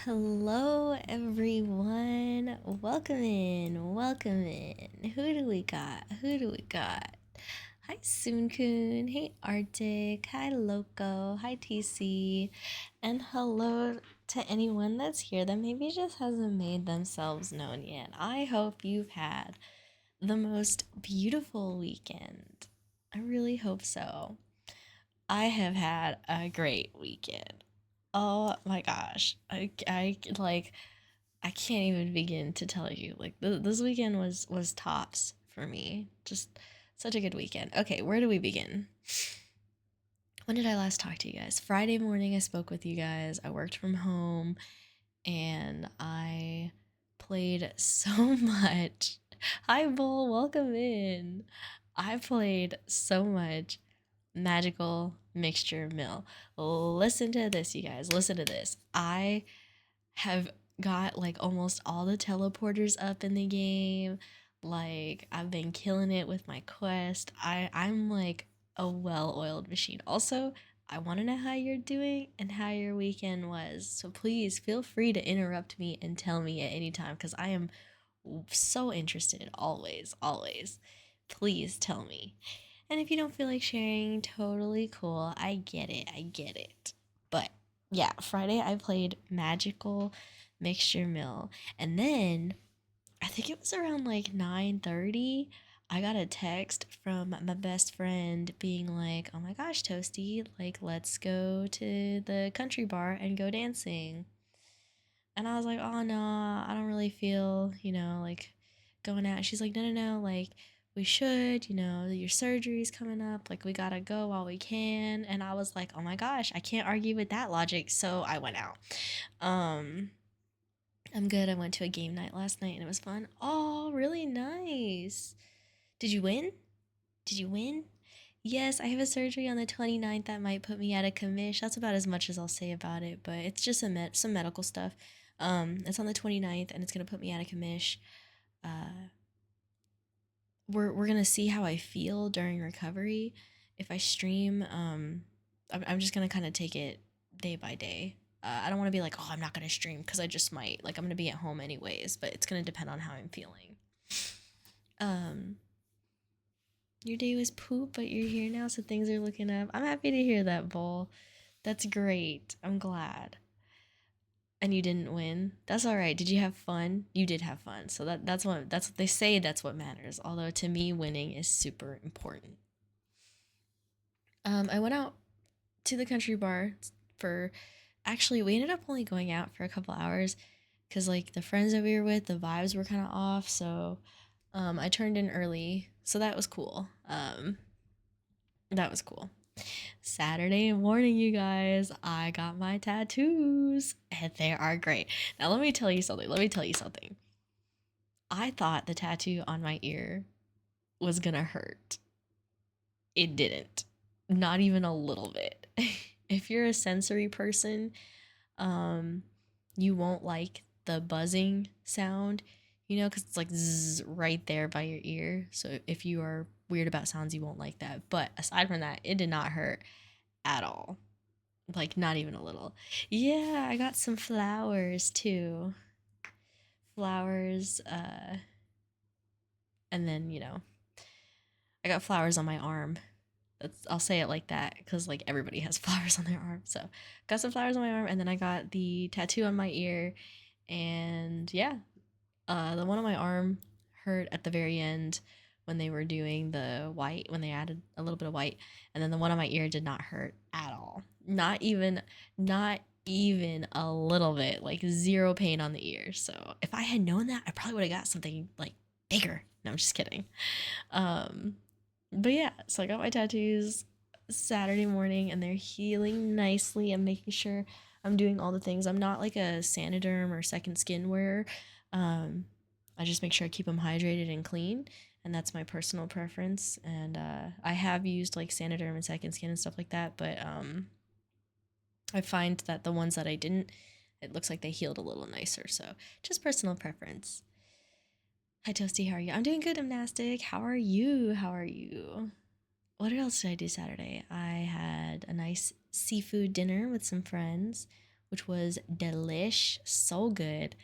Hello, everyone. Welcome in. Welcome in. Who do we got? Who do we got? Hi, Soon-kun. Hey, Arctic. Hi, Loco. Hi, TC. And hello to anyone that's here that maybe just hasn't made themselves known yet. I hope you've had the most beautiful weekend. I really hope so. I have had a great weekend. Oh my gosh. I can't even begin to tell you. This weekend was tops for me. Just such a good weekend. Okay, where do we begin? When did I last talk to you guys? Friday morning I spoke with you guys. I worked from home and I played so much. Hi Bull, welcome in. I played so much Magical Mixture Mill. Listen to this, you guys. Listen to this. I have got like almost all the teleporters up in the game. Like I've been killing it with my quest. I'm like a well-oiled machine. Also, I want to know how you're doing and how your weekend was. So please feel free to interrupt me and tell me at any time cuz I am so interested always, always. Please tell me. And if you don't feel like sharing, totally cool. I get it. I get it. But yeah, Friday I played Magical Mixture Mill. And then I think it was around like 9:30, I got a text from my best friend being like, "Oh my gosh, Toasty, like let's go to the country bar and go dancing." And I was like, "Oh no, I don't really feel, like going out." And she's like, "No, no, no, like we should, your surgery's coming up. Like we gotta go while we can." And I was like, "Oh my gosh, I can't argue with that logic." So I went out. Um, I'm good. I went to a game night last night and it was fun. Oh, really nice. Did you win? Did you win? Yes, I have a surgery on the 29th that might put me out of commission. That's about as much as I'll say about it, but it's just some medical stuff. It's on the 29th and it's going to put me out of commission. Uh we're going to see how I feel during recovery. If I stream, I'm just going to kind of take it day by day. I don't want to be like, "Oh, I'm not going to stream" cuz I just might. Like I'm going to be at home anyways, but it's going to depend on how I'm feeling. Um your day was poop, but you're here now, so things are looking up. I'm happy to hear that, Bull. That's great. I'm glad. And you didn't win. That's all right. Did you have fun? You did have fun. So that's what they say. That's what matters. Although to me, winning is super important. I went out to the country bar for. Actually, we ended up only going out for a couple hours because like the friends that we were with, the vibes were kind of off. So, I turned in early, so that was cool. That was cool. Saturday morning, you guys, I got my tattoos and they are great. Now, let me tell you something. Let me tell you something. I thought the tattoo on my ear was gonna hurt. It didn't. Not even a little bit. If you're a sensory person, um, you won't like the buzzing sound, because it's like zzz right there by your ear. So if you are weird about sounds, you won't like that. But aside from that, it did not hurt at all. Like, not even a little. Yeah, I got some flowers too. Flowers, and then, I got flowers on my arm. I'll say it like that because, like, everybody has flowers on their arm. So, got some flowers on my arm, and then I got the tattoo on my ear. And yeah, the one on my arm hurt at the very end when they were doing the white, when they added a little bit of white, and then the one on my ear did not hurt at all. Not even a little bit, like zero pain on the ear. So if I had known that, I probably would have got something like bigger. No, I'm just kidding. Um, but yeah, so I got my tattoos Saturday morning and they're healing nicely. I'm making sure I'm doing all the things. I'm not like a Saniderm or second skin wearer. Um, I just make sure I keep them hydrated and clean, and that's my personal preference. And I have used like Saniderm and second skin and stuff like that, but I find that the ones that I didn't, it looks like they healed a little nicer. So just personal preference. Hi Toasty, how are you? I'm doing good, gymnastic. How are you? How are you? What else did I do Saturday? I had a nice seafood dinner with some friends. which was delish, so good.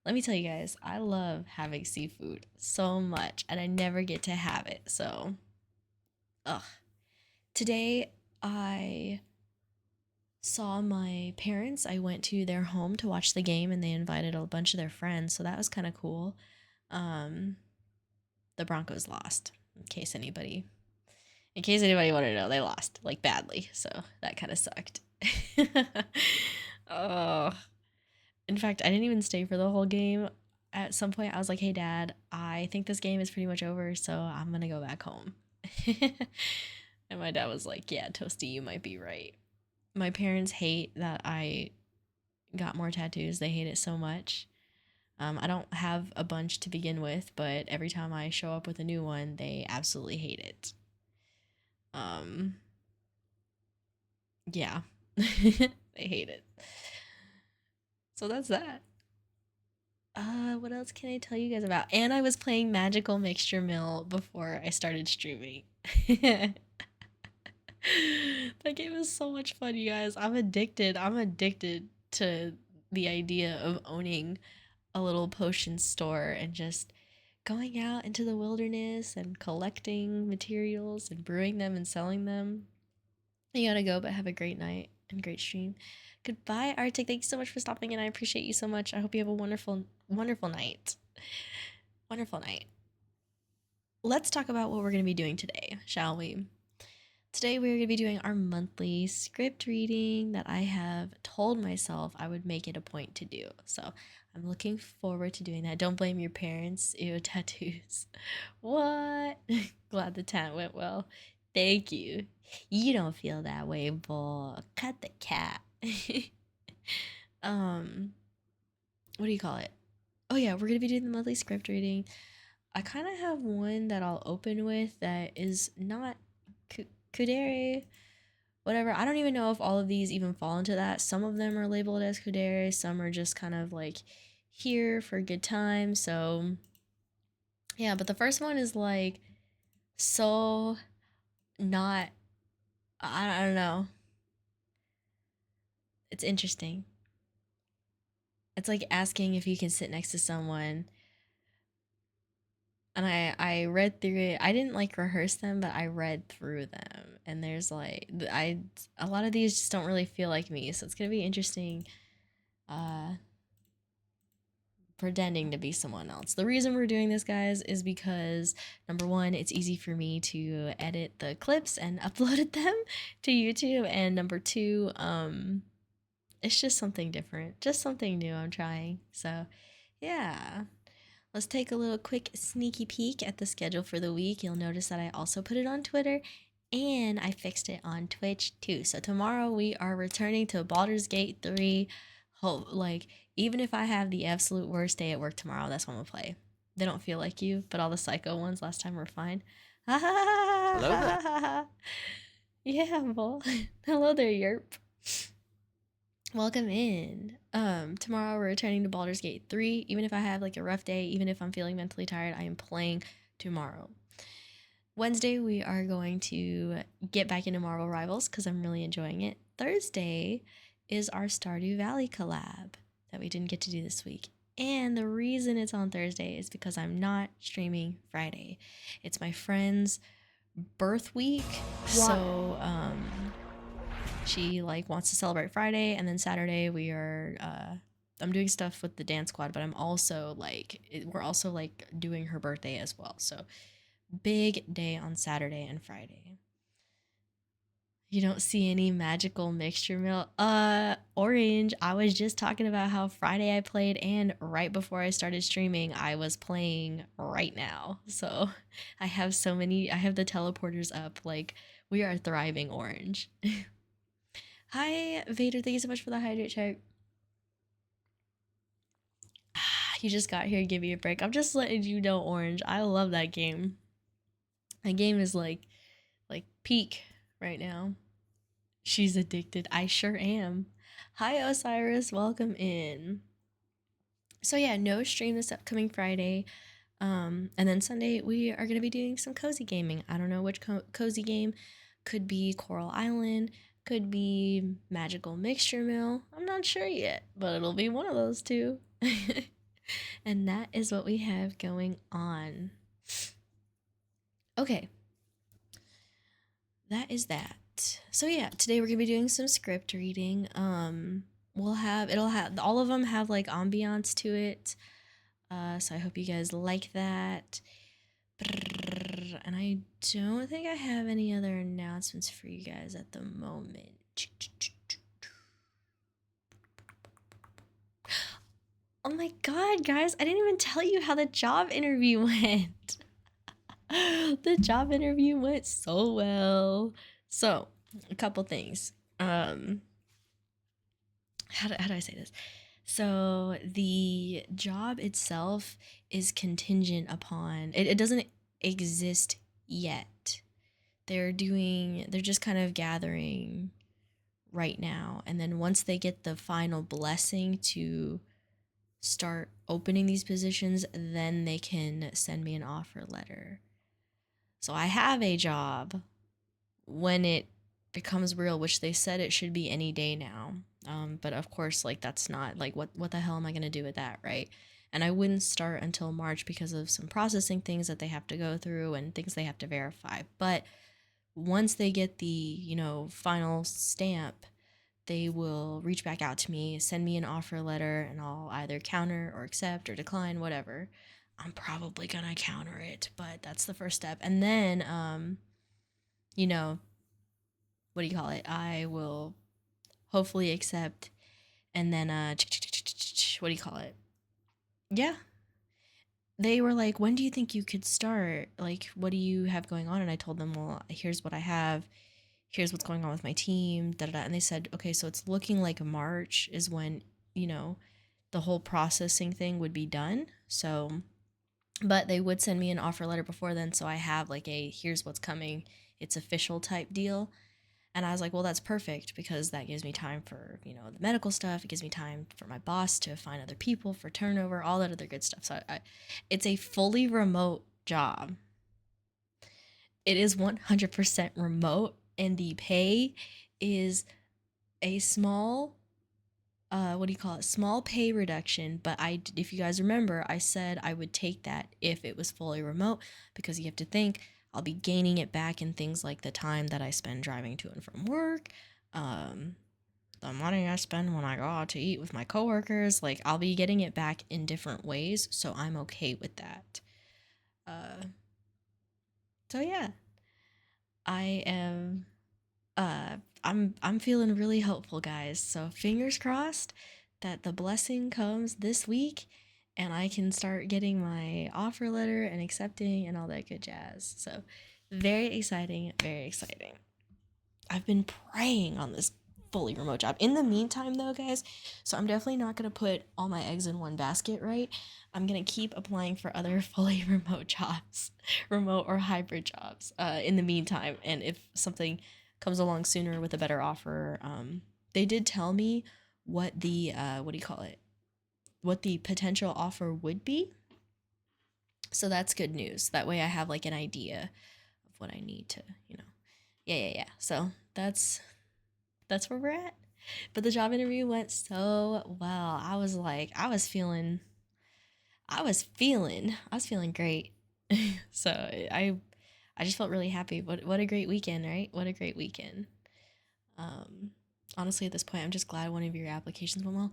Let me tell you guys, I love having seafood so much, and I never get to have it. So, ugh. Today, I saw my parents. I went to their home to watch the game, and they invited a bunch of their friends, so that was kind of cool. Um, the Broncos lost, in case anybody wanted to know, they lost like badly, so that kind of sucked. Oh, in fact, I didn't even stay for the whole game. At some point, I was like, "Hey, Dad, I think this game is pretty much over, so I'm gonna go back home." And my dad was like, "Yeah, Toasty, you might be right." My parents hate that I got more tattoos. They hate it so much. I don't have a bunch to begin with, but every time I show up with a new one, they absolutely hate it. Um, yeah, they hate it. So that's that. What else can I tell you guys about? And I was playing Magical Mixture Mill before I started streaming. That game is so much fun, you guys. I'm addicted. I'm addicted to the idea of owning a little potion store and just going out into the wilderness and collecting materials and brewing them and selling them. You gotta go, but have a great night and great stream. Goodbye, Arctic. Thank you so much for stopping in. I appreciate you so much. I hope you have a wonderful, wonderful night. Wonderful night. Let's talk about what we're going to be doing today, shall we? Today, we're going to be doing our monthly script reading that I have told myself I would make it a point to do. So I'm looking forward to doing that. Don't blame your parents. Ew, tattoos. What? Glad the tat went well. Thank you. You don't feel that way, boy. Cut the cat. um, what do you call it? Oh yeah, we're gonna be doing the monthly script reading. I kind of have one that I'll open with that is not Kudere, whatever. I don't even know if all of these even fall into that. Some of them are labeled as Kudere, some are just kind of like here for a good time. So yeah, but the first one is like so not, I don't know. It's interesting. It's like asking if you can sit next to someone. And I read through it. I didn't like rehearse them, but I read through them. And there's like a lot of these just don't really feel like me. So it's going to be interesting uh pretending to be someone else. The reason we're doing this, guys, is because number one, it's easy for me to edit the clips and upload them to YouTube, and number two, it's just something different, just something new I'm trying. So, yeah. Let's take a little quick sneaky peek at the schedule for the week. You'll notice that I also put it on Twitter and I fixed it on Twitch too. So tomorrow we are returning to Baldur's Gate 3. Like, even if I have the absolute worst day at work tomorrow, that's when we'll play. They don't feel like you, but all the psycho ones last time were fine. Hello there. Yeah, well, hello there, Yerp. Welcome in. Tomorrow we're returning to Baldur's Gate 3. Even if I have like a rough day, even if I'm feeling mentally tired, I am playing tomorrow. Wednesday we are going to get back into Marvel Rivals because I'm really enjoying it. Thursday is our Stardew Valley collab that we didn't get to do this week. And the reason it's on Thursday is because I'm not streaming Friday. It's my friend's birth week. What? So she like wants to celebrate Friday, and then Saturday we are I'm doing stuff with the dance squad, but I'm also like we're also like doing her birthday as well. So big day on Saturday and Friday. You don't see any magical mixture mill? Orange, I was just talking about how Friday I played, and right before I started streaming I was playing right now. So I have the teleporters up. Like, we are thriving, Orange. Hi, Vader. Thank you so much for the hydrate check. You just got here. Give me a break. I'm just letting you know, Orange. I love that game. That game is like peak right now. She's addicted. I sure am. Hi, Osiris. Welcome in. So yeah, no stream this upcoming Friday. And then Sunday we are gonna be doing some cozy gaming. I don't know which cozy game. Could be Coral Island, could be magical mixture meal. I'm not sure yet, but it'll be one of those two. And that is what we have going on. Okay. That is that. So yeah, today we're gonna be doing some script reading. It'll have all of them have like ambiance to it. So I hope you guys like that. And I don't think I have any other announcements for you guys at the moment. Oh my god, guys, I didn't even tell you how the job interview went. The job interview went so well. So, a couple things. How do I say this? So, the job itself is contingent upon it doesn't exist yet. They're just kind of gathering right now, and then once they get the final blessing to start opening these positions, then they can send me an offer letter. So I have a job when it becomes real, which they said it should be any day now. But of course, like that's not like what the hell am I gonna do with that, right? And I wouldn't start until March because of some processing things that they have to go through and things they have to verify. But once they get the final stamp, they will reach back out to me, send me an offer letter, and I'll either counter or accept or decline, whatever. I'm probably gonna counter it, but that's the first step. And then, you know, what do you call it? I will hopefully accept, and then, what do you call it? Yeah. They were like, when do you think you could start? Like, what do you have going on? And I told them, well, here's what I have. Here's what's going on with my team. Da da da. And they said, okay, so it's looking like March is when, the whole processing thing would be done. So, but they would send me an offer letter before then. So I have like here's what's coming. It's official type deal. And I was like, well, that's perfect because that gives me time for, the medical stuff. It gives me time for my boss to find other people for turnover, all that other good stuff. So it's a fully remote job. It is 100% remote, and the pay is a small, what do you call it? Small pay reduction. But if you guys remember, I said I would take that if it was fully remote because you have to think I'll be gaining it back in things like the time that I spend driving to and from work, the money I spend when I go out to eat with my coworkers. Like I'll be getting it back in different ways, so I'm okay with that. So yeah, I am. I'm feeling really hopeful, guys. So fingers crossed that the blessing comes this week and I can start getting my offer letter and accepting and all that good jazz. So very exciting, very exciting. I've been praying on this fully remote job. In the meantime, though, guys, so I'm definitely not going to put all my eggs in one basket, right? I'm going to keep applying for other fully remote jobs, remote or hybrid jobs in the meantime. And if something comes along sooner with a better offer, they did tell me what the, what do you call it? What the potential offer would be. So that's good news. That way I have like an idea of what I need to, yeah. So that's where we're at. But the job interview went so well. I was like, I was feeling great. So I just felt really happy. What a great weekend, right? What a great weekend. Honestly, at this point, I'm just glad one of your applications went well.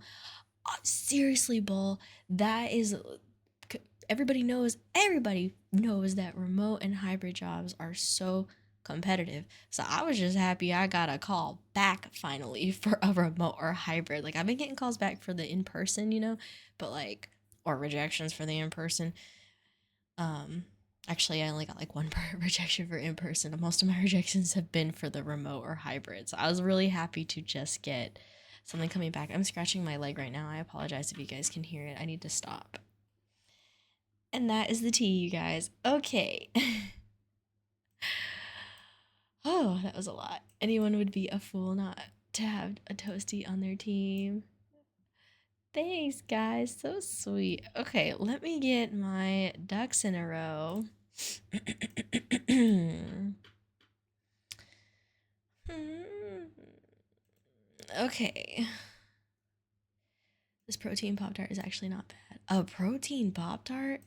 Seriously, Bull, that is everybody knows that remote and hybrid jobs are so competitive. So I was just happy I got a call back finally for a remote or hybrid. Like I've been getting calls back for the in-person, but like or rejections for the in-person. Actually I only got like one rejection for in-person. Most of my rejections have been for the remote or hybrid. So I was really happy to just get something coming back. I'm scratching my leg right now. I apologize if you guys can hear it. I need to stop. And that is the tea, you guys. Okay. Oh, that was a lot. Anyone would be a fool not to have a toasty on their team. Thanks, guys. So sweet. Okay, let me get my ducks in a row. Okay. This protein Pop-Tart is actually not bad. A protein Pop-Tart?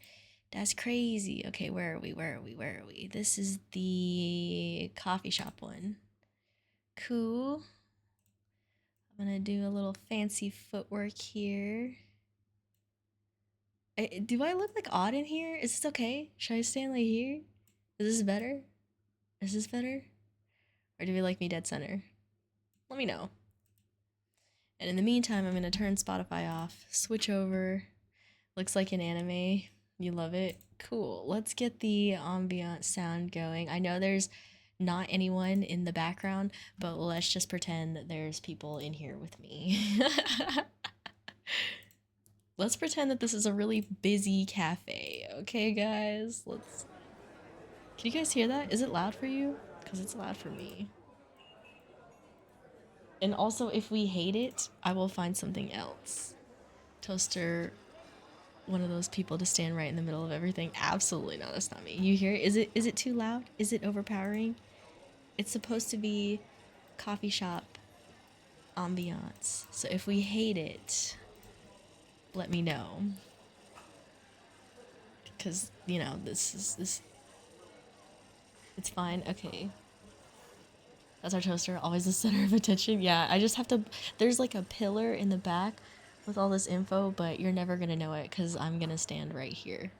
That's crazy. Okay, where are we? Where are we? Where are we? This is the coffee shop one. Cool. I'm gonna do a little fancy footwork here. Do I look like odd in here? Is this okay? Should I stand like here? Is this better? Is this better? Or do we like me dead center? Let me know. And in the meantime, I'm gonna turn Spotify off, switch over. Looks like an anime. You love it? Cool. Let's get the ambient sound going. I know there's not anyone in the background, but let's just pretend that there's people in here with me. Let's pretend that this is a really busy cafe. Okay, guys? Let's... Can you guys hear that? Is it loud for you? Because it's loud for me. And also, if we hate it, I will find something else. Toaster, one of those people to stand right in the middle of everything. Absolutely not. That's not me. You hear it? Is it too loud? Is it overpowering? It's supposed to be coffee shop ambiance. So if we hate it, let me know. Because, you know, this. It's fine. Okay. That's our toaster, always the center of attention. Yeah, I just have to... There's like a pillar in the back with all this info, but you're never gonna know it because I'm gonna stand right here.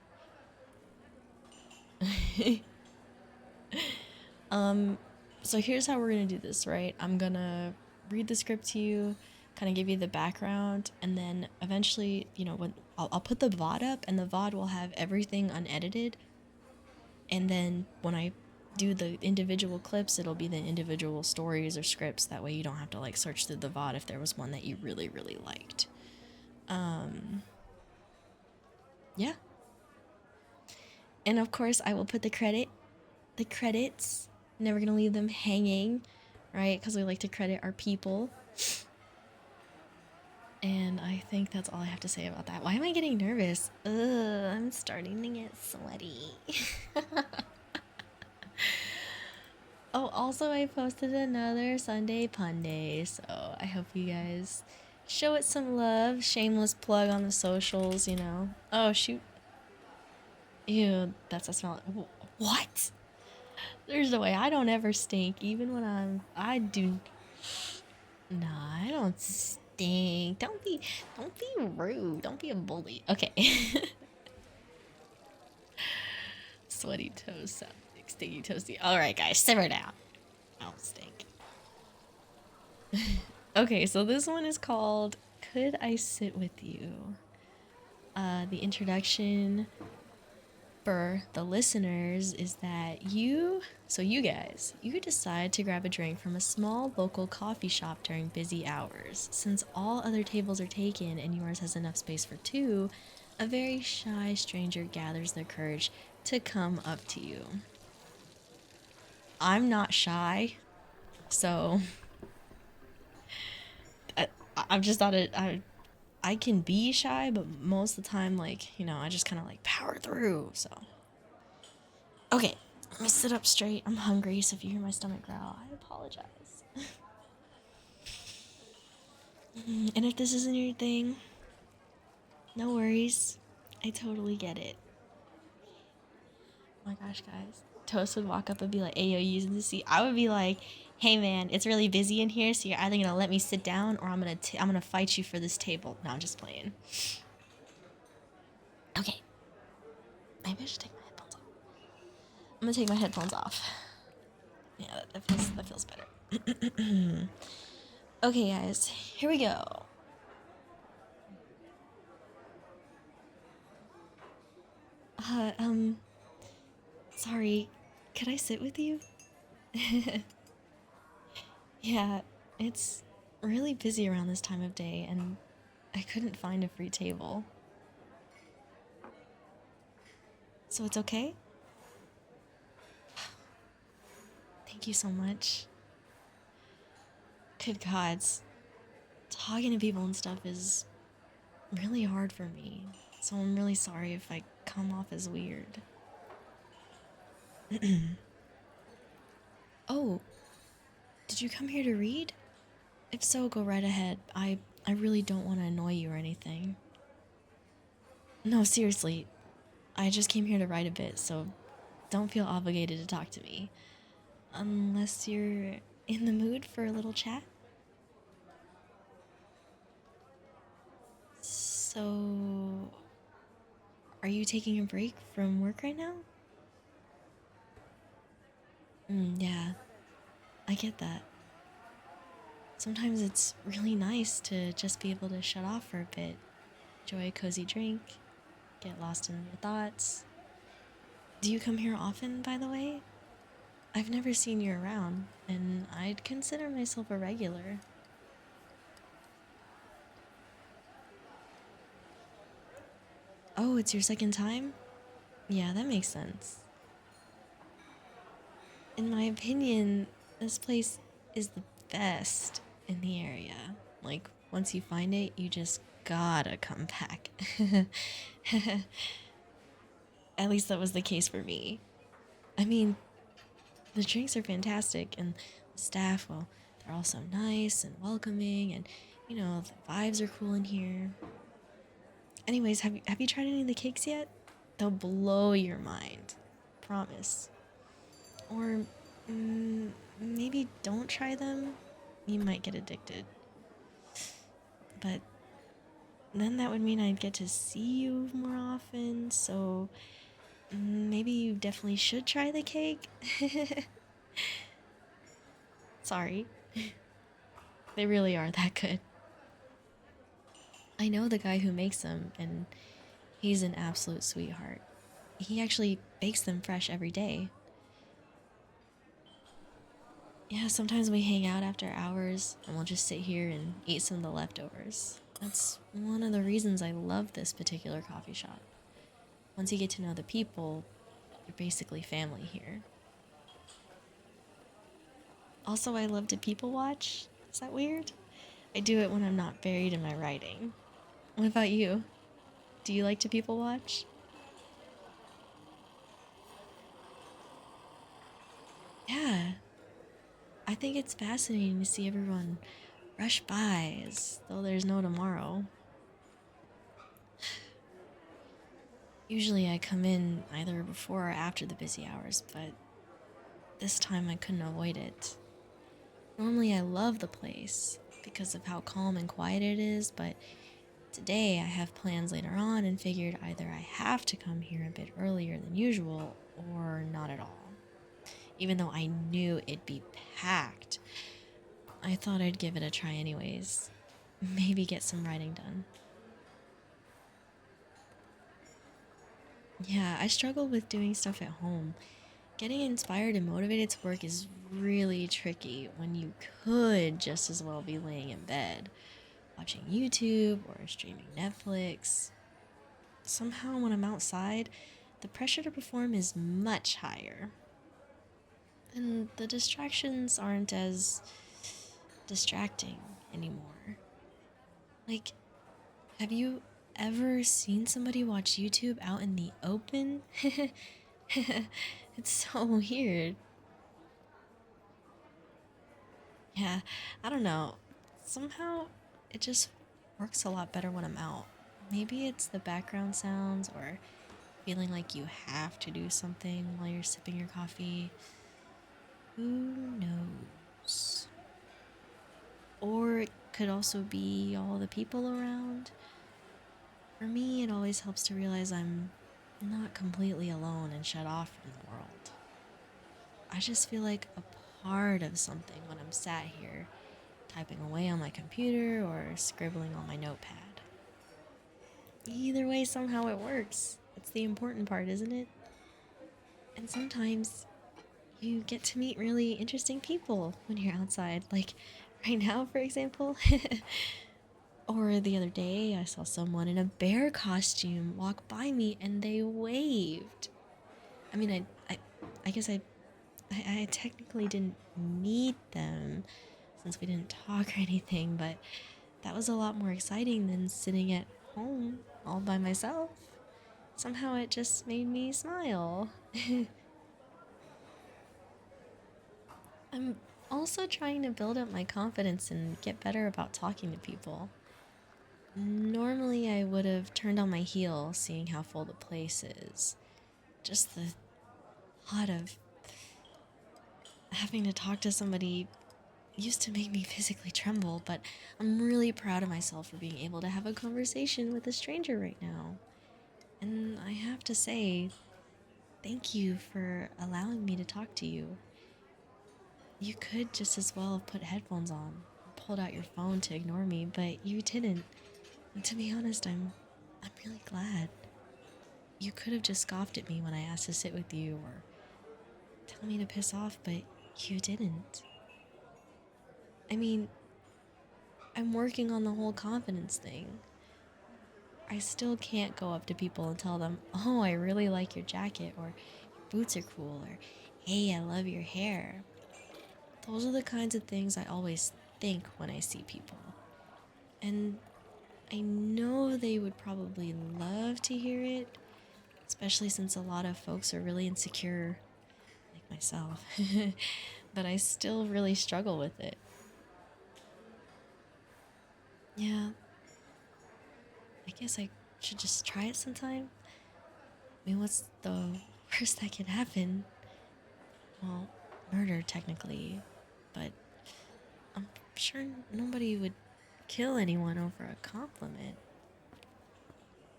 So here's how we're gonna do this, right? I'm gonna read the script to you, kind of give you the background, and then eventually, you know, when I'll put the VOD up, and the VOD will have everything unedited, and then when I do the individual clips, it'll be the individual stories or scripts. That way you don't have to like search through the VOD if there was one that you really, really liked. Yeah. And of course I will put the credits. Never gonna leave them hanging, right? Because we like to credit our people. And I think that's all I have to say about that. Why am I getting nervous? Ugh, I'm starting to get sweaty. Oh, also I posted another Sunday Punday, so I hope you guys show it some love. Shameless plug on the socials, you know. Oh, shoot. Ew, that's a smell. What? There's no way. I don't ever stink, even when I do. Nah, I don't stink. Don't be rude. Don't be a bully. Okay. Sweaty toes sound like sticky toasty. All right, guys, simmer down. I don't stink. Okay, so this one is called "Could I Sit with You?" The introduction for the listeners is that you guys, you could decide to grab a drink from a small local coffee shop during busy hours. Since all other tables are taken and yours has enough space for two, a very shy stranger gathers their courage to come up to you. I'm not shy, so I've just thought I can be shy, but most of the time, like, you know, I just kind of like power through, so. Okay, let me sit up straight. I'm hungry, so if you hear my stomach growl, I apologize. And if this isn't your thing, no worries. I totally get it. Oh my gosh, guys. Toast would walk up and be like, "Hey, yo, you using the seat?" I would be like, "Hey, man, it's really busy in here, so you're either gonna let me sit down or I'm gonna fight you for this table." No, I'm just playing. Okay. Maybe I should take my headphones off. I'm gonna take my headphones off. Yeah, that feels better. Okay, guys, here we go. Uh, um, Sorry, could I sit with you? Yeah, it's really busy around this time of day, and I couldn't find a free table. So it's okay? Thank you so much. Good gods. Talking to people and stuff is really hard for me, so I'm really sorry if I come off as weird. Oh, did you come here to read? If so, go right ahead. I really don't want to annoy you or anything. No, seriously. I just came here to write a bit, so don't feel obligated to talk to me. Unless you're in the mood for a little chat. So, are you taking a break from work right now? Yeah, I get that. Sometimes it's really nice to just be able to shut off for a bit, enjoy a cozy drink, get lost in your thoughts. Do you come here often, by the way? I've never seen you around, and I'd consider myself a regular. Oh, it's your second time? Yeah, that makes sense. In my opinion, this place is the best in the area. Like, once you find it, you just gotta come back. At least that was the case for me. I mean, the drinks are fantastic, and the staff, well, they're all so nice and welcoming, and, the vibes are cool in here. Anyways, have you tried any of the cakes yet? They'll blow your mind. Promise. Or maybe don't try them. You might get addicted. But then that would mean I'd get to see you more often, so maybe you definitely should try the cake. Sorry. They really are that good. I know the guy who makes them, and he's an absolute sweetheart. He actually bakes them fresh every day. Yeah, sometimes we hang out after hours and we'll just sit here and eat some of the leftovers. That's one of the reasons I love this particular coffee shop. Once you get to know the people, you're basically family here. Also, I love to people watch. Is that weird? I do it when I'm not buried in my writing. What about you? Do you like to people watch? Yeah, I think it's fascinating to see everyone rush by as though there's no tomorrow. Usually I come in either before or after the busy hours, but this time I couldn't avoid it. Normally I love the place because of how calm and quiet it is, but today I have plans later on and figured either I have to come here a bit earlier than usual or not at all. Even though I knew it'd be packed, I thought I'd give it a try anyways. Maybe get some writing done. Yeah, I struggle with doing stuff at home. Getting inspired and motivated to work is really tricky when you could just as well be laying in bed, watching YouTube or streaming Netflix. Somehow, when I'm outside, the pressure to perform is much higher. And the distractions aren't as distracting anymore. Like, have you ever seen somebody watch YouTube out in the open? It's so weird. Yeah, I don't know. Somehow it just works a lot better when I'm out. Maybe it's the background sounds or feeling like you have to do something while you're sipping your coffee. Who knows? Or it could also be all the people around. For me, it always helps to realize I'm not completely alone and shut off from the world. I just feel like a part of something when I'm sat here, typing away on my computer or scribbling on my notepad. Either way, somehow it works. It's the important part, isn't it? And sometimes you get to meet really interesting people when you're outside. Like right now, for example. Or the other day, I saw someone in a bear costume walk by me and they waved. I mean, I guess I technically didn't meet them since we didn't talk or anything, but that was a lot more exciting than sitting at home all by myself. Somehow it just made me smile. I'm also trying to build up my confidence and get better about talking to people. Normally, I would have turned on my heel seeing how full the place is. Just the thought of having to talk to somebody used to make me physically tremble, but I'm really proud of myself for being able to have a conversation with a stranger right now. And I have to say, thank you for allowing me to talk to you. You could just as well have put headphones on, pulled out your phone to ignore me, but you didn't. And to be honest, I'm really glad. You could have just scoffed at me when I asked to sit with you or tell me to piss off, but you didn't. I mean, I'm working on the whole confidence thing. I still can't go up to people and tell them, oh, I really like your jacket, or your boots are cool, or hey, I love your hair. Those are the kinds of things I always think when I see people. And I know they would probably love to hear it, especially since a lot of folks are really insecure, like myself. But I still really struggle with it. Yeah, I guess I should just try it sometime. I mean, what's the worst that could happen? Well, murder, technically, but I'm sure nobody would kill anyone over a compliment,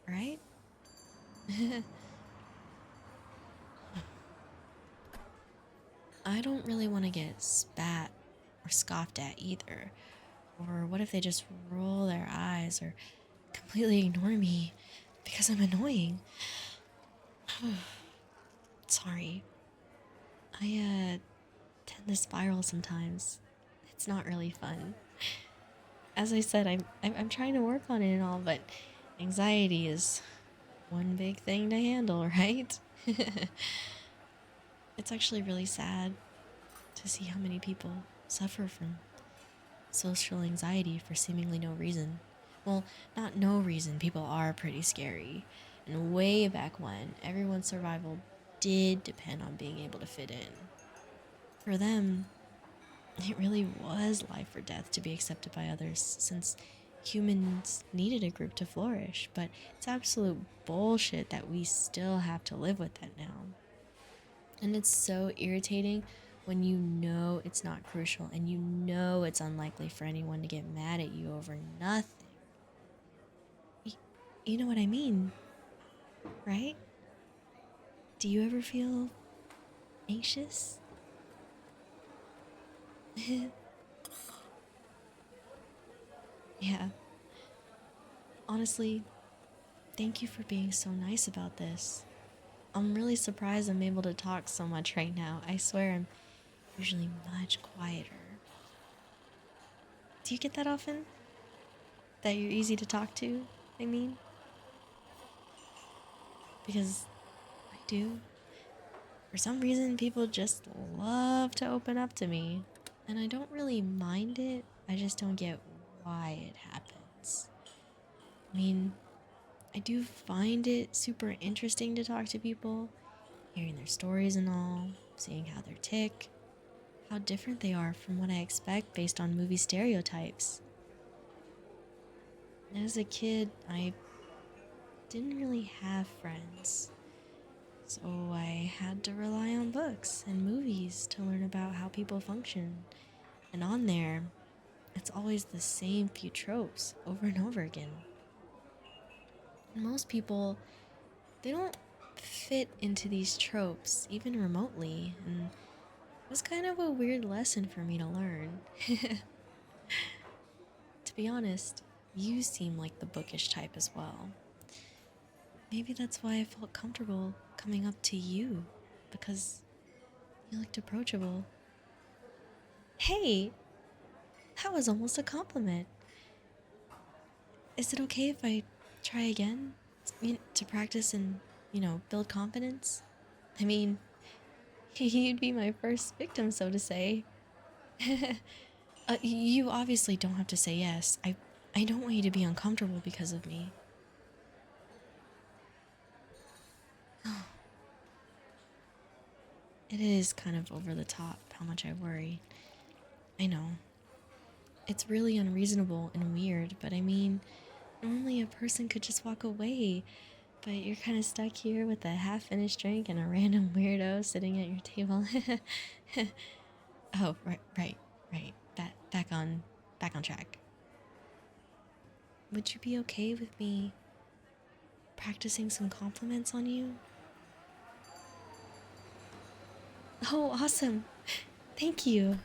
right? I don't really want to get spat or scoffed at either. Or what if they just roll their eyes or completely ignore me because I'm annoying? Sorry. I tend to spiral sometimes. It's not really fun. As I said, I'm trying to work on it and all, but anxiety is one big thing to handle, right? It's actually really sad to see how many people suffer from social anxiety for seemingly no reason. Well, not no reason, people are pretty scary. And way back when, everyone's survival did depend on being able to fit in. For them, it really was life or death to be accepted by others, since humans needed a group to flourish. But it's absolute bullshit that we still have to live with that now. And it's so irritating when you know it's not crucial and you know it's unlikely for anyone to get mad at you over nothing. You know what I mean, right? Do you ever feel anxious? Yeah. Honestly, thank you for being so nice about this. I'm really surprised I'm able to talk so much right now. I swear I'm usually much quieter. Do you get that often? That you're easy to talk to, I mean? Because I do. For some reason, people just love to open up to me. And I don't really mind it, I just don't get why it happens. I mean, I do find it super interesting to talk to people, hearing their stories and all, seeing how they tick, how different they are from what I expect based on movie stereotypes. As a kid, I didn't really have friends, so I had to rely on books and movies to learn about how people function. And on there, it's always the same few tropes over and over again. And most people, they don't fit into these tropes even remotely, and it was kind of a weird lesson for me to learn. To be honest, you seem like the bookish type as well. Maybe that's why I felt comfortable coming up to you, because you looked approachable. Hey, that was almost a compliment. Is it okay if I try again? To practice and, build confidence? I mean, you'd be my first victim, so to say. You obviously don't have to say yes. I don't want you to be uncomfortable because of me. It is kind of over the top how much I worry. I know. It's really unreasonable and weird, but I mean, normally a person could just walk away, but you're kind of stuck here with a half-finished drink and a random weirdo sitting at your table. Oh, right. Back on track. Would you be okay with me practicing some compliments on you? Oh, awesome. Thank you.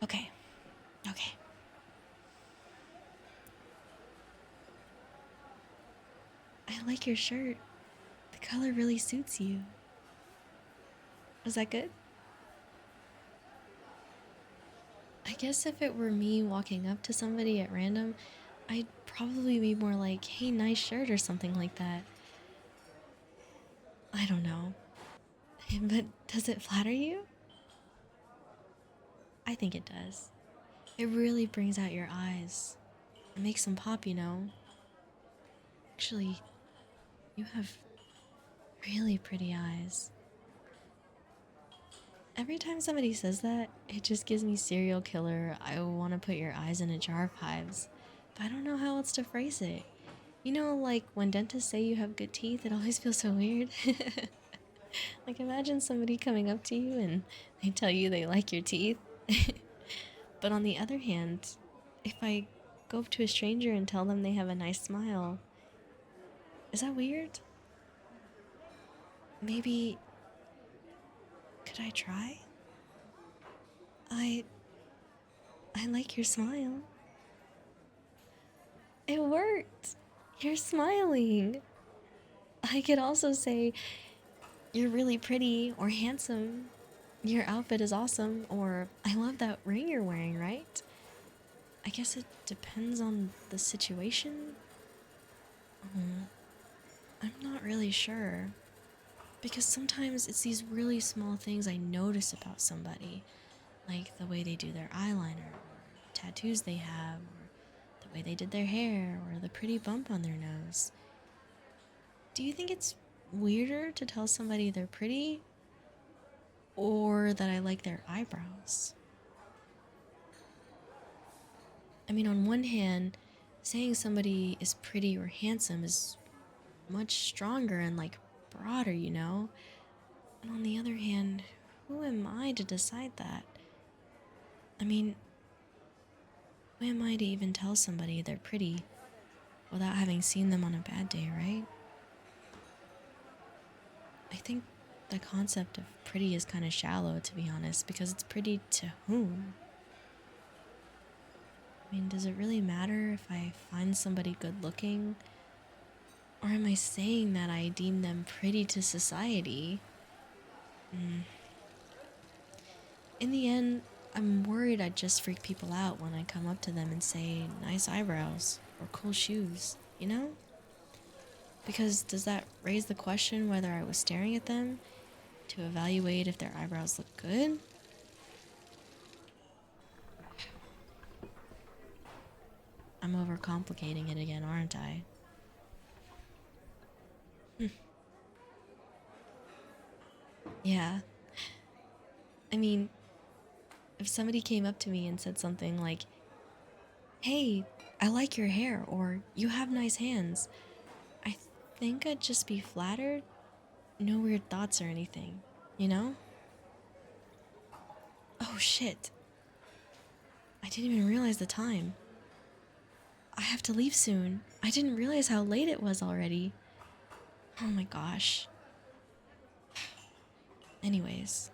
Okay. I like your shirt. The color really suits you. Was that good? I guess if it were me walking up to somebody at random, I'd probably be more like, hey, nice shirt or something like that. I don't know. But does it flatter you? I think it does. It really brings out your eyes. It makes them pop, you know. Actually, you have really pretty eyes. Every time somebody says that, it just gives me serial killer, I want to put your eyes in a jar vibes. But I don't know how else to phrase it. You know, like when dentists say you have good teeth, it always feels so weird. Like imagine somebody coming up to you and they tell you they like your teeth. But on the other hand, if I go up to a stranger and tell them they have a nice smile, is that weird? Maybe could I try? I I like your smile. It worked. You're smiling. I could also say you're really pretty or handsome. Your outfit is awesome, or I love that ring you're wearing, right? I guess it depends on the situation. I'm not really sure. Because sometimes it's these really small things I notice about somebody, like the way they do their eyeliner, or tattoos they have, or the way they did their hair, or the pretty bump on their nose. Do you think it's weirder to tell somebody they're pretty, or that I like their eyebrows? I mean, on one hand, saying somebody is pretty or handsome is much stronger and like broader, you know? And on the other hand, who am I to decide that? I mean, who am I to even tell somebody they're pretty without having seen them on a bad day, right? I think the concept of pretty is kind of shallow, to be honest, because it's pretty to whom? I mean, does it really matter if I find somebody good looking? Or am I saying that I deem them pretty to society? In the end, I'm worried I'd just freak people out when I come up to them and say, nice eyebrows or cool shoes, you know? Because does that raise the question whether I was staring at them to evaluate if their eyebrows look good? I'm overcomplicating it again, aren't I? Yeah. I mean, if somebody came up to me and said something like, hey, I like your hair, or you have nice hands, I think I'd just be flattered. No weird thoughts or anything, you know? Oh shit. I didn't even realize the time. I have to leave soon. I didn't realize how late it was already. Oh my gosh. Anyways,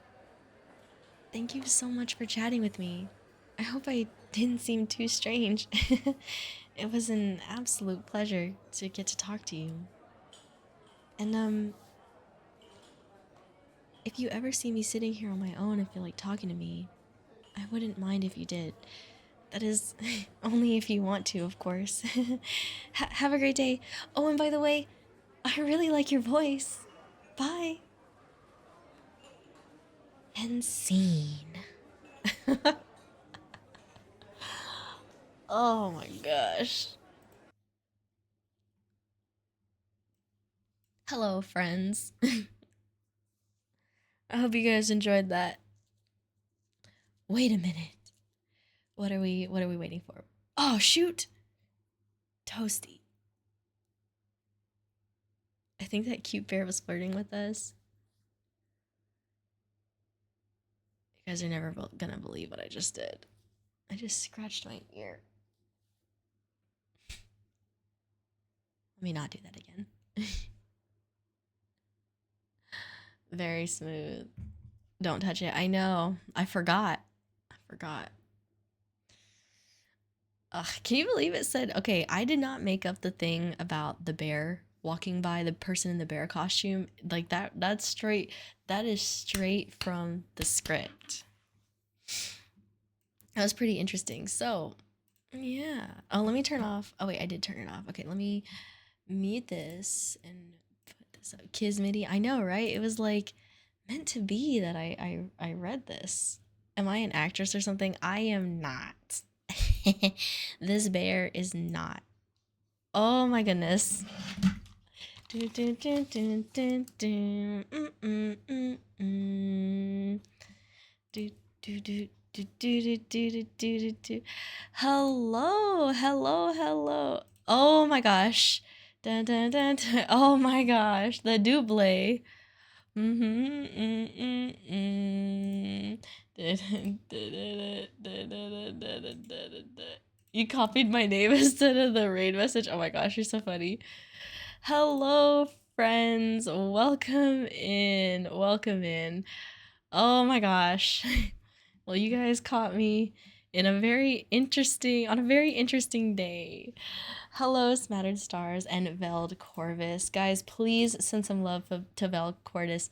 thank you so much for chatting with me. I hope I didn't seem too strange. It was an absolute pleasure to get to talk to you. And, if you ever see me sitting here on my own and feel like talking to me, I wouldn't mind if you did. That is, only if you want to, of course. Have a great day. Oh, and by the way, I really like your voice. Bye. And scene. Oh my gosh. Hello, friends. I hope you guys enjoyed that. Wait a minute. What are we waiting for? Oh shoot. Toasty. I think that cute bear was flirting with us. You guys are never gonna believe what I just did. I just scratched my ear. Let me not do that again. Very smooth. Don't touch it. I know. I forgot. Ugh, can you believe it said, okay, I did not make up the thing about the bear walking by, the person in the bear costume. Like that is straight from the script. That was pretty interesting. So, yeah. Oh, let me turn off. Oh, wait, I did turn it off. Okay, let me mute this and put this up. Kismity. I know, right? It was like meant to be that I read this. Am I an actress or something? I am not. This bear is not. Oh my goodness. Do, do, do, do, do, do. Do, do, do, do, do, do, do, do, do. Hello. Oh my gosh. Dun, dun, dun, dun. Oh my gosh. The double. You copied my name instead of the raid message. Oh my gosh, you're so funny. Hello, friends. Welcome in. Oh my gosh. Well, you guys caught me on a very interesting day. Hello, Smattered Stars and Veld Corvus. Guys, please send some love to Veld Corvus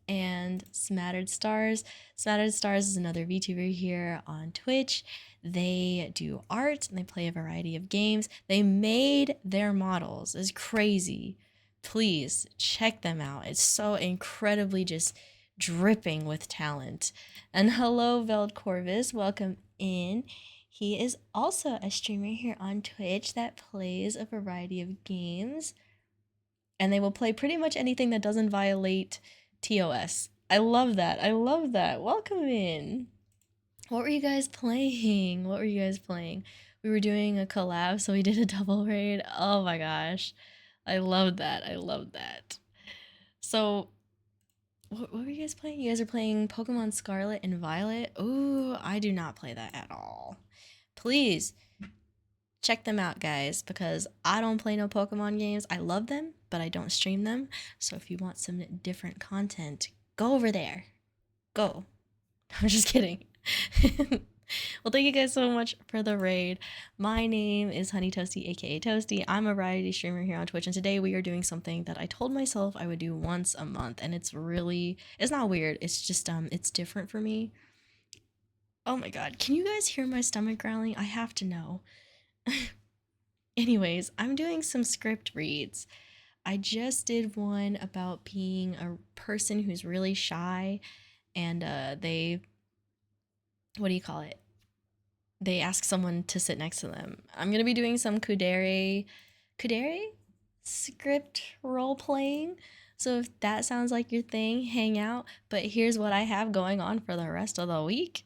and Smattered Stars. Smattered Stars is another VTuber here on Twitch. They do art and they play a variety of games. They made their models. It's crazy. Please check them out. It's so incredibly just dripping with talent. And hello, Veld Corvus. Welcome in. He is also a streamer here on Twitch that plays a variety of games. And they will play pretty much anything that doesn't violate TOS. I love that. Welcome in. What were you guys playing? We were doing a collab, so we did a double raid. Oh my gosh. I love that. So, what were you guys playing? You guys are playing Pokemon Scarlet and Violet? Ooh, I do not play that at all. Please check them out, guys, because I don't play no Pokemon games. I love them, but I don't stream them. So if you want some different content, go over there. Go. I'm just kidding. Well, thank you guys so much for the raid. My name is Honey Toasty, aka Toasty. I'm a variety streamer here on Twitch, and today we are doing something that I told myself I would do once a month, and it's not weird. It's just it's different for me. Oh my god, can you guys hear my stomach growling? I have to know. Anyways, I'm doing some script reads. I just did one about being a person who's really shy and what do you call it? They ask someone to sit next to them. I'm going to be doing some kudere script role playing. So if that sounds like your thing, hang out. But here's what I have going on for the rest of the week.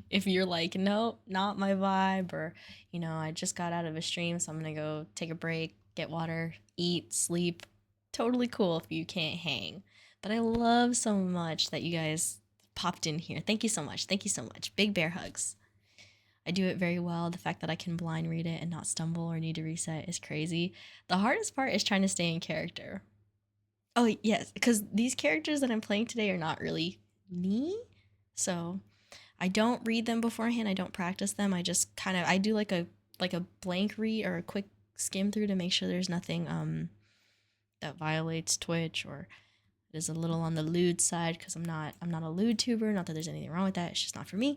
If you're like, nope, not my vibe, or, I just got out of a stream, so I'm going to go take a break, get water, eat, sleep. Totally cool if you can't hang. But I love so much that you guys popped in here. Thank you so much. Big bear hugs. I do it very well. The fact that I can blind read it and not stumble or need to reset is crazy. The hardest part is trying to stay in character. Oh, yes, because these characters that I'm playing today are not really me. So I don't read them beforehand. I don't practice them. I just I do like a blank read or a quick skim through to make sure there's nothing that violates Twitch or is a little on the lewd side, because I'm not a lewd tuber. Not that there's anything wrong with that. It's just not for me.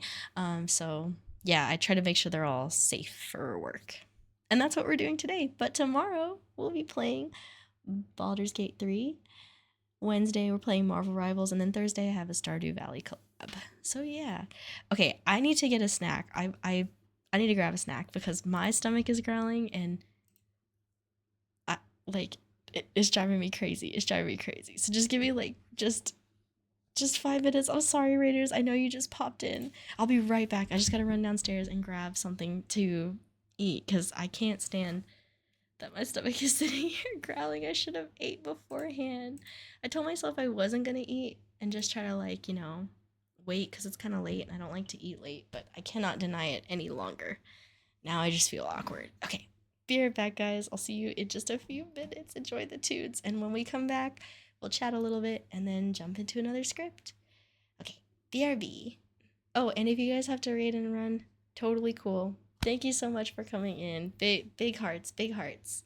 So yeah, I try to make sure they're all safe for work. And that's what we're doing today. But tomorrow we'll be playing Baldur's Gate 3. Wednesday we're playing Marvel Rivals, and then Thursday I have a Stardew Valley collab. So yeah. Okay, I need to get a snack. I need to grab a snack because my stomach is growling and it's driving me crazy. So just give me just Just 5 minutes. I'm sorry, Raiders. I know you just popped in. I'll be right back. I just gotta run downstairs and grab something to eat because I can't stand that my stomach is sitting here growling. I should have ate beforehand. I told myself I wasn't gonna eat and just try to, like, wait because it's kind of late and I don't like to eat late, but I cannot deny it any longer. Now I just feel awkward. Okay, be right back, guys. I'll see you in just a few minutes. Enjoy the tunes. And when we come back, we'll chat a little bit and then jump into another script. Okay, BRB. Oh, and if you guys have to raid and run, totally cool. Thank you so much for coming in. Big hearts, big hearts.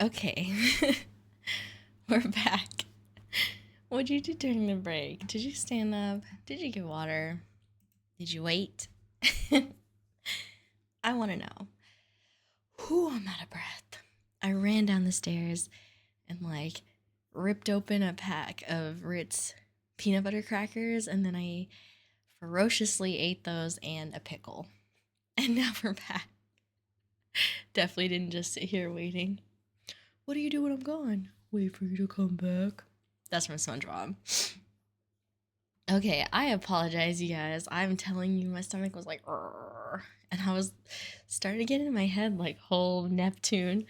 Okay. We're back. What'd you do during the break? Did you stand up? Did you get water? Did you wait? I want to know. Whew, I'm out of breath. I ran down the stairs and like ripped open a pack of Ritz peanut butter crackers, and then I ferociously ate those and a pickle. And now we're back. Definitely didn't just sit here waiting. What do you do when I'm gone? Wait for you to come back. That's from SpongeBob. Okay, I apologize, you guys. I'm telling you, my stomach was like, "Rrr," and I was starting to get in my head like whole Neptune.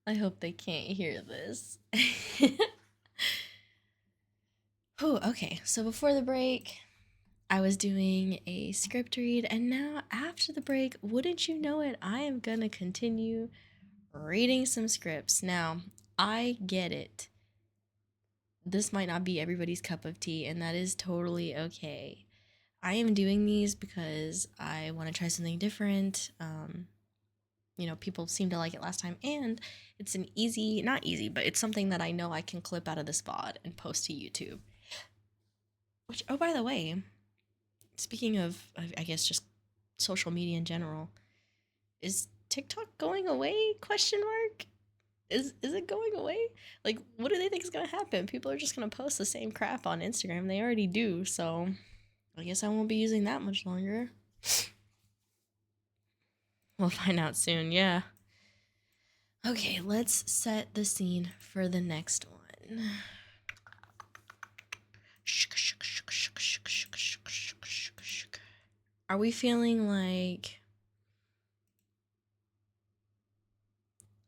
I hope they can't hear this. Oh, okay. So before the break, I was doing a script read, and now after the break, wouldn't you know it, I am gonna continue reading some scripts. Now, I get it. This might not be everybody's cup of tea, and that is totally okay. I am doing these because I want to try something different. People seem to like it last time, and it's an easy, not easy, but it's something that I know I can clip out of this VOD and post to YouTube. Which, oh, by the way, speaking of, I guess, just social media in general, is TikTok going away? Question mark. Is it going away? Like, what do they think is gonna happen? People are just gonna post the same crap on Instagram. They already do, so I guess I won't be using that much longer. We'll find out soon, yeah. Okay, let's set the scene for the next one. Are we feeling like...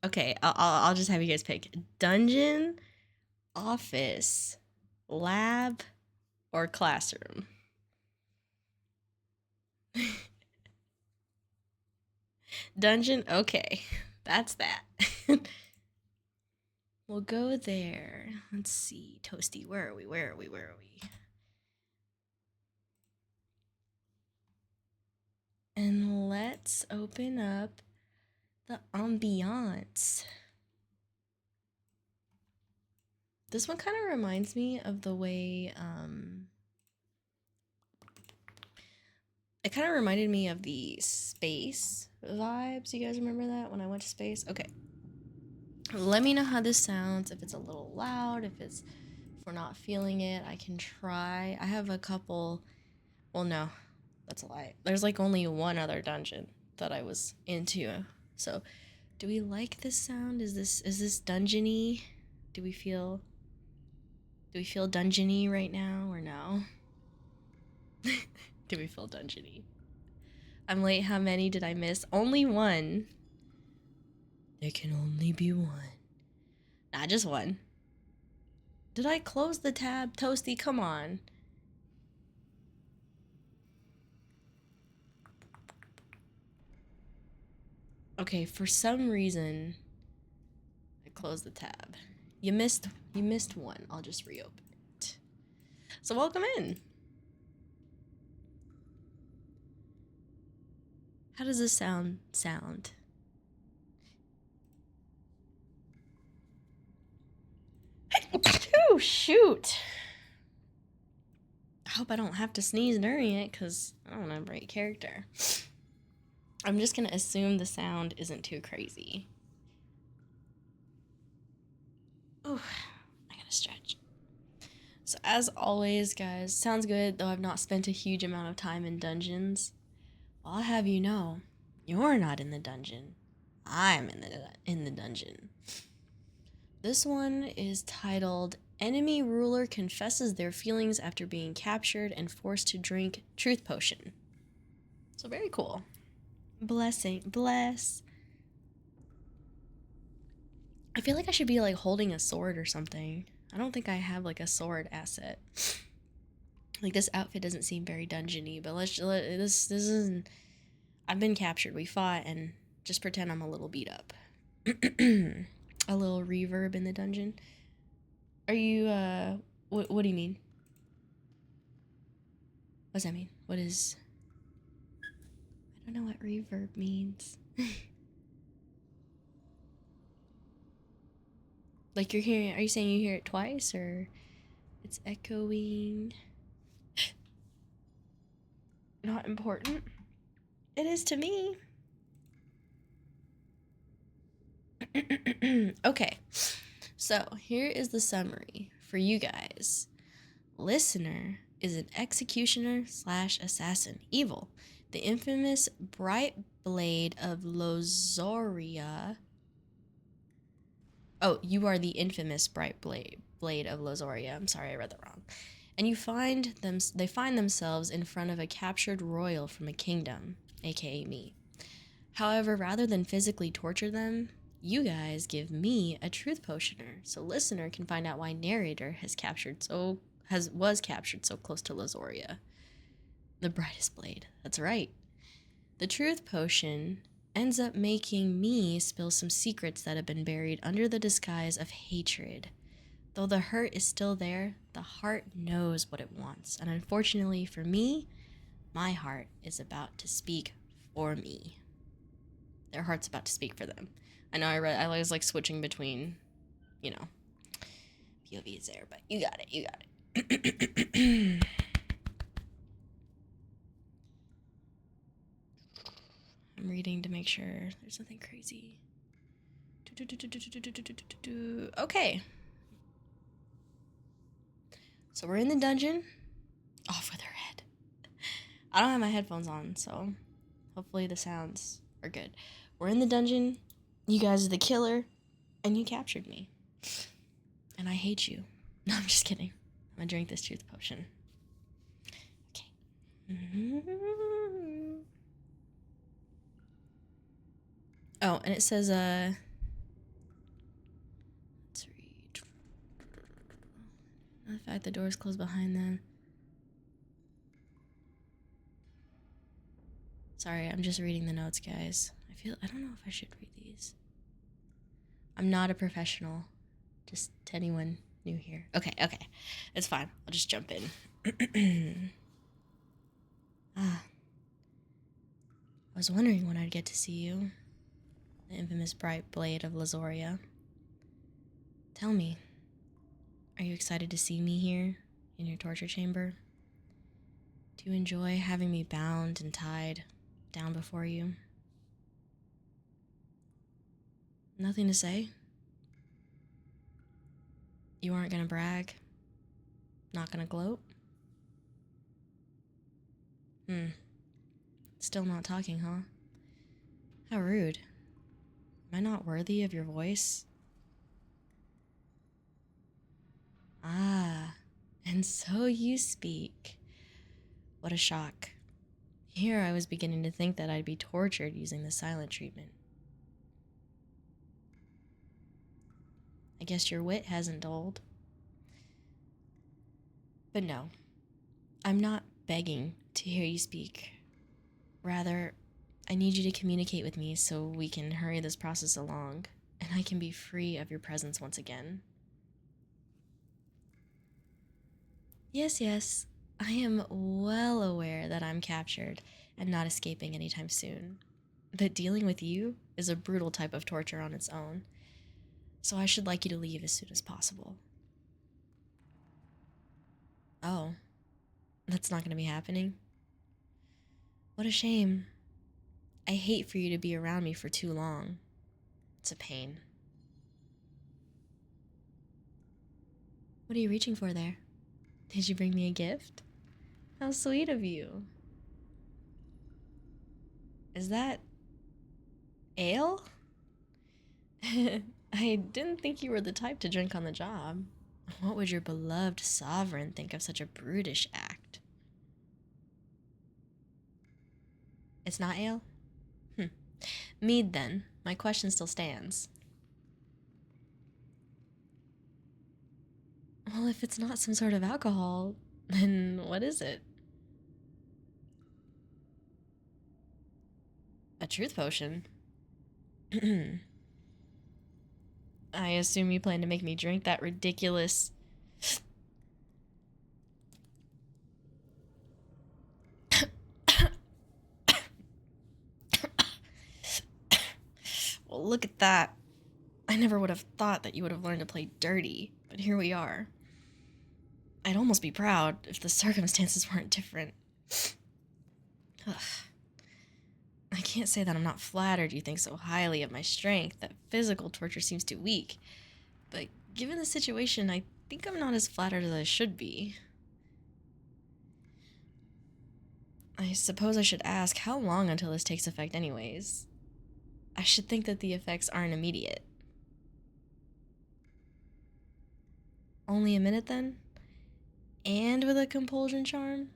Okay, I'll just have you guys pick. Dungeon, office, lab, or classroom? Dungeon? Okay, that's that. We'll go there. Let's see. Toasty, where are we? And let's open up the ambiance. This one kind of reminds me of the way, it kind of reminded me of the space vibes. You guys remember that when I went to space? Okay. Let me know how this sounds. If it's a little loud, if we're not feeling it, I can try. I have a couple. Well, no, that's a lie. There's like only one other dungeon that I was into. So, do we like this sound? Is this dungeony? Do we feel dungeony right now or no? Do we feel dungeony? I'm late. How many did I miss? Only one. There can only be one. Nah, just one. Did I close the tab? Toasty, come on. Okay, for some reason, I closed the tab. You missed one. I'll just reopen it. So welcome in. How does this sound? Oh, shoot. I hope I don't have to sneeze during it, because I don't have a great character. I'm just gonna assume the sound isn't too crazy. Oh, I gotta stretch. So as always, guys, sounds good, though I've not spent a huge amount of time in dungeons. I'll have you know, you're not in the dungeon. I'm in the dungeon. This one is titled Enemy Ruler Confesses Their Feelings After Being Captured and Forced to Drink Truth Potion. So very cool. Bless. I feel like I should be like holding a sword or something. I don't think I have like a sword asset. Like this outfit doesn't seem very dungeony, but this isn't. I've been captured. We fought, and just pretend I'm a little beat up. A little reverb in the dungeon. Are you what do you mean? What does that mean? What is... I don't know what reverb means. Like you're hearing, are you saying you hear it twice or it's echoing? Not important. It is to me. Okay, so here is the summary for you guys. Listener is an executioner / assassin, evil. The infamous bright blade of Lozoria. Oh, you are the infamous bright blade of Lozoria. I'm sorry, I read that wrong. And they find themselves in front of a captured royal from a kingdom, aka me. However, rather than physically torture them, you guys give me a truth potioner, so listener can find out why narrator was captured so close to Lozoria. The brightest blade. That's right. The truth potion ends up making me spill some secrets that have been buried under the disguise of hatred. Though the hurt is still there, the heart knows what it wants, and unfortunately for me, my heart is about to speak for me. Their heart's about to speak for them. I know I was like switching between, you know, POVs there, but you got it. I'm reading to make sure there's nothing crazy. Okay. So we're in the dungeon. Off with her head. I don't have my headphones on, so hopefully the sounds are good. We're in the dungeon. You guys are the killer, and you captured me. And I hate you. No, I'm just kidding. I'm gonna drink this truth potion. Okay. Oh, and it says, let's read. The fact the door's closed behind them. Sorry, I'm just reading the notes, guys. I don't know if I should read these. I'm not a professional. Just to anyone new here. Okay. It's fine. I'll just jump in. I was wondering when I'd get to see you. The infamous bright blade of Lozoria. Tell me, are you excited to see me here in your torture chamber? Do you enjoy having me bound and tied down before you? Nothing to say? You aren't gonna brag? Not gonna gloat? Still not talking, huh? How rude. Am I not worthy of your voice? Ah, and so you speak. What a shock. Here I was beginning to think that I'd be tortured using the silent treatment. I guess your wit hasn't dulled. But no, I'm not begging to hear you speak. Rather, I need you to communicate with me so we can hurry this process along, and I can be free of your presence once again. Yes, I am well aware that I'm captured and not escaping anytime soon. But dealing with you is a brutal type of torture on its own, so I should like you to leave as soon as possible. Oh, that's not going to be happening? What a shame. I hate for you to be around me for too long. It's a pain. What are you reaching for there? Did you bring me a gift? How sweet of you. Is that ale? I didn't think you were the type to drink on the job. What would your beloved sovereign think of such a brutish act? It's not ale? Mead, then. My question still stands. Well, if it's not some sort of alcohol, then what is it? A truth potion? I assume you plan to make me drink that ridiculous... Well, look at that. I never would have thought that you would have learned to play dirty, but here we are. I'd almost be proud if the circumstances weren't different. Ugh. I can't say that I'm not flattered you think so highly of my strength, that physical torture seems too weak. But given the situation, I think I'm not as flattered as I should be. I suppose I should ask, how long until this takes effect anyways? I should think that the effects aren't immediate. Only a minute then? And with a compulsion charm?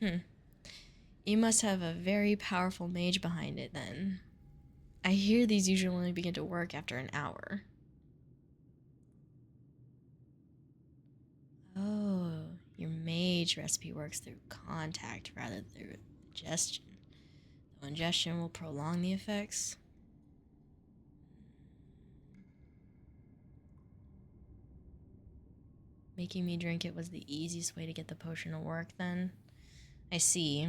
You must have a very powerful mage behind it then. I hear these usually only begin to work after an hour. Oh, your mage recipe works through contact rather than through ingestion. Though ingestion will prolong the effects. Making me drink it was the easiest way to get the potion to work then? I see.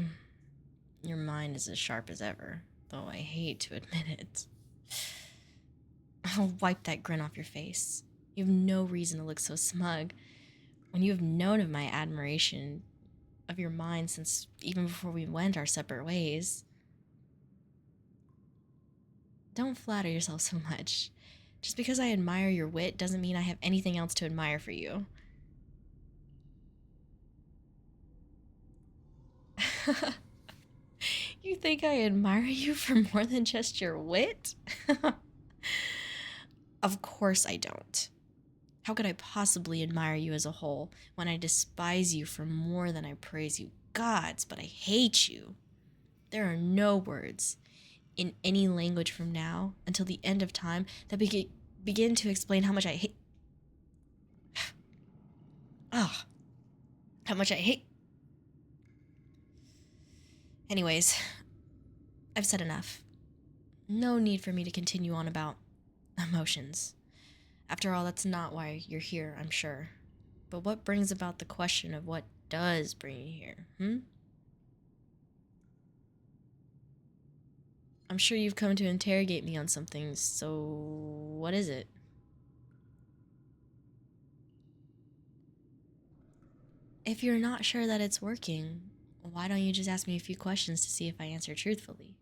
Your mind is as sharp as ever, though I hate to admit it. I'll wipe that grin off your face. You have no reason to look so smug when you have known of my admiration of your mind since even before we went our separate ways. Don't flatter yourself so much. Just because I admire your wit doesn't mean I have anything else to admire for you. You think I admire you for more than just your wit? Of course I don't. How could I possibly admire you as a whole when I despise you for more than I praise you? Gods, but I hate you. There are no words in any language from now until the end of time that begin to explain how much I hate. Ah, how much I hate. Anyways, I've said enough. No need for me to continue on about emotions. After all, that's not why you're here, I'm sure. But what brings about the question of what does bring you here, I'm sure you've come to interrogate me on something, so what is it? If you're not sure that it's working, why don't you just ask me a few questions to see if I answer truthfully?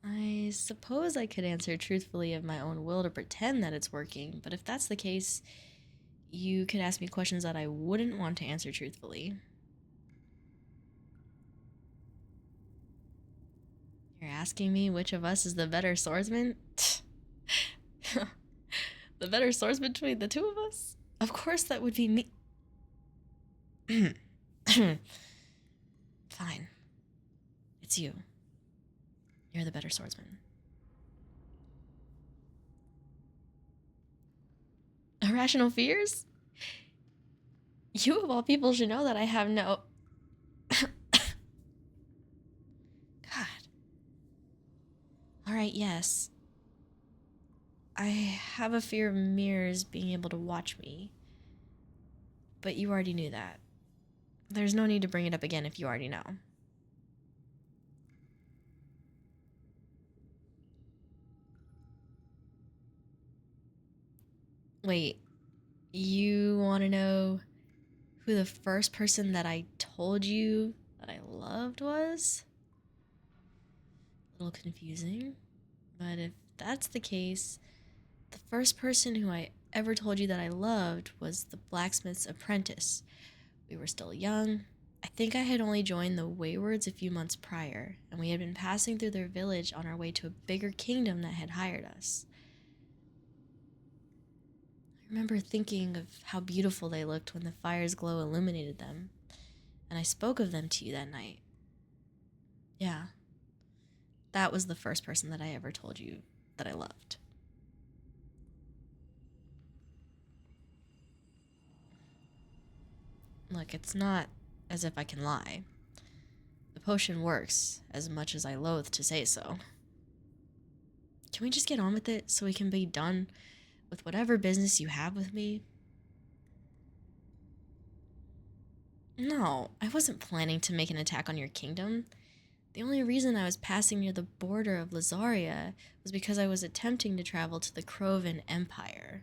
I suppose I could answer truthfully of my own will to pretend that it's working, but if that's the case, you could ask me questions that I wouldn't want to answer truthfully. You're asking me which of us is the better swordsman? The better swordsman between the two of us? Of course that would be me. Fine. It's you. You're the better swordsman. Irrational fears? You of all people should know that I have no... God. Alright, yes. I have a fear of mirrors being able to watch me. But you already knew that. There's no need to bring it up again if you already know. Wait, you want to know who the first person that I told you that I loved was? A little confusing, but if that's the case, the first person who I ever told you that I loved was the blacksmith's apprentice. We were still young. I think I had only joined the Waywards a few months prior, and we had been passing through their village on our way to a bigger kingdom that had hired us. I remember thinking of how beautiful they looked when the fire's glow illuminated them, and I spoke of them to you that night. Yeah, that was the first person that I ever told you that I loved. Look, it's not as if I can lie. The potion works, as much as I loathe to say so. Can we just get on with it so we can be done with whatever business you have with me? No, I wasn't planning to make an attack on your kingdom. The only reason I was passing near the border of Lazaria was because I was attempting to travel to the Crovan Empire.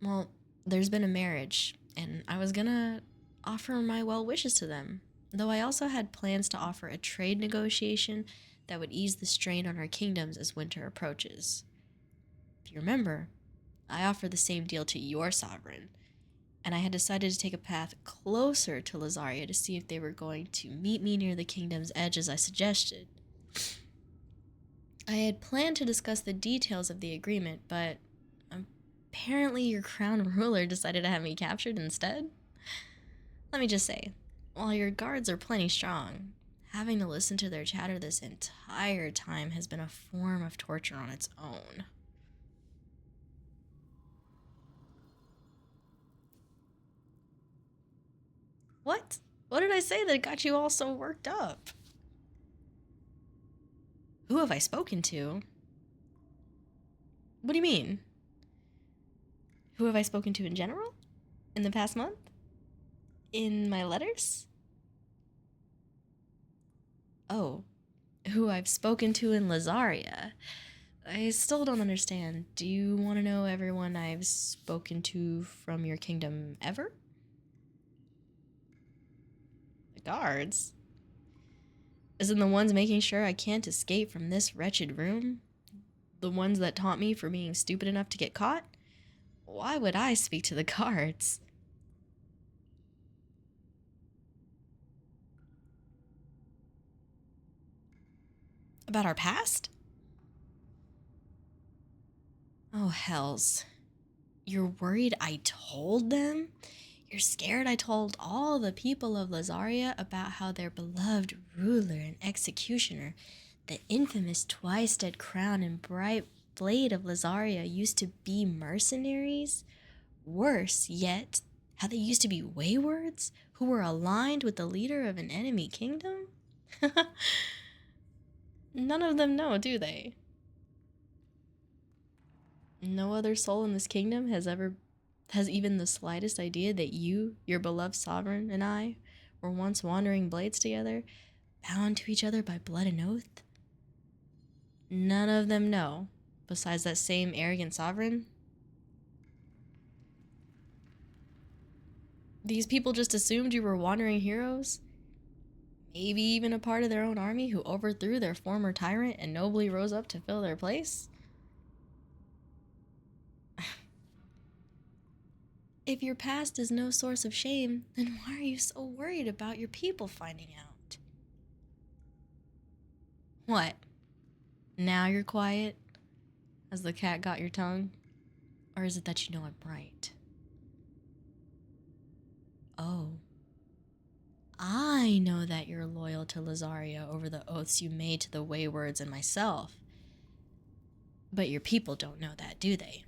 Well, there's been a marriage, and I was gonna offer my well wishes to them, though I also had plans to offer a trade negotiation that would ease the strain on our kingdoms as winter approaches. If you remember, I offered the same deal to your sovereign, and I had decided to take a path closer to Lazaria to see if they were going to meet me near the kingdom's edge as I suggested. I had planned to discuss the details of the agreement, but apparently your crown ruler decided to have me captured instead. Let me just say, while your guards are plenty strong, having to listen to their chatter this entire time has been a form of torture on its own. What? What did I say that got you all so worked up? Who have I spoken to? What do you mean? Who have I spoken to in general? In the past month? In my letters? Oh, who I've spoken to in Lazaria. I still don't understand. Do you want to know everyone I've spoken to from your kingdom ever? The guards? Isn't the ones making sure I can't escape from this wretched room? The ones that taunt me for being stupid enough to get caught? Why would I speak to the guards? About our past? Oh, hells. You're worried I told them? You're scared I told all the people of Lazaria about how their beloved ruler and executioner, the infamous twice-dead crown and bright blade of Lazaria, used to be mercenaries? Worse yet, how they used to be waywards who were aligned with the leader of an enemy kingdom? None of them know, do they? No other soul in this kingdom has even the slightest idea that you, your beloved sovereign, and I were once wandering blades together, bound to each other by blood and oath? None of them know, besides that same arrogant sovereign. These people just assumed you were wandering heroes? Maybe even a part of their own army who overthrew their former tyrant and nobly rose up to fill their place? If your past is no source of shame, then why are you so worried about your people finding out? What? Now you're quiet? Has the cat got your tongue? Or is it that you know I'm right? Oh. I know that you're loyal to Lazaria over the oaths you made to the Waywards and myself. But your people don't know that, do they?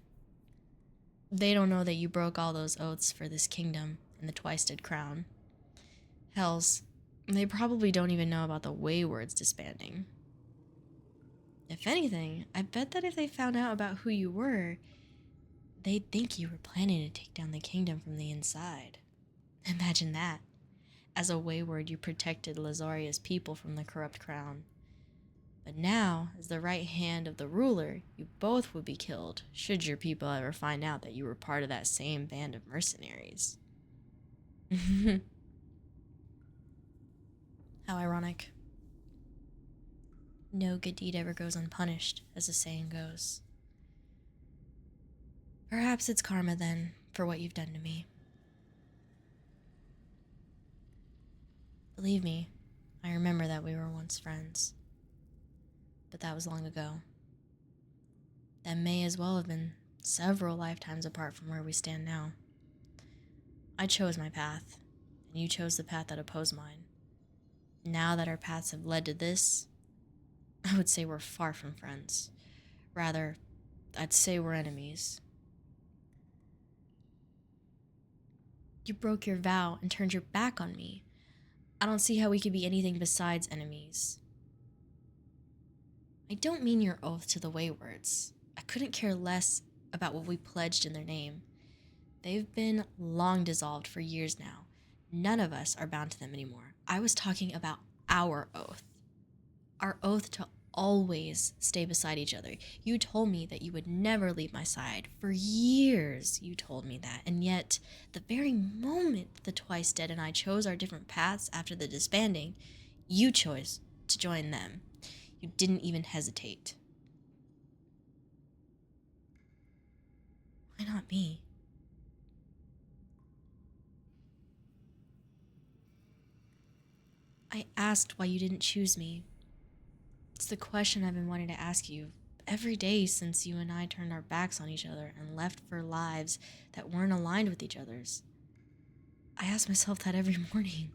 They don't know that you broke all those oaths for this kingdom and the twice-dead crown. Hells, they probably don't even know about the Waywards disbanding. If anything, I bet that if they found out about who you were, they'd think you were planning to take down the kingdom from the inside. Imagine that. As a wayward, you protected Lazaria's people from the corrupt crown. But now, as the right hand of the ruler, you both would be killed, should your people ever find out that you were part of that same band of mercenaries. How ironic. No good deed ever goes unpunished, as the saying goes. Perhaps it's karma, then, for what you've done to me. Believe me, I remember that we were once friends. But that was long ago. That may as well have been several lifetimes apart from where we stand now. I chose my path, and you chose the path that opposed mine. Now that our paths have led to this, I would say we're far from friends. Rather, I'd say we're enemies. You broke your vow and turned your back on me. I don't see how we could be anything besides enemies. I don't mean your oath to the Waywards. I couldn't care less about what we pledged in their name. They've been long dissolved for years now. None of us are bound to them anymore. I was talking about our oath. Our oath to always stay beside each other. You told me that you would never leave my side. For years, you told me that. And yet, the very moment the Twice Dead and I chose our different paths after the disbanding, you chose to join them. You didn't even hesitate. Why not me? I asked why you didn't choose me. It's the question I've been wanting to ask you every day since you and I turned our backs on each other and left for lives that weren't aligned with each other's. I ask myself that every morning.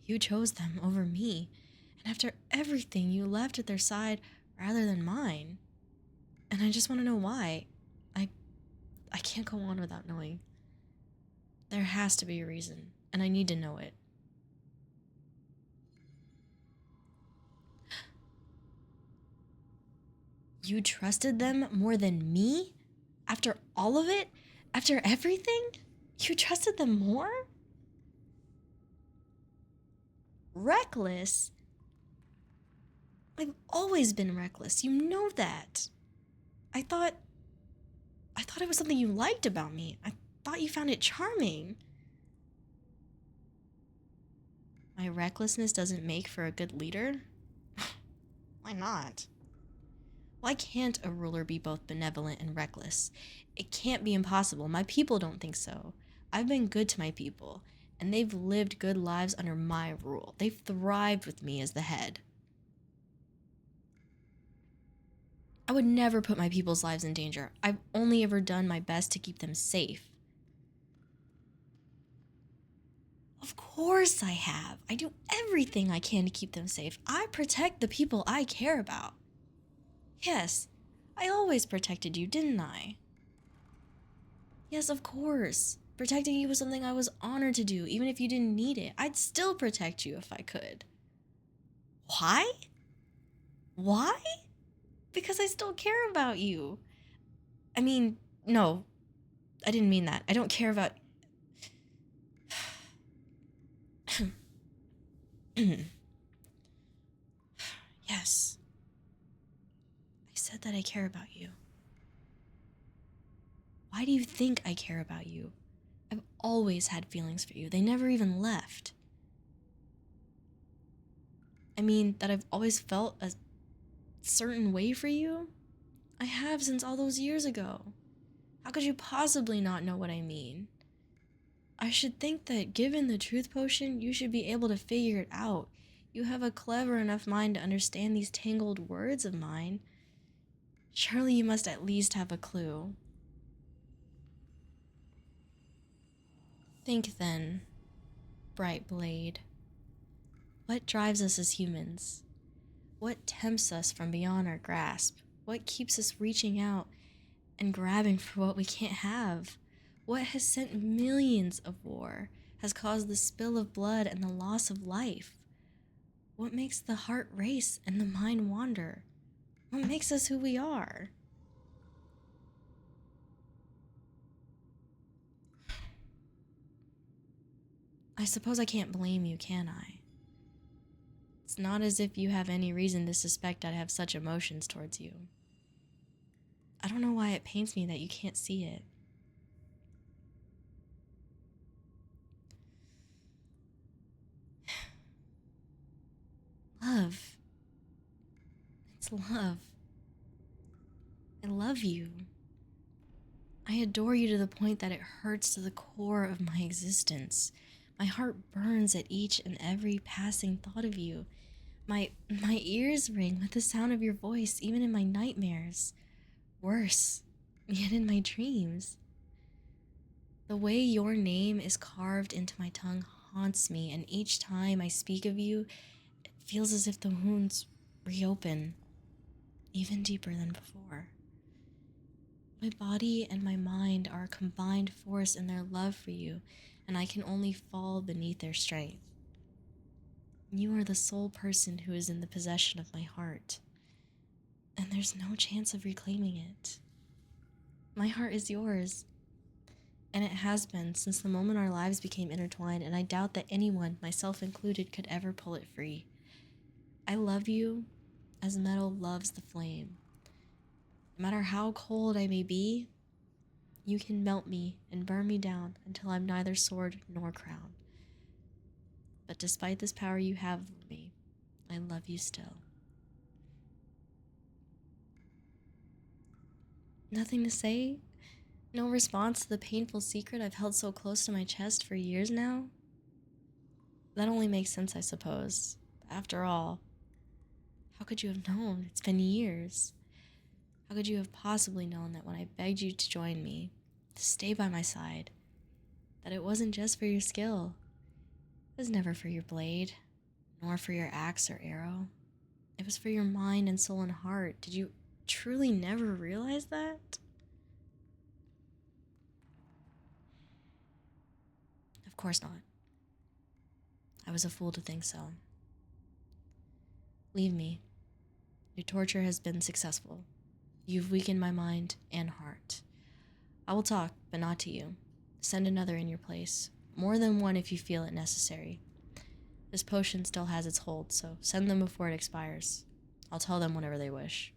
You chose them over me, and after everything, you left at their side rather than mine. And I just want to know why. I can't go on without knowing. There has to be a reason, and I need to know it. You trusted them more than me? After all of it? After everything? You trusted them more? Reckless? I've always been reckless. You know that. I thought it was something you liked about me. I thought you found it charming. My recklessness doesn't make for a good leader? Why not? Why can't a ruler be both benevolent and reckless? It can't be impossible. My people don't think so. I've been good to my people, and they've lived good lives under my rule. They've thrived with me as the head. I would never put my people's lives in danger. I've only ever done my best to keep them safe. Of course I have. I do everything I can to keep them safe. I protect the people I care about. Yes, I always protected you, didn't I? Yes, of course. Protecting you was something I was honored to do, even if you didn't need it. I'd still protect you if I could. Why? Why? Because I still care about you. I mean, no, I didn't mean that. I don't care about... Yes. I said that I care about you. Why do you think I care about you? I've always had feelings for you. They never even left. I mean, that I've always felt a certain way for you? I have since all those years ago. How could you possibly not know what I mean? I should think that given the truth potion, you should be able to figure it out. You have a clever enough mind to understand these tangled words of mine. Surely you must at least have a clue. Think then, bright blade. What drives us as humans? What tempts us from beyond our grasp? What keeps us reaching out and grabbing for what we can't have? What has sent millions of war, has caused the spill of blood and the loss of life? What makes the heart race and the mind wander? What makes us who we are? I suppose I can't blame you, can I? It's not as if you have any reason to suspect I'd have such emotions towards you. I don't know why it pains me that you can't see it. Love. It's love. I love you. I adore you to the point that it hurts to the core of my existence. My heart burns at each and every passing thought of you. My ears ring with the sound of your voice, even in my nightmares. Worse, yet in my dreams. The way your name is carved into my tongue haunts me, and each time I speak of you, it feels as if the wounds reopen, even deeper than before. My body and my mind are a combined force in their love for you, and I can only fall beneath their strength. You are the sole person who is in the possession of my heart, and there's no chance of reclaiming it. My heart is yours, And it has been since the moment our lives became intertwined, and I doubt that anyone, myself included, could ever pull it free. I love you as metal loves the flame. No matter how cold I may be, you can melt me and burn me down until I'm neither sword nor crown. But despite this power you have over me, I love you still. Nothing to say? No response to the painful secret I've held so close to my chest for years now? That only makes sense, I suppose. After all, how could you have known? It's been years. How could you have possibly known that when I begged you to join me, to stay by my side, that it wasn't just for your skill? It was never for your blade, nor for your axe or arrow. It was for your mind and soul and heart. Did you truly never realize that? Of course not. I was a fool to think so. Leave me. Your torture has been successful. You've weakened my mind and heart. I will talk, but not to you. Send another in your place. More than one if you feel it necessary. This potion still has its hold, so send them before it expires. I'll tell them whenever they wish.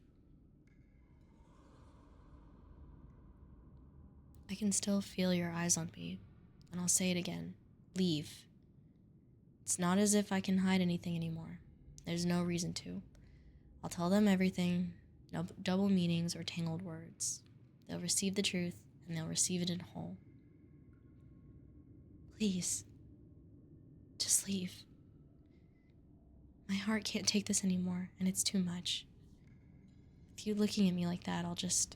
I can still feel your eyes on me, and I'll say it again. Leave. It's not as if I can hide anything anymore. There's no reason to. I'll tell them everything, no double meanings or tangled words. They'll receive the truth, and they'll receive it in whole. Please, just leave. My heart can't take this anymore, and it's too much. With you looking at me like that, I'll just...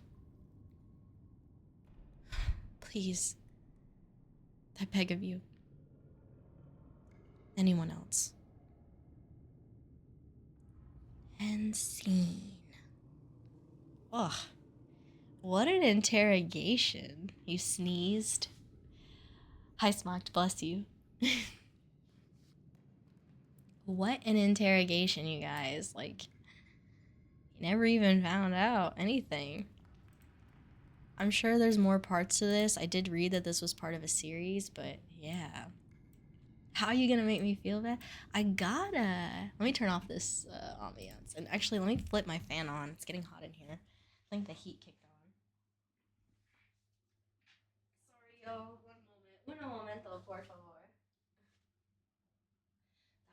Please. I beg of you. Anyone else. And scene. Ugh. What an interrogation. You sneezed. Hi, Smocked. Bless you. What an interrogation, you guys. Like, you never even found out anything. I'm sure there's more parts to this. I did read that this was part of a series, but yeah. How are you gonna make me feel bad? I gotta. Let me turn off this ambiance. And actually, let me flip my fan on. It's getting hot in here. I think the heat kicked on. Sorry, yo. One moment. Un momento, por favor.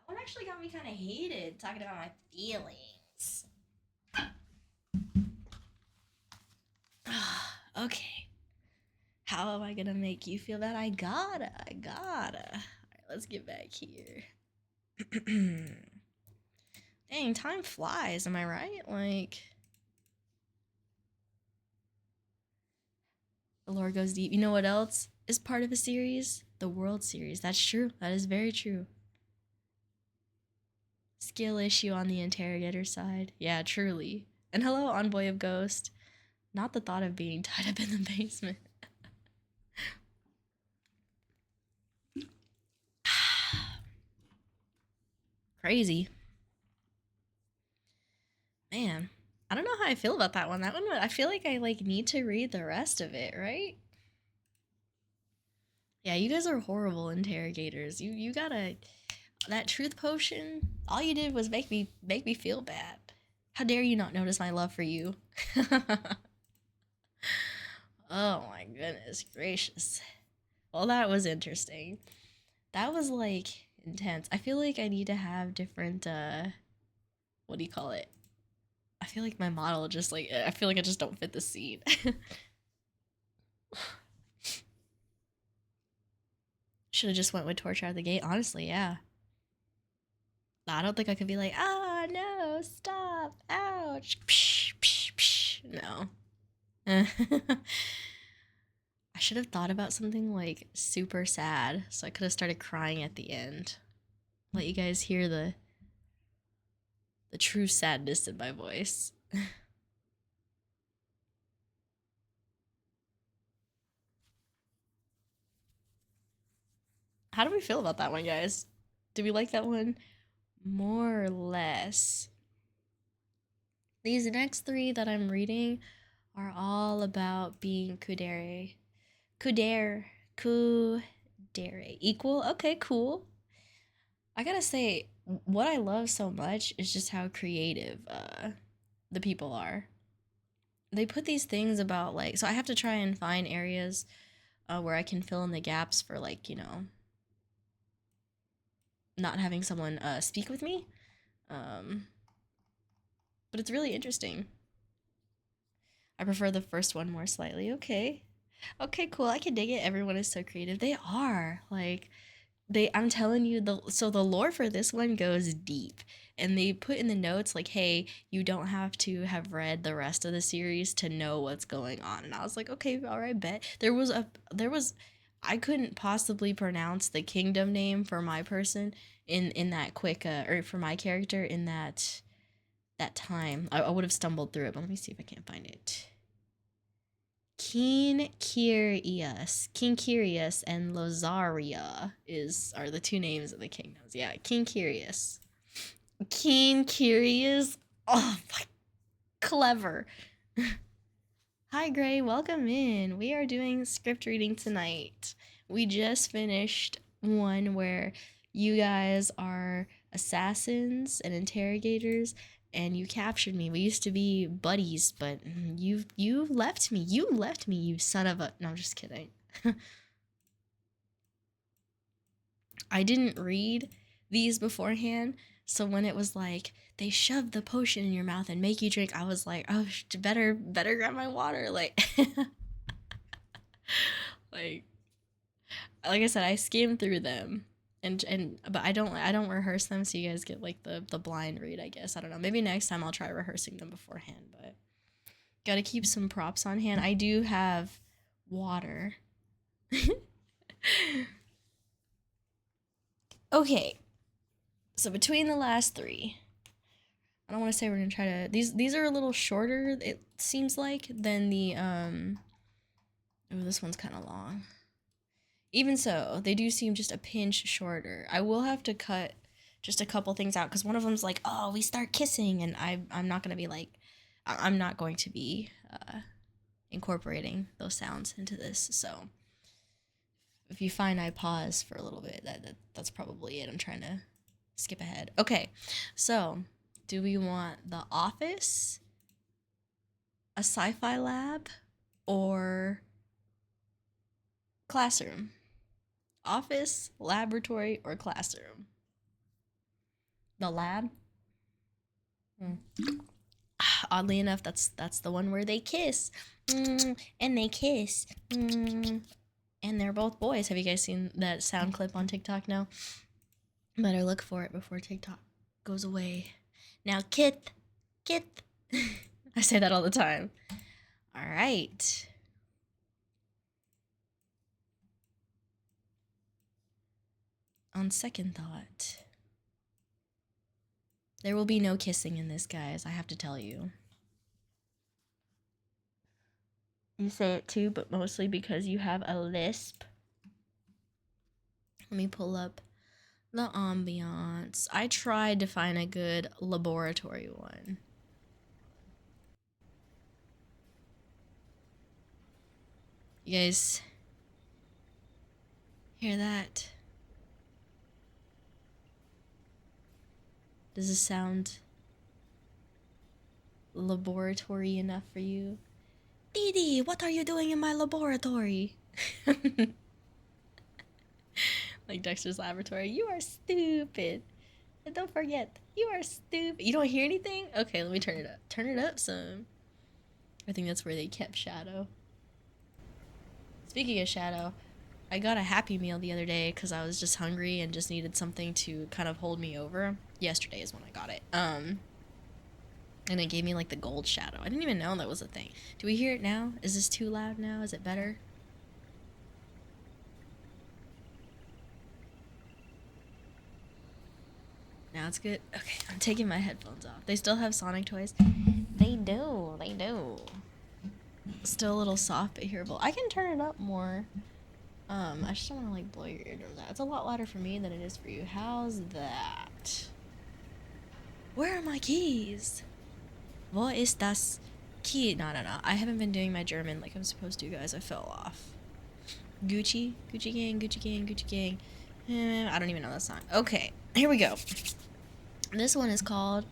That one actually got me kind of heated, talking about my feelings. Okay. How am I gonna make you feel bad? I gotta. Alright, let's get back here. Dang, time flies, am I right? Like, the lore goes deep. You know what else is part of a series? The World Series. That's true. That is very true. Skill issue on the interrogator side. Yeah, truly. And hello, Envoy of Ghost. Not the thought of being tied up in the basement. Crazy. Man, I don't know how I feel about that one. That one, I feel like I need to read the rest of it, right? Yeah, you guys are horrible interrogators. You gotta, that truth potion, all you did was make me feel bad. How dare you not notice my love for you? Oh my goodness gracious. Well, that was interesting. That was like intense. I feel like I need to have different what do you call it? I feel like my model just like, I feel like I just don't fit the scene. Should have just went with torture out of the gate. Honestly, yeah. I don't think I could be like, ah, no, stop, ouch, psh, psh, psh. No. I should have thought about something like super sad, so I could have started crying at the end. Let you guys hear the true sadness in my voice. How do we feel about that one, guys? Do we like that one? More or less. These next three that I'm reading are all about being kudere. Kudere. Kudere. Equal? Okay, cool. I gotta say, what I love so much is just how creative the people are. They put these things about like, so I have to try and find areas where I can fill in the gaps for like, you know, not having someone speak with me. Um, but it's really interesting. I prefer the first one more slightly. Okay. Okay, cool. I can dig it. Everyone is so creative. They are. Like I'm telling you, the lore for this one goes deep. And they put in the notes like, hey, you don't have to have read the rest of the series to know what's going on. And I was like, okay, all right, bet. There was I couldn't possibly pronounce the kingdom name for my person in that quick or for my character in that time. I would have stumbled through it, but let me see if I can't find it. King Curious and Lozaria are the two names of the kingdoms. Yeah, King Curious. Oh, my, clever. Hi, Gray. Welcome in. We are doing script reading tonight. We just finished one where you guys are assassins and interrogators, and you captured me. We used to be buddies, but you left me. You left me, you son of a. No, I'm just kidding. I didn't read these beforehand, so when it was like they shove the potion in your mouth and make you drink, I was like, oh, better grab my water, like, like I said, I skimmed through them, and but I don't rehearse them, so you guys get like the blind read, I guess. I don't know. Maybe next time I'll try rehearsing them beforehand, but gotta keep some props on hand. I do have water. Okay, so between the last three, I don't want to say we're gonna try to. These are a little shorter. It seems like than the Oh, this one's kind of long. Even so, they do seem just a pinch shorter. I will have to cut just a couple things out because one of them's like, oh, we start kissing, and I'm not gonna be like, I'm not going to be incorporating those sounds into this. So if you find I pause for a little bit, that's probably it. I'm trying to skip ahead. Okay, so do we want The Office, a sci-fi lab, or classroom? Office, laboratory, or classroom? The lab? Hmm. Oddly enough, that's the one where they kiss. And they kiss. And they're both boys. Have you guys seen that sound clip on TikTok now? Better look for it before TikTok goes away. Now, Kit. I say that all the time. All right. On second thought, there will be no kissing in this, guys. I have to tell you. You say it too, but mostly because you have a lisp. Let me pull up the ambiance. I tried to find a good laboratory one. You guys hear that? Does this sound laboratory enough for you? Dee, what are you doing in my laboratory? Like Dexter's laboratory. You are stupid. And don't forget, you are stupid. You don't hear anything? Okay, let me turn it up. Turn it up some. I think that's where they kept Shadow. Speaking of Shadow, I got a Happy Meal the other day because I was just hungry and just needed something to kind of hold me over. Yesterday is when I got it. And it gave me like the gold shadow. I didn't even know that was a thing. Do we hear it now? Is this too loud now? Is it better? Now it's good? Okay, I'm taking my headphones off. They still have Sonic toys? They do. Still a little soft but hearable. I can turn it up more. I just don't want to like blow your eardrums out. It's a lot louder for me than it is for you. How's that? Where are my keys? What is das key? No. I haven't been doing my German like I'm supposed to, guys. I fell off. Gucci gang, Gucci gang, Gucci gang. I don't even know that song. Okay, here we go. This one is called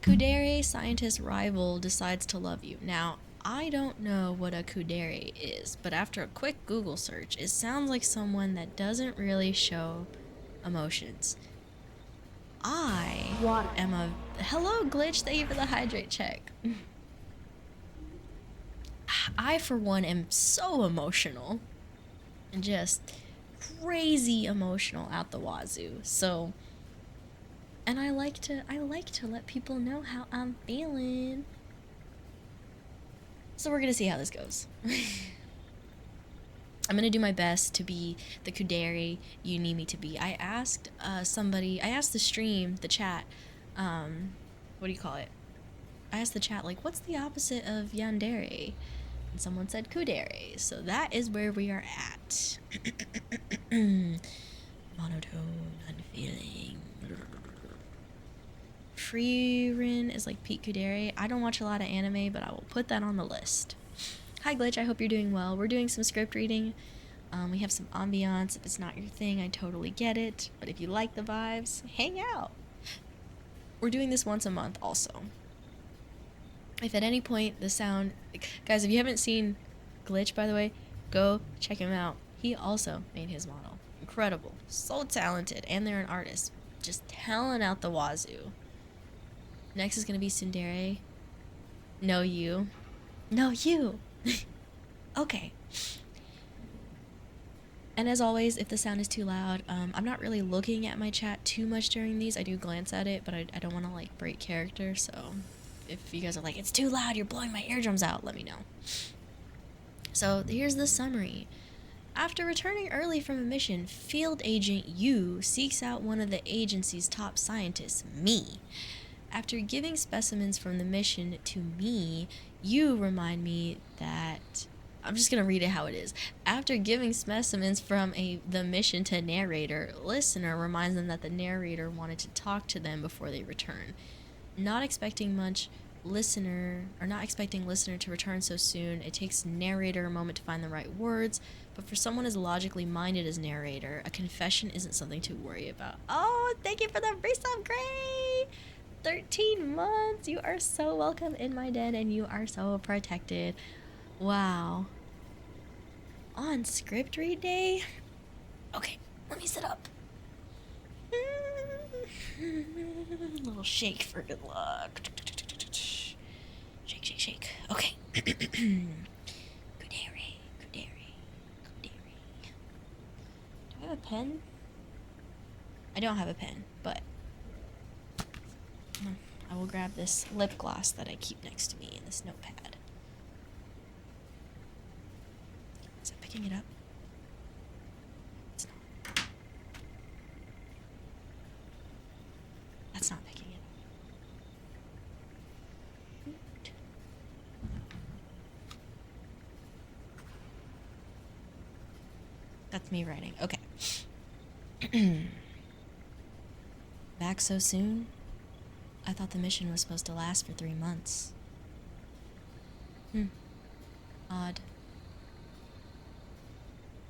Kudere Scientist Rival Decides to Love You. Now, I don't know what a kudere is, but after a quick Google search, it sounds like someone that doesn't really show emotions. I am a... Hello, Glitch. Thank you for the hydrate check. I, for one, am so emotional. And just crazy emotional out the wazoo. So... And I like to let people know how I'm feeling. So we're gonna see how this goes. I'm gonna do my best to be the kudere you need me to be. I asked the stream, the chat, what do you call it? I asked the chat, like, what's the opposite of yandere? And someone said kudere. So that is where we are at. Monotone, unfeeling. Freerin is like Pete Kudere. I don't watch a lot of anime, but I will put that on the list. Hi Glitch, I hope you're doing well. We're doing some script reading. We have some ambiance. If it's not your thing, I totally get it. But if you like the vibes, hang out. We're doing this once a month also. If at any point the sound... Guys, if you haven't seen Glitch, by the way, go check him out. He also made his model. Incredible. So talented. And they're an artist. Just talent out the wazoo. Next is going to be Tsundere. No, you. No, you. Okay. And as always, if the sound is too loud, I'm not really looking at my chat too much during these. I do glance at it, but I don't want to, like, break character. So if you guys are like, it's too loud, you're blowing my eardrums out, let me know. So here's the summary. After returning early from a mission, Field Agent Yu seeks out one of the agency's top scientists, me. After giving specimens from the mission to me, you remind me that... I'm just going to read it how it is. After giving specimens from the mission to narrator, listener reminds them that the narrator wanted to talk to them before they return. Not expecting listener to return so soon, it takes narrator a moment to find the right words, but for someone as logically minded as narrator, a confession isn't something to worry about. Oh, thank you for the resub, Gray! 13 months! You are so welcome in my den, and you are so protected. Wow. On script read day? Okay, let me sit up. Little shake for good luck. Shake, shake, shake. Okay. Kudere. Do I have a pen? I don't have a pen, but I will grab this lip gloss that I keep next to me in this notepad. Is that picking it up? It's not. That's not picking it up. That's me writing. Okay. Back so soon? I thought the mission was supposed to last for 3 months. Odd.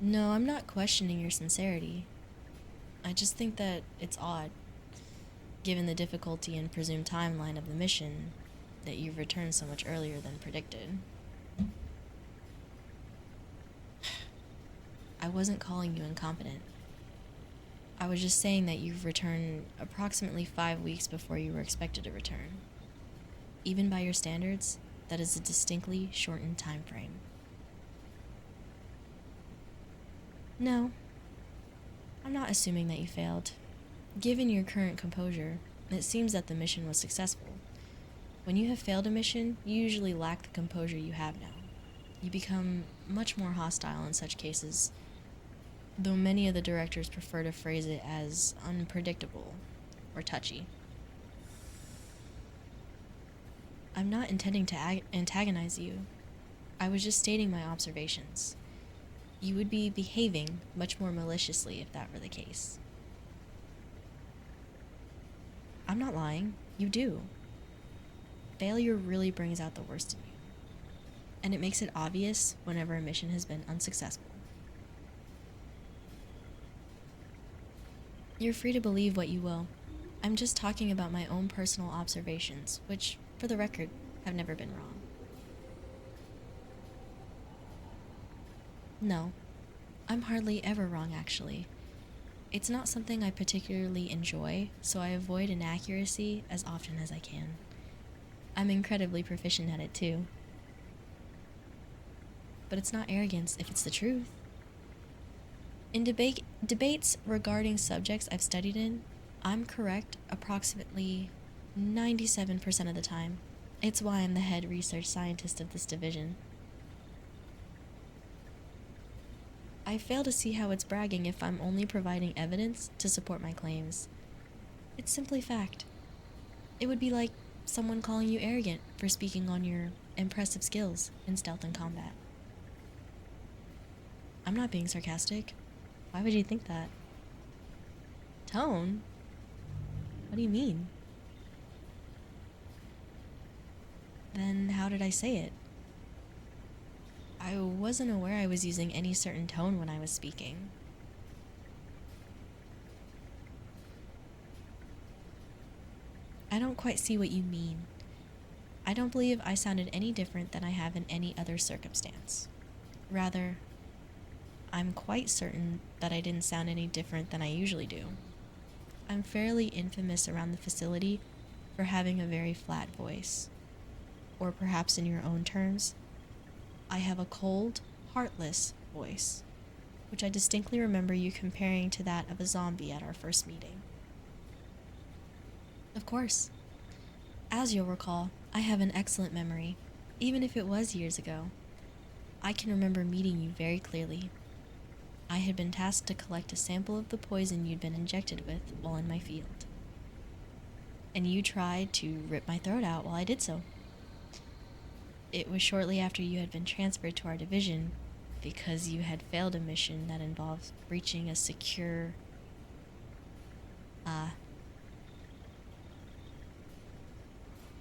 No, I'm not questioning your sincerity. I just think that it's odd, given the difficulty and presumed timeline of the mission, that you've returned so much earlier than predicted. I wasn't calling you incompetent. I was just saying that you've returned approximately 5 weeks before you were expected to return. Even by your standards, that is a distinctly shortened time frame. No, I'm not assuming that you failed. Given your current composure, it seems that the mission was successful. When you have failed a mission, you usually lack the composure you have now. You become much more hostile in such cases, though many of the directors prefer to phrase it as unpredictable or touchy. I'm not intending to antagonize you. I was just stating my observations. You would be behaving much more maliciously if that were the case. I'm not lying. You do. Failure really brings out the worst in you, and it makes it obvious whenever a mission has been unsuccessful. You're free to believe what you will. I'm just talking about my own personal observations, which, for the record, have never been wrong. No, I'm hardly ever wrong, actually. It's not something I particularly enjoy, so I avoid inaccuracy as often as I can. I'm incredibly proficient at it, too. But it's not arrogance if it's the truth. In debates regarding subjects I've studied in, I'm correct approximately 97% of the time. It's why I'm the head research scientist of this division. I fail to see how it's bragging if I'm only providing evidence to support my claims. It's simply fact. It would be like someone calling you arrogant for speaking on your impressive skills in stealth and combat. I'm not being sarcastic. Why would you think that? Tone? What do you mean? Then how did I say it? I wasn't aware I was using any certain tone when I was speaking. I don't quite see what you mean. I don't believe I sounded any different than I have in any other circumstance. Rather, I'm quite certain that I didn't sound any different than I usually do. I'm fairly infamous around the facility for having a very flat voice. Or perhaps in your own terms, I have a cold, heartless voice, which I distinctly remember you comparing to that of a zombie at our first meeting. Of course. As you'll recall, I have an excellent memory, even if it was years ago. I can remember meeting you very clearly. I had been tasked to collect a sample of the poison you'd been injected with while in my field. And you tried to rip my throat out while I did so. It was shortly after you had been transferred to our division because you had failed a mission that involved breaching a secure...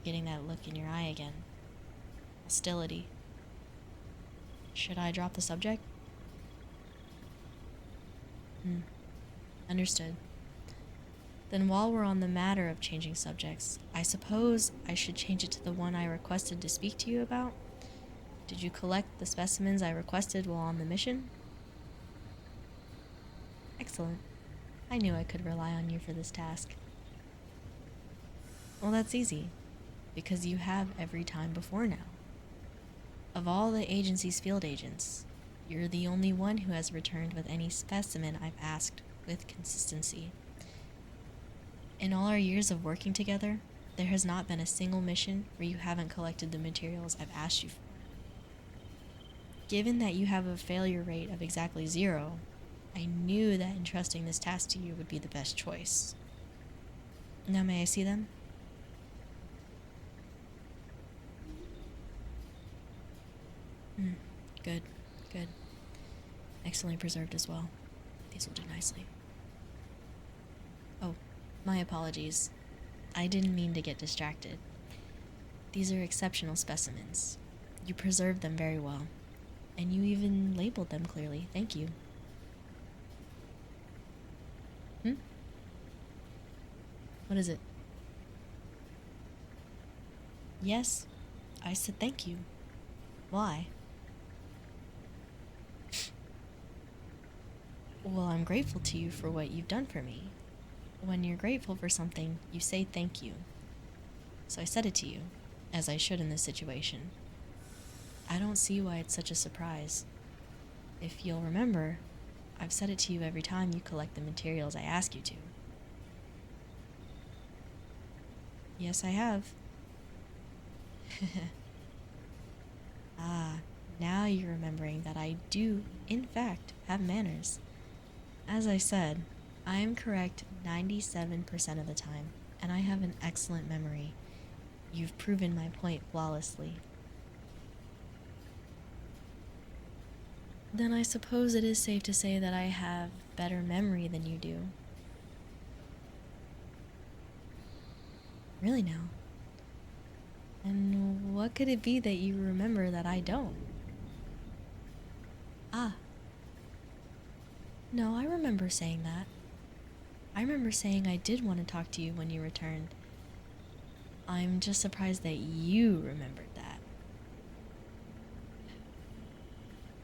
Getting that look in your eye again. Hostility. Should I drop the subject? Understood. Then while we're on the matter of changing subjects, I suppose I should change it to the one I requested to speak to you about? Did you collect the specimens I requested while on the mission? Excellent. I knew I could rely on you for this task. Well, that's easy, because you have every time before now. Of all the agency's field agents, you're the only one who has returned with any specimen I've asked with consistency. In all our years of working together, there has not been a single mission where you haven't collected the materials I've asked you for. Given that you have a failure rate of exactly 0, I knew that entrusting this task to you would be the best choice. Now may I see them? Good, good. Excellently preserved as well. These will do nicely. Oh, my apologies. I didn't mean to get distracted. These are exceptional specimens. You preserved them very well, and you even labeled them clearly. Thank you. What is it? Yes, I said thank you. Why? Well, I'm grateful to you for what you've done for me. When you're grateful for something, you say thank you. So I said it to you, as I should in this situation. I don't see why it's such a surprise. If you'll remember, I've said it to you every time you collect the materials I ask you to. Yes, I have. Now you're remembering that I do, in fact, have manners. As I said, I am correct 97% of the time, and I have an excellent memory. You've proven my point flawlessly. Then I suppose it is safe to say that I have better memory than you do. Really now? And what could it be that you remember that I don't? No, I remember saying that. I remember saying I did want to talk to you when you returned. I'm just surprised that you remembered that.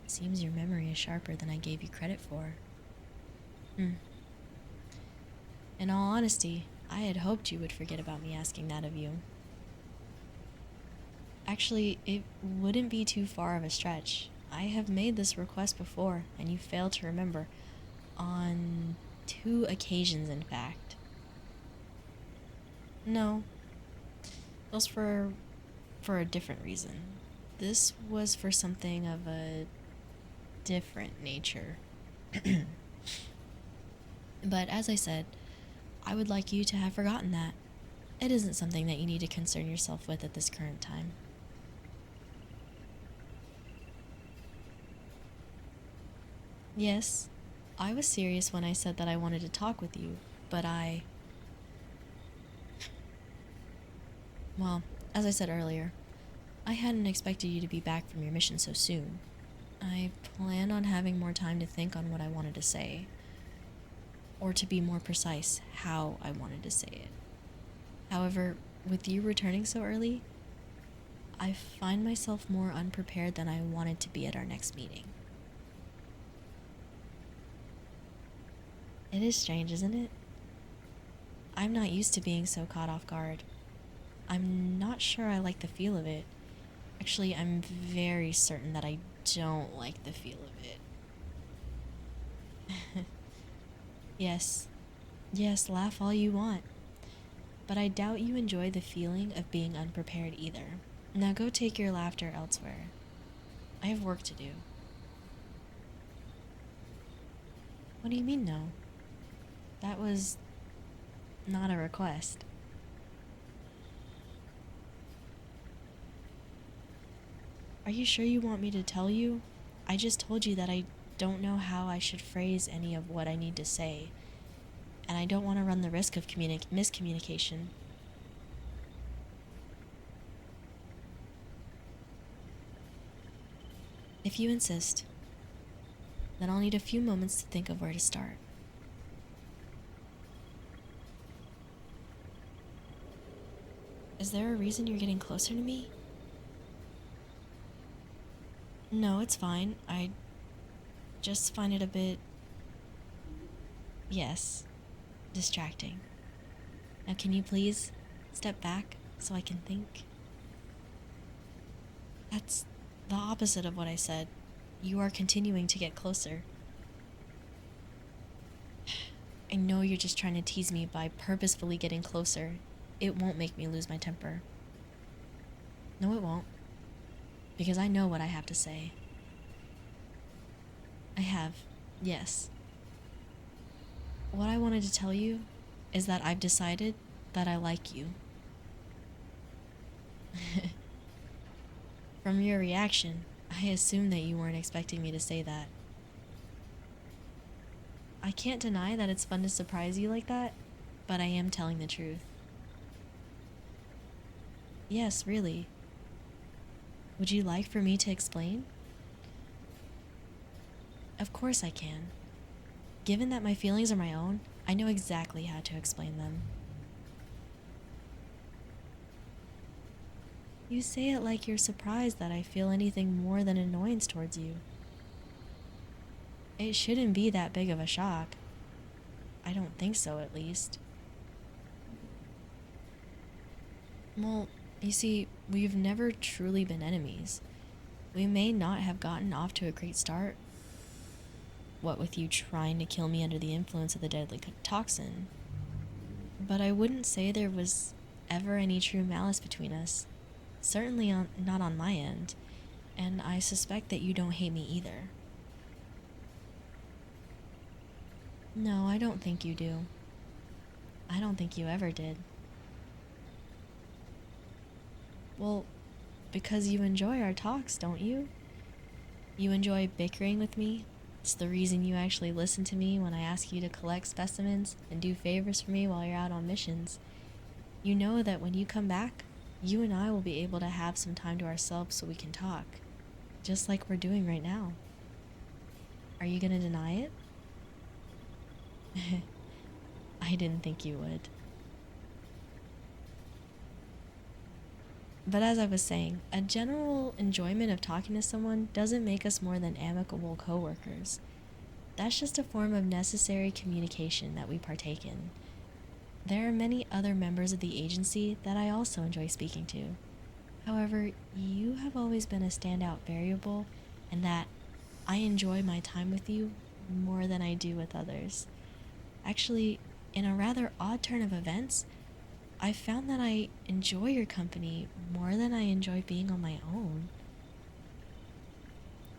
Seems your memory is sharper than I gave you credit for. In all honesty, I had hoped you would forget about me asking that of you. Actually, it wouldn't be too far of a stretch. I have made this request before, and you failed to remember. On 2 occasions, in fact. No. It was for a different reason. This was for something of a different nature. But as I said, I would like you to have forgotten that. It isn't something that you need to concern yourself with at this current time. Yes, I was serious when I said that I wanted to talk with you, but well, as I said earlier, I hadn't expected you to be back from your mission so soon. I planned on having more time to think on what I wanted to say, or to be more precise, how I wanted to say it. However, with you returning so early, I find myself more unprepared than I wanted to be at our next meeting. It is strange, isn't it? I'm not used to being so caught off guard. I'm not sure I like the feel of it. Actually, I'm very certain that I don't like the feel of it. Yes, laugh all you want. But I doubt you enjoy the feeling of being unprepared either. Now go take your laughter elsewhere. I have work to do. What do you mean, no? That was not a request. Are you sure you want me to tell you? I just told you that I don't know how I should phrase any of what I need to say, and I don't want to run the risk of miscommunication. If you insist, then I'll need a few moments to think of where to start. Is there a reason you're getting closer to me? No, it's fine. I just find it a bit... yes, distracting. Now can you please step back so I can think? That's the opposite of what I said. You are continuing to get closer. I know you're just trying to tease me by purposefully getting closer. It won't make me lose my temper. No, it won't. Because I know what I have to say. I have, yes. What I wanted to tell you is that I've decided that I like you. From your reaction, I assumed that you weren't expecting me to say that. I can't deny that it's fun to surprise you like that, but I am telling the truth. Yes, really. Would you like for me to explain? Of course I can. Given that my feelings are my own, I know exactly how to explain them. You say it like you're surprised that I feel anything more than annoyance towards you. It shouldn't be that big of a shock. I don't think so, at least. Well, you see, we've never truly been enemies. We may not have gotten off to a great start. What with you trying to kill me under the influence of the deadly toxin. But I wouldn't say there was ever any true malice between us. Certainly not on my end. And I suspect that you don't hate me either. No, I don't think you do. I don't think you ever did. Well, because you enjoy our talks, don't you? You enjoy bickering with me. It's the reason you actually listen to me when I ask you to collect specimens and do favors for me while you're out on missions. You know that when you come back, you and I will be able to have some time to ourselves so we can talk. Just like we're doing right now. Are you gonna deny it? I didn't think you would. But as I was saying, a general enjoyment of talking to someone doesn't make us more than amicable coworkers. That's just a form of necessary communication that we partake in. There are many other members of the agency that I also enjoy speaking to. However, you have always been a standout variable, and that I enjoy my time with you more than I do with others. Actually, in a rather odd turn of events, I found that I enjoy your company more than I enjoy being on my own.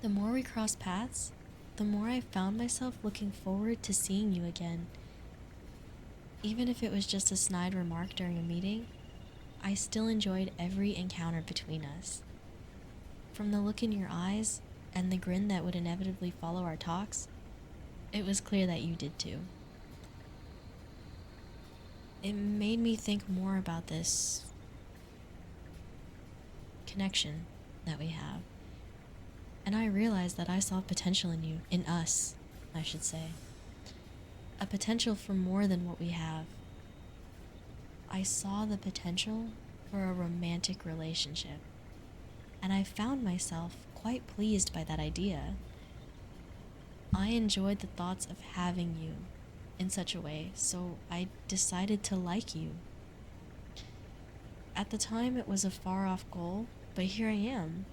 The more we crossed paths, the more I found myself looking forward to seeing you again. Even if it was just a snide remark during a meeting, I still enjoyed every encounter between us. From the look in your eyes and the grin that would inevitably follow our talks, it was clear that you did too. It made me think more about this connection that we have. And I realized that I saw potential in you, in us, I should say. A potential for more than what we have. I saw the potential for a romantic relationship. And I found myself quite pleased by that idea. I enjoyed the thoughts of having you in such a way, so I decided to like you. At the time, it was a far-off goal, but here I am.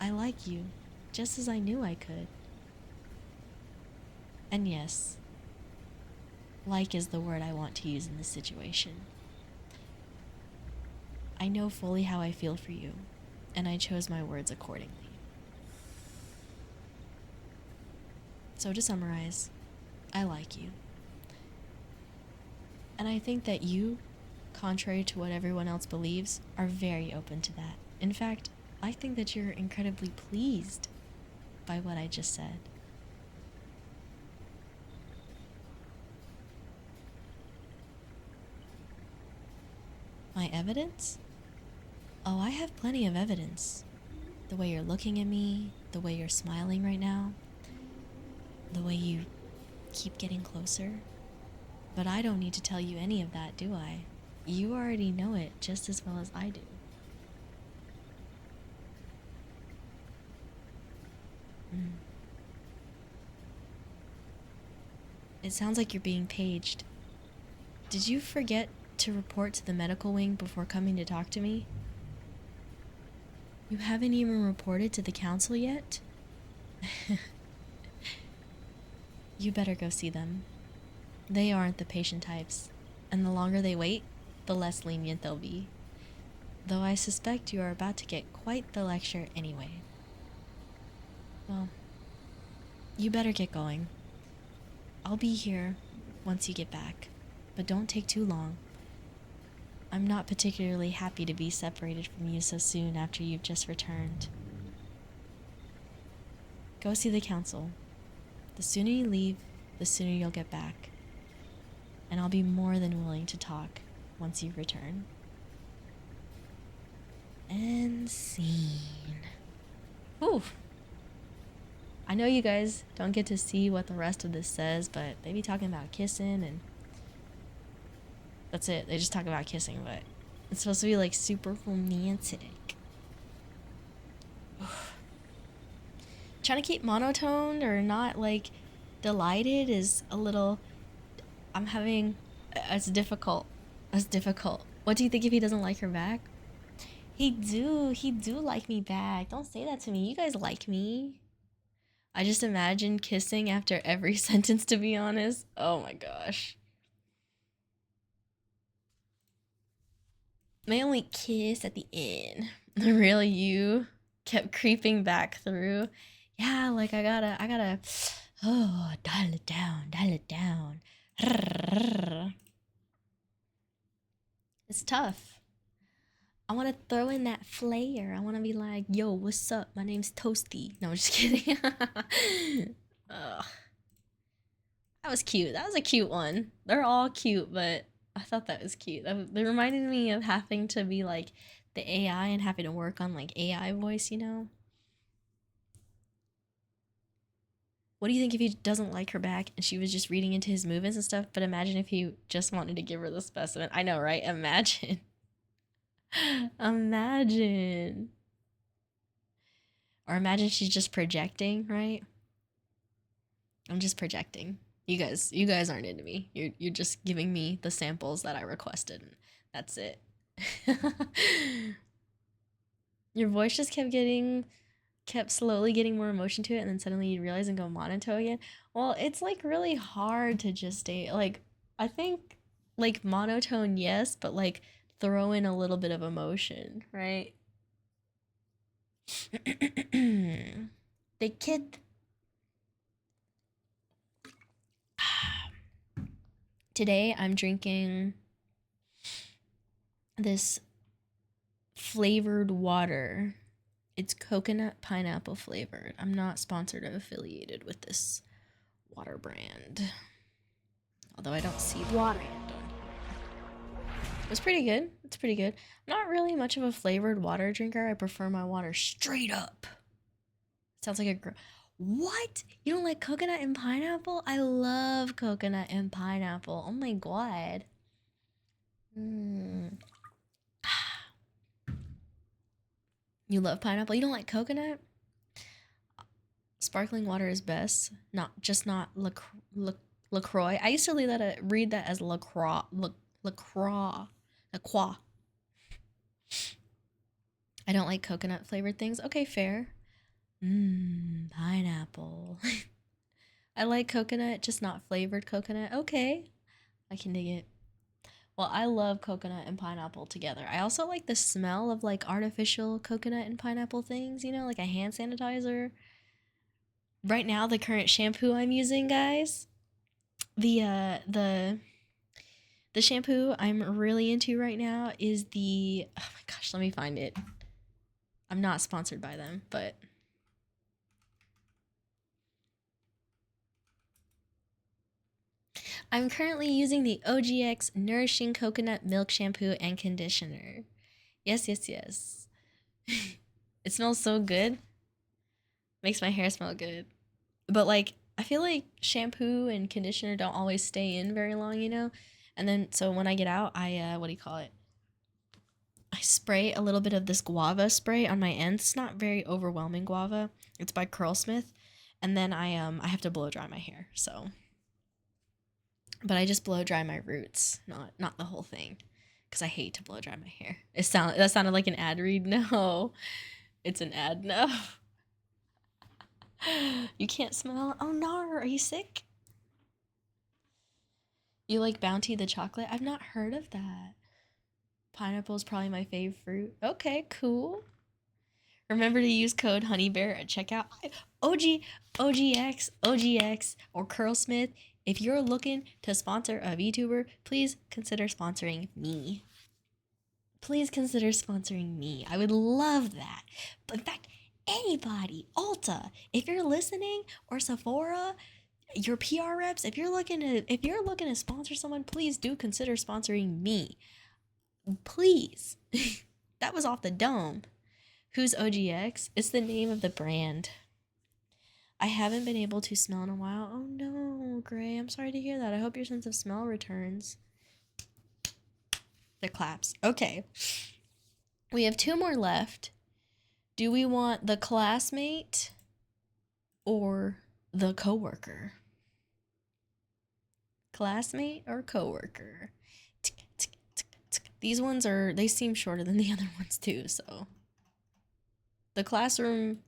I like you, just as I knew I could. And yes, like is the word I want to use in this situation. I know fully how I feel for you, and I chose my words accordingly. So to summarize, I like you. And I think that you, contrary to what everyone else believes, are very open to that. In fact, I think that you're incredibly pleased by what I just said. My evidence? Oh, I have plenty of evidence. The way you're looking at me, the way you're smiling right now, the way you keep getting closer. But I don't need to tell you any of that, do I? You already know it just as well as I do. It sounds like you're being paged. Did you forget to report to the medical wing before coming to talk to me? You haven't even reported to the council yet? You better go see them. They aren't the patient types, and the longer they wait, the less lenient they'll be. Though I suspect you are about to get quite the lecture anyway. Well, you better get going. I'll be here once you get back, but don't take too long. I'm not particularly happy to be separated from you so soon after you've just returned. Go see the council. The sooner you leave, the sooner you'll get back. And I'll be more than willing to talk once you return. And scene. Whew. I know you guys don't get to see what the rest of this says, but they be talking about kissing and that's it. They just talk about kissing, but it's supposed to be like super romantic. Trying to keep monotoned or not like delighted is a little, it's difficult. It's difficult. What do you think if he doesn't like her back? He do like me back. Don't say that to me. You guys like me. I just imagine kissing after every sentence, to be honest. Oh my gosh. My only kiss at the end. The real you kept creeping back through. Yeah, like I gotta, oh, dial it down. It's tough. I want to throw in that flair. I want to be like, yo, what's up? My name's Toasty. No, I'm just kidding. Ugh. That was cute. That was a cute one. They're all cute, but I thought that was cute. They reminded me of having to be like the AI and having to work on like AI voice, you know? What do you think if he doesn't like her back and she was just reading into his movements and stuff? But imagine if he just wanted to give her the specimen. I know, right? Imagine. Imagine. Or imagine she's just projecting, right? I'm just projecting. You guys aren't into me. You're just giving me the samples that I requested. And that's it. Your voice just kept slowly getting more emotion to it, and then suddenly you realize and go monotone again. Well, it's like really hard to just stay like, I think like monotone, yes, but like throw in a little bit of emotion, right? The kid. Today I'm drinking this flavored water. It's coconut pineapple flavored. I'm not sponsored or affiliated with this water brand. Although I don't see the water brand on here. It's pretty good. It's pretty good. I'm not really much of a flavored water drinker. I prefer my water straight up. Sounds like a girl. What? You don't like coconut and pineapple? I love coconut and pineapple. Oh my god. You love pineapple? You don't like coconut? Sparkling water is best. Not LaCroix. I used to read that as LaCroix. LaCroix. LaCroix. I don't like coconut flavored things. Okay, fair. Pineapple. I like coconut, just not flavored coconut. Okay, I can dig it. Well, I love coconut and pineapple together. I also like the smell of like artificial coconut and pineapple things, you know, like a hand sanitizer. Right now, the current shampoo I'm using, guys, the shampoo I'm really into right now is oh my gosh, let me find it. I'm not sponsored by them, but I'm currently using the OGX Nourishing Coconut Milk Shampoo and Conditioner. Yes, yes, yes. It smells so good. Makes my hair smell good. But like, I feel like shampoo and conditioner don't always stay in very long, you know? And then, so when I get out, what do you call it? I spray a little bit of this guava spray on my ends. It's not very overwhelming guava. It's by Curlsmith. And then I have to blow dry my hair, so. But I just blow dry my roots, not the whole thing, because I hate to blow dry my hair. That sounded like an ad read. No, it's an ad. No, you can't smell. Oh no, are you sick? You like Bounty the chocolate? I've not heard of that. Pineapple is probably my fave fruit. Okay, cool. Remember to use code HoneyBear at checkout. OGX, or Curlsmith. If you're looking to sponsor a VTuber, please consider sponsoring me. Please consider sponsoring me. I would love that. But in fact, anybody, Ulta, if you're listening, or Sephora, your PR reps, if you're looking to sponsor someone, please do consider sponsoring me. Please. That was off the dome. Who's OGX? It's the name of the brand. I haven't been able to smell in a while. Oh no, Gray. I'm sorry to hear that. I hope your sense of smell returns. The claps. Okay. We have 2 more left. Do we want the classmate or the coworker? Classmate or coworker? These ones they seem shorter than the other ones too, so. The classroom,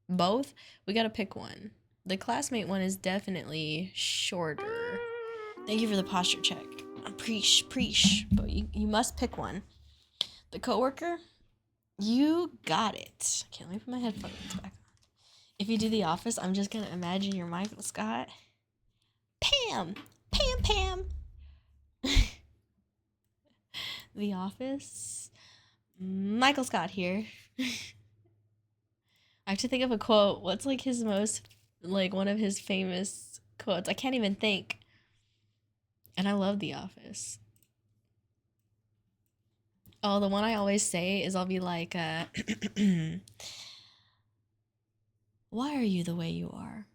both, we gotta pick one. The classmate one is definitely shorter. Thank you for the posture check. Preach. But you must pick one. The coworker, you got it. Okay, let me put my headphones back on. If you do The Office, I'm just gonna imagine you're Michael Scott. Pam! The Office. Michael Scott here. I have to think of a quote. What's like his most, like one of his famous quotes? I can't even think. And I love The Office. Oh, the one I always say is I'll be like, why are you the way you are?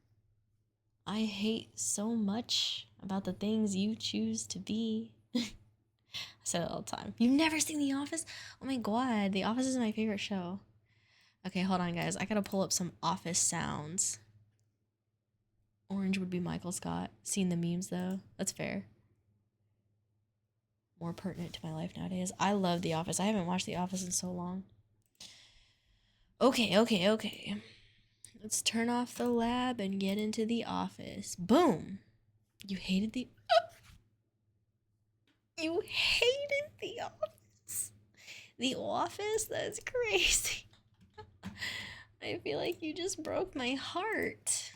I hate so much about the things you choose to be. I say it all the time. You've never seen The Office? Oh my god, The Office is my favorite show. Okay, hold on, guys. I gotta pull up some Office sounds. Orange would be Michael Scott. Seen the memes, though. That's fair. More pertinent to my life nowadays. I love The Office. I haven't watched The Office in so long. Okay. Let's turn off the lab and get into The Office. Boom! You hated the... You hated The Office? The Office? That's crazy. I feel like you just broke my heart.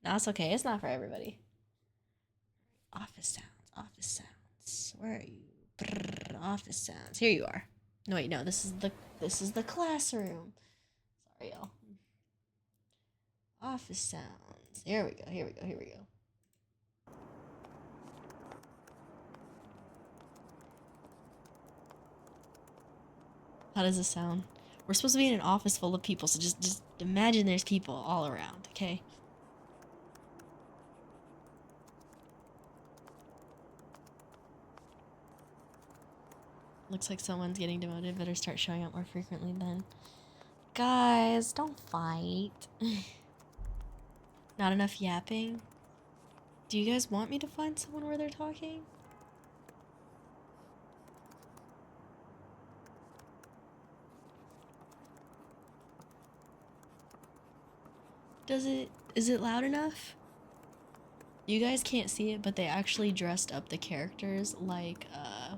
No, it's okay. It's not for everybody. Office sounds. Where are you? Brrr, office sounds. Here you are. No, wait, no. This is the classroom. Sorry, y'all. Office sounds. Here we go. How does this sound? We're supposed to be in an office full of people, so just imagine there's people all around, okay? Looks like someone's getting demoted. Better start showing up more frequently then. Guys, don't fight. Not enough yapping? Do you guys want me to find someone where they're talking? Is it loud enough? You guys can't see it, but they actually dressed up the characters like,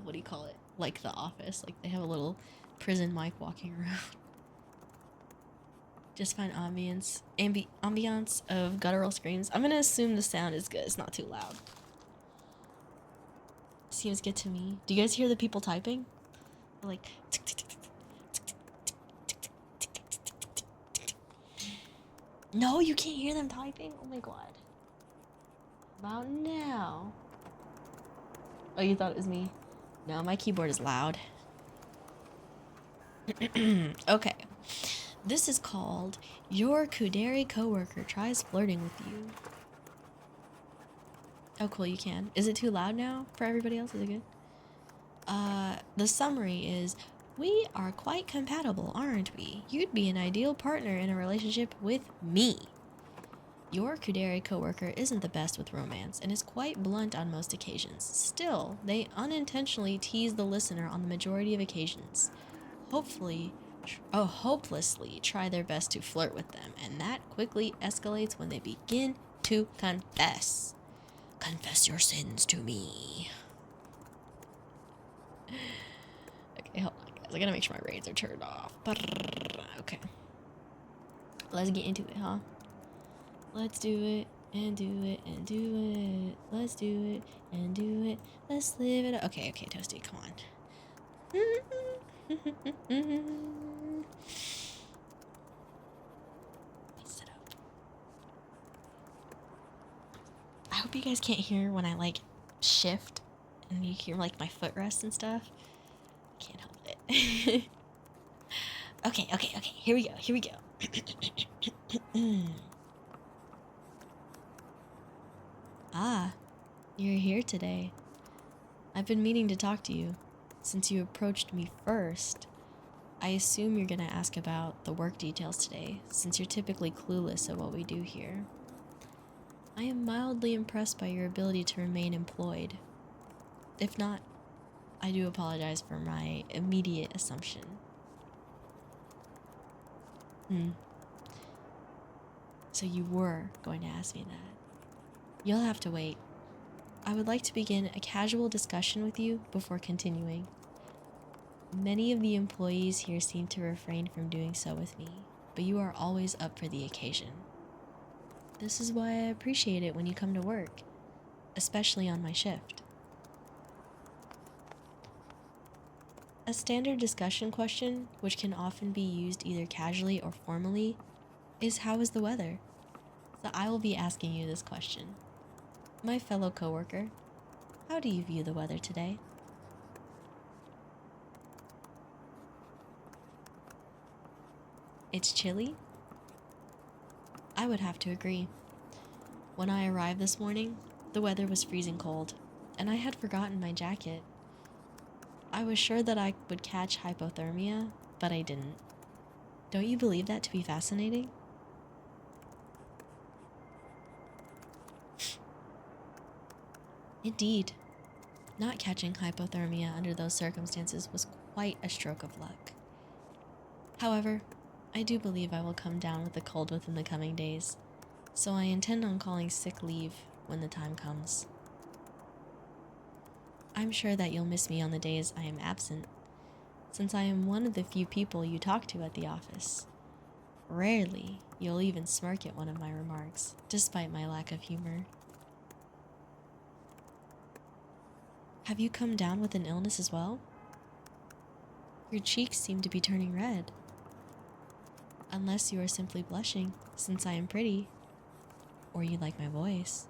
what do you call it? Like The Office. Like, they have a little prison mic walking around. Just find ambiance of guttural screams. I'm gonna assume the sound is good. It's not too loud. Seems good to me. Do you guys hear the people typing? They're like... No, you can't hear them typing? Oh my god. About now. Oh, you thought it was me? No, my keyboard is loud. Okay. This is called Your Kudere Coworker Tries Flirting with You. Oh, cool, you can. Is it too loud now for everybody else? Is it good? The summary is, we are quite compatible, aren't we? You'd be an ideal partner in a relationship with me. Your Kudere coworker isn't the best with romance and is quite blunt on most occasions. Still, they unintentionally tease the listener on the majority of occasions. Hopelessly try their best to flirt with them, and that quickly escalates when they begin to confess. Confess your sins to me. Okay, hold on, guys. I gotta make sure my raids are turned off. Okay. Let's get into it, huh? Let's do it, and do it, and do it. Let's do it, and do it. Let's live it up. Okay, Toasty, come on. Let's sit up. I hope you guys can't hear when I, like, shift, and you hear, like, my footrest and stuff. Can't help it. Okay. Here we go. Ah, you're here today. I've been meaning to talk to you. Since you approached me first, I assume you're gonna ask about the work details today, since you're typically clueless of what we do here. I am mildly impressed by your ability to remain employed. If not, I do apologize for my immediate assumption. So you were going to ask me that. You'll have to wait. I would like to begin a casual discussion with you before continuing. Many of the employees here seem to refrain from doing so with me, but you are always up for the occasion. This is why I appreciate it when you come to work, especially on my shift. A standard discussion question, which can often be used either casually or formally, is how is the weather? So I will be asking you this question. My fellow coworker, how do you view the weather today? It's chilly? I would have to agree. When I arrived this morning, the weather was freezing cold, and I had forgotten my jacket. I was sure that I would catch hypothermia, but I didn't. Don't you believe that to be fascinating? Indeed, not catching hypothermia under those circumstances was quite a stroke of luck. However, I do believe I will come down with a cold within the coming days, so I intend on calling sick leave when the time comes. I'm sure that you'll miss me on the days I am absent, since I am one of the few people you talk to at the office. Rarely, you'll even smirk at one of my remarks, despite my lack of humor. Have you come down with an illness as well? Your cheeks seem to be turning red. Unless you are simply blushing, since I am pretty, or you like my voice.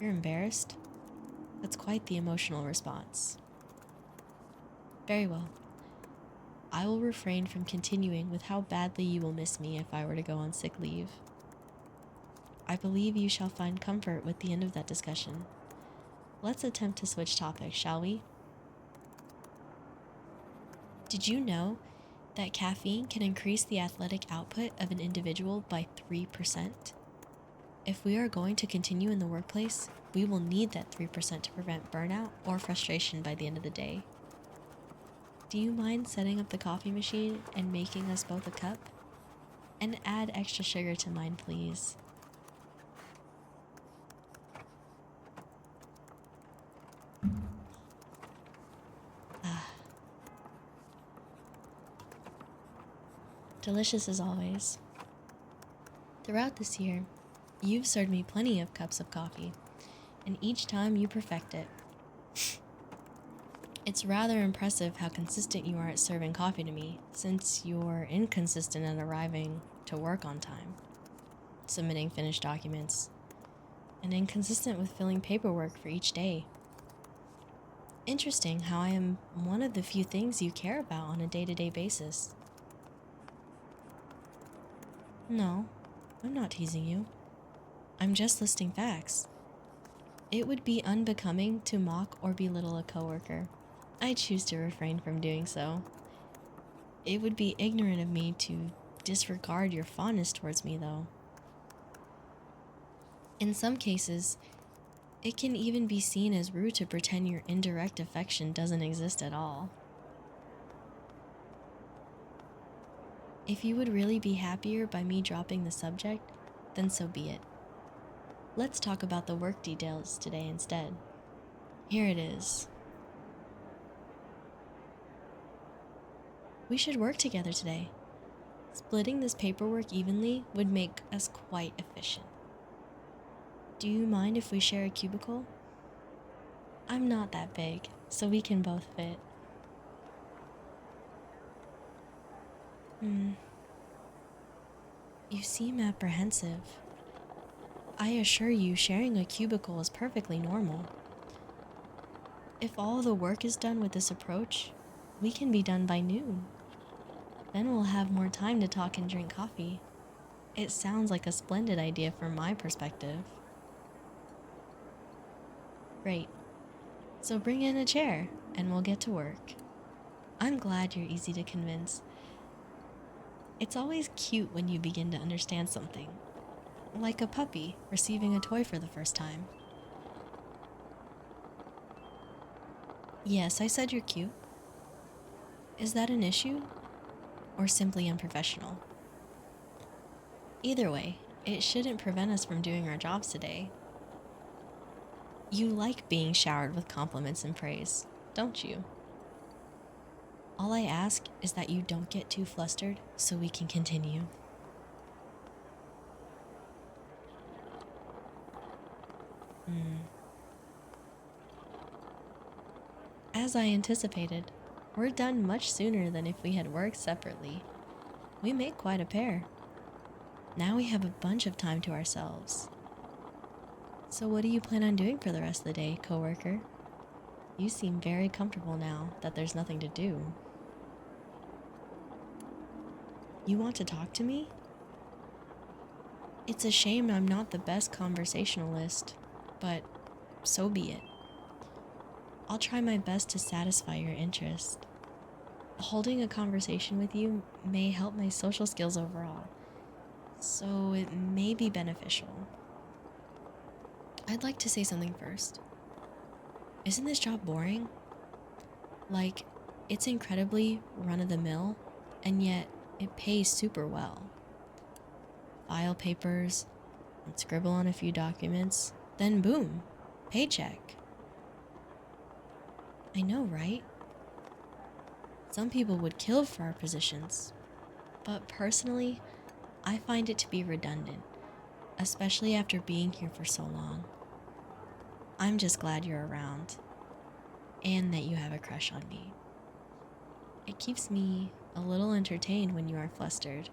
You're embarrassed? That's quite the emotional response. Very well. I will refrain from continuing with how badly you will miss me if I were to go on sick leave. I believe you shall find comfort with the end of that discussion. Let's attempt to switch topics, shall we? Did you know that caffeine can increase the athletic output of an individual by 3%? If we are going to continue in the workplace, we will need that 3% to prevent burnout or frustration by the end of the day. Do you mind setting up the coffee machine and making us both a cup? And add extra sugar to mine, please. Delicious as always. Throughout this year, you've served me plenty of cups of coffee, and each time you perfect it. It's rather impressive how consistent you are at serving coffee to me, since you're inconsistent at arriving to work on time, submitting finished documents, and inconsistent with filling paperwork for each day. Interesting how I am one of the few things you care about on a day-to-day basis. No, I'm not teasing you. I'm just listing facts. It would be unbecoming to mock or belittle a coworker. I choose to refrain from doing so. It would be ignorant of me to disregard your fondness towards me, though. In some cases, it can even be seen as rude to pretend your indirect affection doesn't exist at all. If you would really be happier by me dropping the subject, then so be it. Let's talk about the work details today instead. Here it is. We should work together today. Splitting this paperwork evenly would make us quite efficient. Do you mind if we share a cubicle? I'm not that big, so we can both fit. You seem apprehensive. I assure you, sharing a cubicle is perfectly normal. If all the work is done with this approach, we can be done by noon. Then we'll have more time to talk and drink coffee. It sounds like a splendid idea from my perspective. Great. So bring in a chair, and we'll get to work. I'm glad you're easy to convince. It's always cute when you begin to understand something. Like a puppy receiving a toy for the first time. Yes, I said you're cute. Is that an issue? Or simply unprofessional? Either way, it shouldn't prevent us from doing our jobs today. You like being showered with compliments and praise, don't you? All I ask is that you don't get too flustered so we can continue. As I anticipated, we're done much sooner than if we had worked separately. We make quite a pair. Now we have a bunch of time to ourselves. So what do you plan on doing for the rest of the day, coworker? You seem very comfortable now that there's nothing to do. You want to talk to me? It's a shame I'm not the best conversationalist, but so be it. I'll try my best to satisfy your interest. Holding a conversation with you may help my social skills overall, so it may be beneficial. I'd like to say something first. Isn't this job boring? Like, it's incredibly run-of-the-mill, and yet it pays super well. File papers, and scribble on a few documents, then boom, paycheck. I know, right? Some people would kill for our positions, but personally, I find it to be redundant, especially after being here for so long. I'm just glad you're around, and that you have a crush on me. It keeps me a little entertained when you are flustered,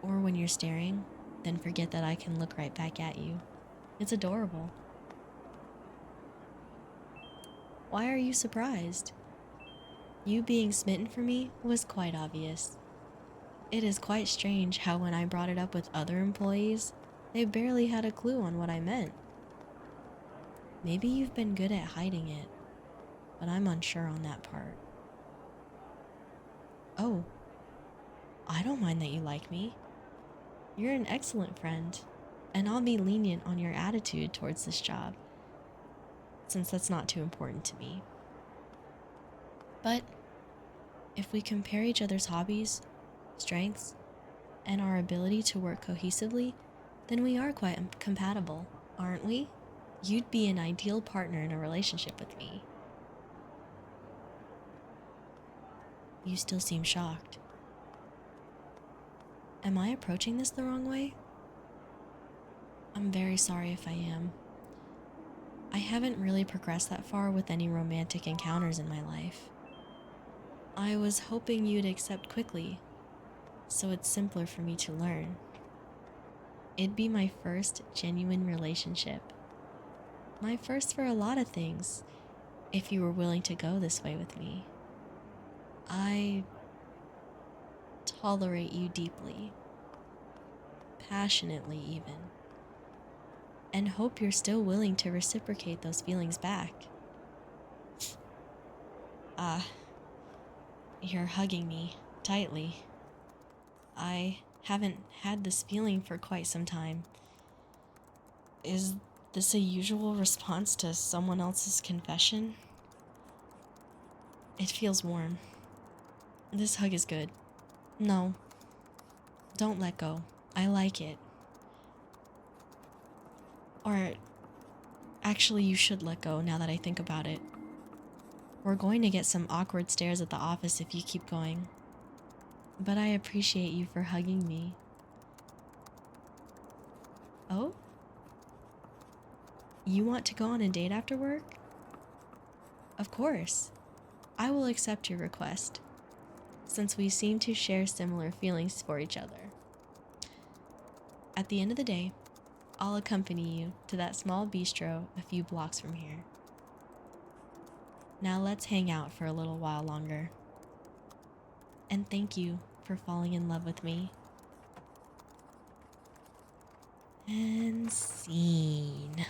or when you're staring, then forget that I can look right back at you. It's adorable. Why are you surprised? You being smitten for me was quite obvious. It is quite strange how when I brought it up with other employees, they barely had a clue on what I meant. Maybe you've been good at hiding it, but I'm unsure on that part. Oh, I don't mind that you like me. You're an excellent friend, and I'll be lenient on your attitude towards this job, since that's not too important to me. But if we compare each other's hobbies, strengths, and our ability to work cohesively, then we are quite compatible, aren't we? You'd be an ideal partner in a relationship with me. You still seem shocked. Am I approaching this the wrong way? I'm very sorry if I am. I haven't really progressed that far with any romantic encounters in my life. I was hoping you'd accept quickly, so it's simpler for me to learn. It'd be my first genuine relationship. My first for a lot of things, if you were willing to go this way with me. I tolerate you deeply, passionately even, and hope you're still willing to reciprocate those feelings back. You're hugging me tightly. I haven't had this feeling for quite some time. Is this a usual response to someone else's confession? It feels warm. This hug is good. No, don't let go. I like it. Or, actually, you should let go now that I think about it. We're going to get some awkward stares at the office if you keep going. But I appreciate you for hugging me. Oh? You want to go on a date after work? Of course. I will accept your request, since we seem to share similar feelings for each other. At the end of the day, I'll accompany you to that small bistro a few blocks from here. Now let's hang out for a little while longer. And thank you for falling in love with me. And scene.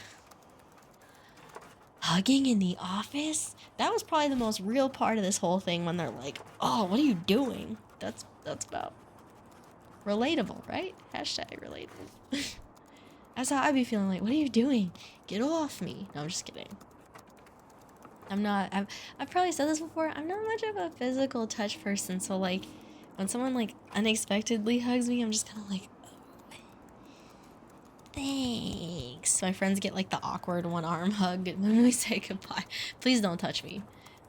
Hugging in the office? That was probably the most real part of this whole thing, when they're like, oh, what are you doing? That's about relatable, right? Hashtag relatable. That's how I'd be feeling, like, what are you doing? Get off me. No, I'm just kidding. I've probably said this before, I'm not much of a physical touch person, so like, when someone like unexpectedly hugs me, I'm just kind of like, oh, thanks. My friends get like the awkward one arm hug when we say goodbye. Please don't touch me.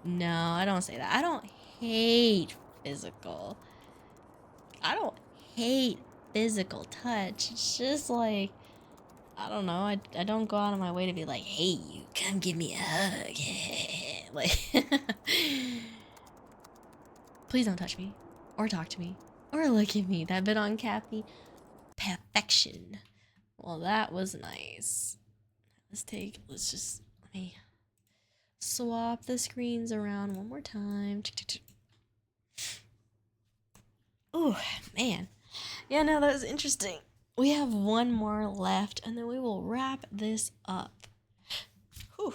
No, I don't say that. I don't hate physical. I don't hate physical touch. It's just like, I don't know. I don't go out of my way to be like, hey, you come give me a hug. Like, please don't touch me, or talk to me, or look at me. That bit on Kathy. Perfection. Well, that was nice. Let's just, let me swap the screens around one more time. Oh, man. Yeah, no, that was interesting. We have one more left, and then we will wrap this up. Whew.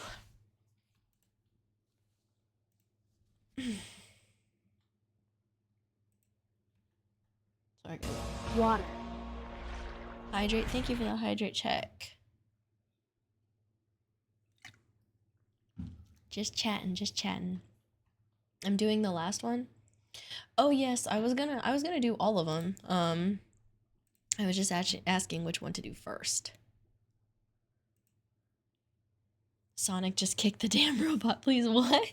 Sorry. Water. Hydrate. Thank you for the hydrate check. Just chatting, just chatting. I'm doing the last one. Oh yes, I was gonna do all of them. I was just actually asking which one to do first. Sonic just kicked the damn robot, please. What?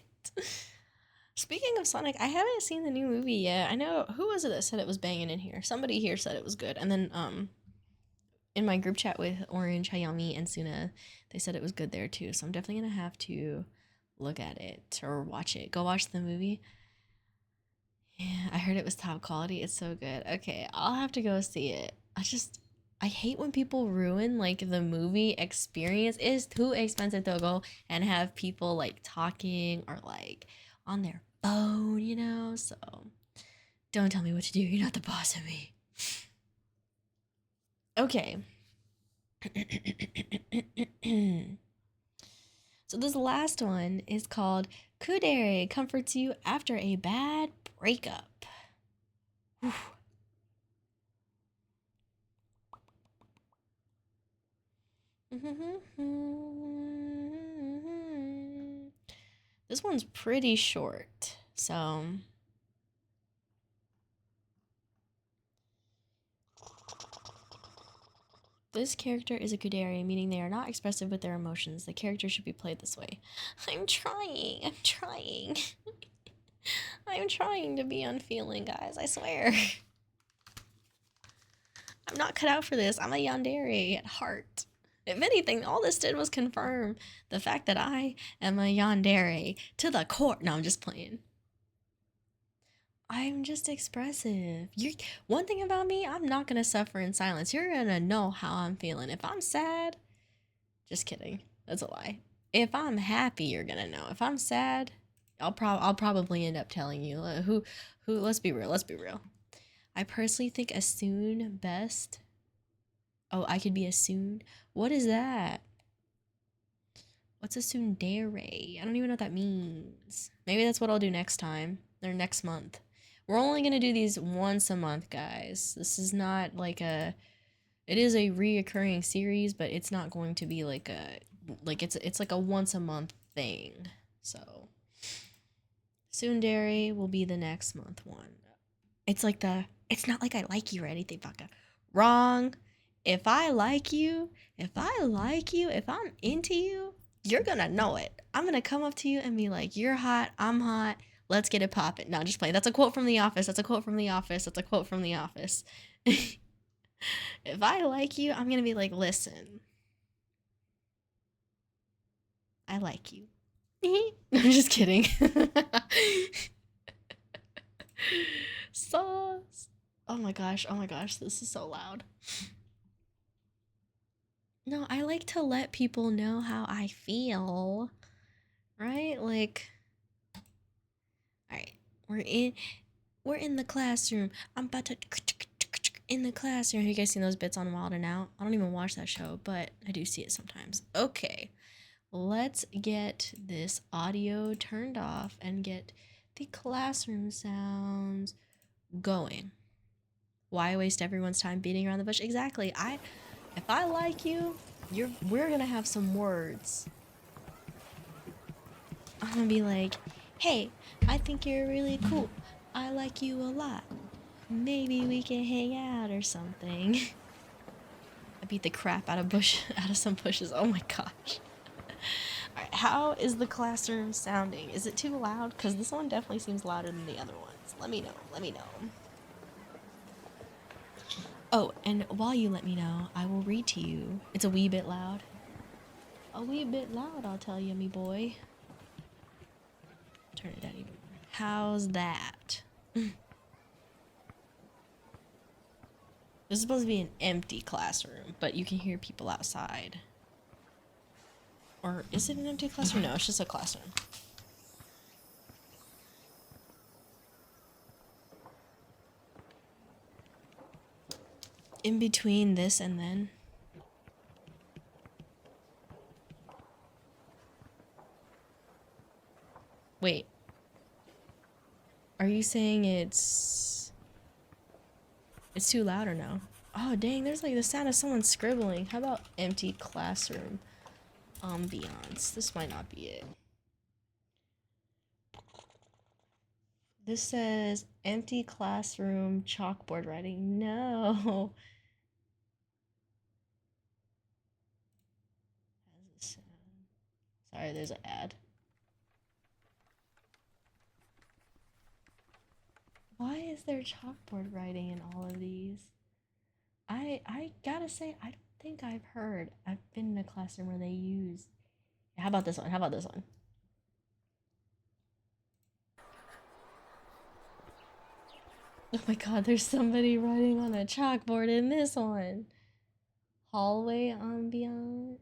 Speaking of Sonic, I haven't seen the new movie yet. I know, who was it that said it was banging in here? Somebody here said it was good. And then in my group chat with Orange, Hayami, and Suna, they said it was good there too. So I'm definitely gonna have to look at it or watch it. Go watch the movie. Yeah, I heard it was top quality. It's so good. Okay, I'll have to go see it. I hate when people ruin like the movie experience. It's too expensive to go and have people like talking or like on their phone, you know? So don't tell me what to do. You're not the boss of me. Okay. So this last one is called Kudere comforts you after a bad breakup. Whew. This one's pretty short, so this character is a kudere, meaning they are not expressive with their emotions. The character should be played this way. I'm trying. I'm trying to be unfeeling, guys. I swear. I'm not cut out for this. I'm a yandere at heart. If anything, all this did was confirm the fact that I am a yandere to the core. No, I'm just playing. I'm just expressive. One thing about me, I'm not gonna suffer in silence. You're gonna know how I'm feeling. If I'm sad, just kidding. That's a lie. If I'm happy, you're gonna know. If I'm sad, I'll probably end up telling you. Who? Let's be real. Let's be real. I personally think a soon best. Oh, I could be a soon. What is that? What's a tsundere? I don't even know what that means. Maybe that's what I'll do next time or next month. We're only gonna do these once a month, guys. This is not like a. It is a reoccurring series, but it's not going to be like a it's like a once a month thing. So tsundere will be the next month one. It's like it's not like I like you or anything, Baka. Wrong. If I like you, if I'm into you, you're gonna know it. I'm gonna come up to you and be like, you're hot, I'm hot, let's get it poppin'. No, just playing. That's a quote from The Office. If I like you, I'm gonna be like, listen, I like you. I'm just kidding. Sauce. Oh my gosh, this is so loud. No, I like to let people know how I feel. Right? Like, all right, we're in the classroom. I'm about to in the classroom. Have you guys seen those bits on Wild and Out? I don't even watch that show, but I do see it sometimes. Okay, let's get this audio turned off and get the classroom sounds going. Why waste everyone's time beating around the bush? Exactly. If I like you, we're gonna have some words. I'm gonna be like, hey, I think you're really cool. I like you a lot. Maybe we can hang out or something. I beat the crap out of some bushes. Oh my gosh. Alright, how is the classroom sounding? Is it too loud? Because this one definitely seems louder than the other ones. Let me know. Oh, and while you let me know, I will read to you. It's a wee bit loud. I'll tell you, me boy. Turn it down even more. How's that? This is supposed to be an empty classroom, but you can hear people outside. Or is it an empty classroom? No, it's just a classroom. in between this and then. Wait. Are you saying it's too loud or no? Oh dang, there's like the sound of someone scribbling. How about empty classroom ambiance? This might not be it. This says empty classroom chalkboard writing. No. Sorry, there's an ad. Why is there chalkboard writing in all of these? I gotta say, I don't think I've heard. I've been in a classroom where they use. How about this one? How about this one? Oh my god, there's somebody writing on a chalkboard in this one. Hallway ambiance.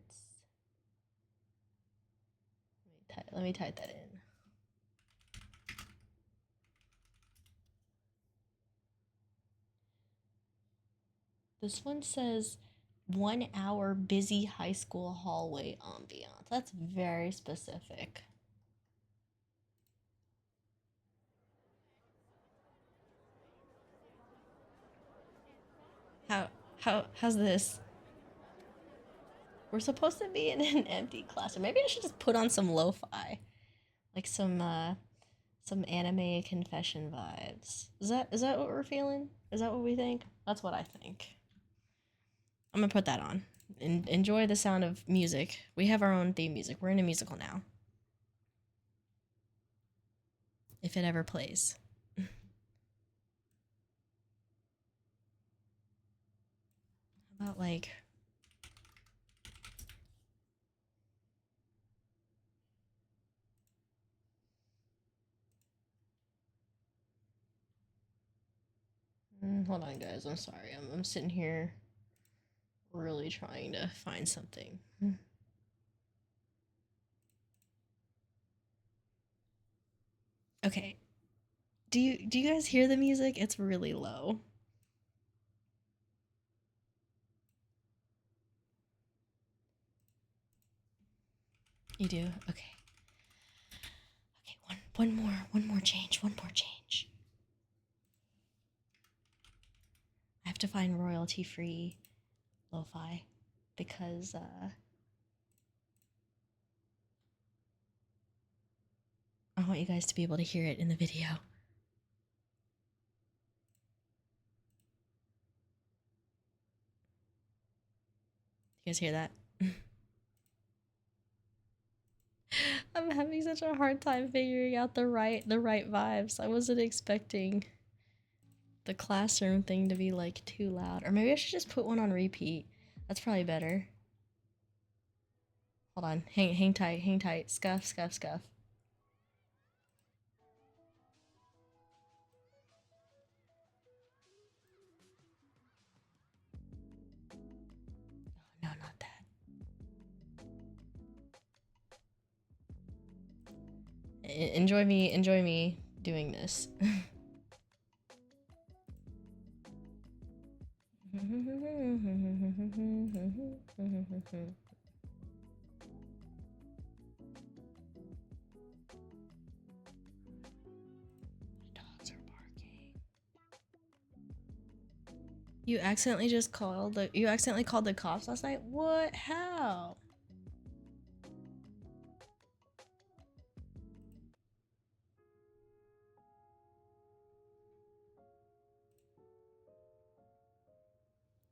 Let me type that in. This one says 1 hour busy high school hallway ambiance. That's very specific. How's this? We're supposed to be in an empty classroom. Maybe I should just put on some lo-fi. Like some anime confession vibes. Is that what we're feeling? Is that what we think? That's what I think. I'm gonna put that on. Enjoy the sound of music. We have our own theme music. We're in a musical now. If it ever plays. How about like hold on guys, I'm sorry. I'm sitting here really trying to find something. Okay. Do you guys hear the music? It's really low. You do? Okay. Okay, one more change. I have to find royalty free lo-fi because I want you guys to be able to hear it in the video. You guys hear that? I'm having such a hard time figuring out the right vibes. I wasn't expecting the classroom thing to be like too loud. Or maybe I should just put one on repeat. That's probably better. Hold on. Hang tight. Scuff. Oh, no, not that. Enjoy me doing this. Dogs are barking. You accidentally called the cops last night? What? How?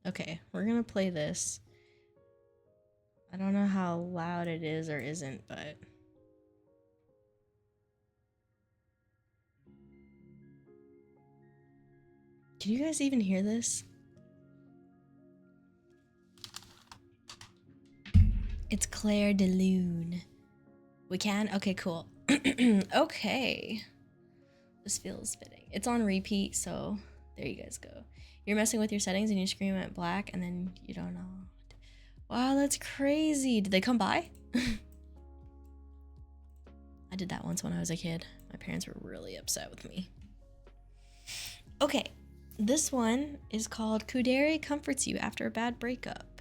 Okay, we're gonna play this. I don't know how loud it is or isn't, but can you guys even hear this? It's Claire de Lune. We can? Okay, cool. Okay. This feels fitting. It's on repeat, so there you guys go. You're messing with your settings and you scream at black and then you don't know. Wow, that's crazy. Did they come by? I did that once when I was a kid. My parents were really upset with me. Okay, This one is called Kudere Comforts You After a Bad Breakup.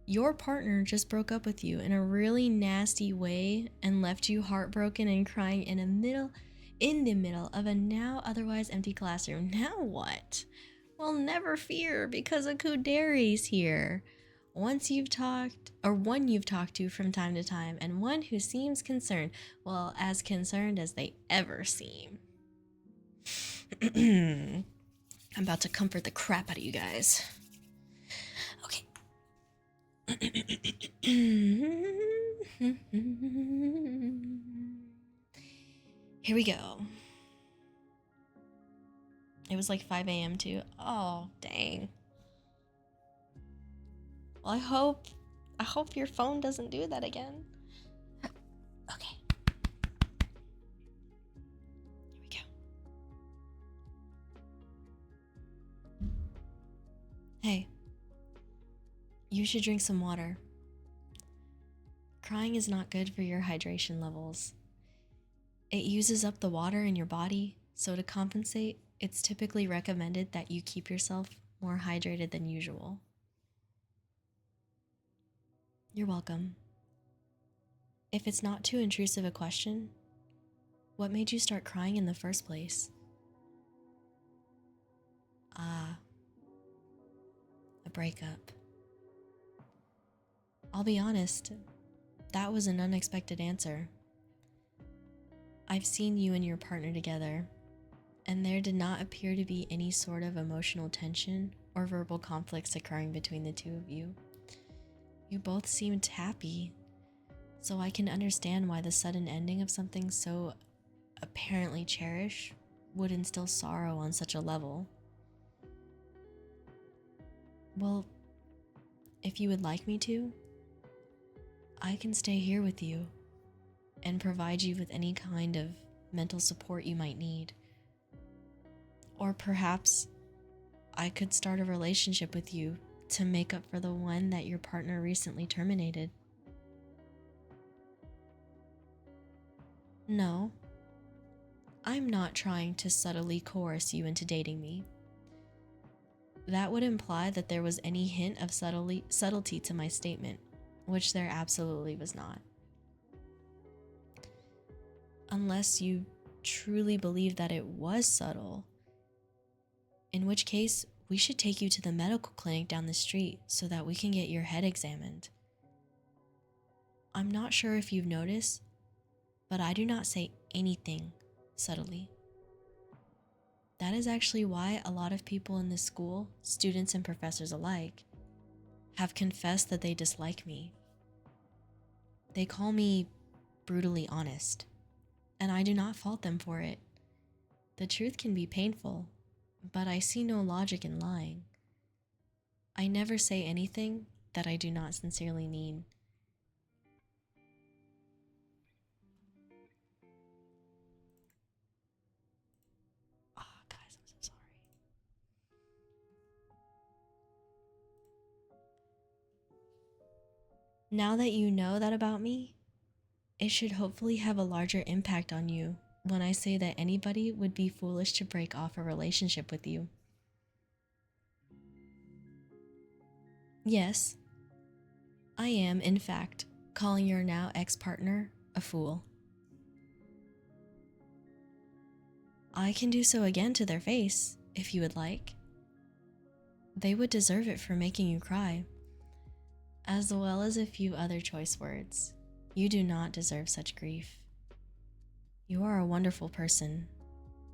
Your partner just broke up with you in a really nasty way and left you heartbroken and crying in the middle of a now otherwise empty classroom. Now what? Well, never fear, because a Kudere's here. One you've talked to from time to time, and one who seems concerned. Well, as concerned as they ever seem. I'm about to comfort the crap out of you guys. Okay. Here we go. It was like 5 a.m. too. Oh, dang. Well, I hope your phone doesn't do that again. Okay. Here we go. Hey, you should drink some water. Crying is not good for your hydration levels. It uses up the water in your body, so to compensate, it's typically recommended that you keep yourself more hydrated than usual. You're welcome. If it's not too intrusive a question, what made you start crying in the first place? Ah, a breakup. I'll be honest, that was an unexpected answer. I've seen you and your partner together, and there did not appear to be any sort of emotional tension or verbal conflicts occurring between the two of you. You both seemed happy, so I can understand why the sudden ending of something so apparently cherished would instill sorrow on such a level. Well, if you would like me to, I can stay here with you and provide you with any kind of mental support you might need. Or perhaps I could start a relationship with you to make up for the one that your partner recently terminated. No, I'm not trying to subtly coerce you into dating me. That would imply that there was any hint of subtlety to my statement, which there absolutely was not. Unless you truly believe that it was subtle, in which case we should take you to the medical clinic down the street so that we can get your head examined. I'm not sure if you've noticed, but I do not say anything subtly. That is actually why a lot of people in this school, students and professors alike, have confessed that they dislike me. They call me brutally honest, and I do not fault them for it. The truth can be painful, but I see no logic in lying. I never say anything that I do not sincerely mean. Oh, guys, I'm so sorry. Now that you know that about me, it should hopefully have a larger impact on you when I say that anybody would be foolish to break off a relationship with you. Yes, I am, in fact, calling your now ex-partner a fool. I can do so again to their face, if you would like. They would deserve it for making you cry, as well as a few other choice words. You do not deserve such grief. You are a wonderful person,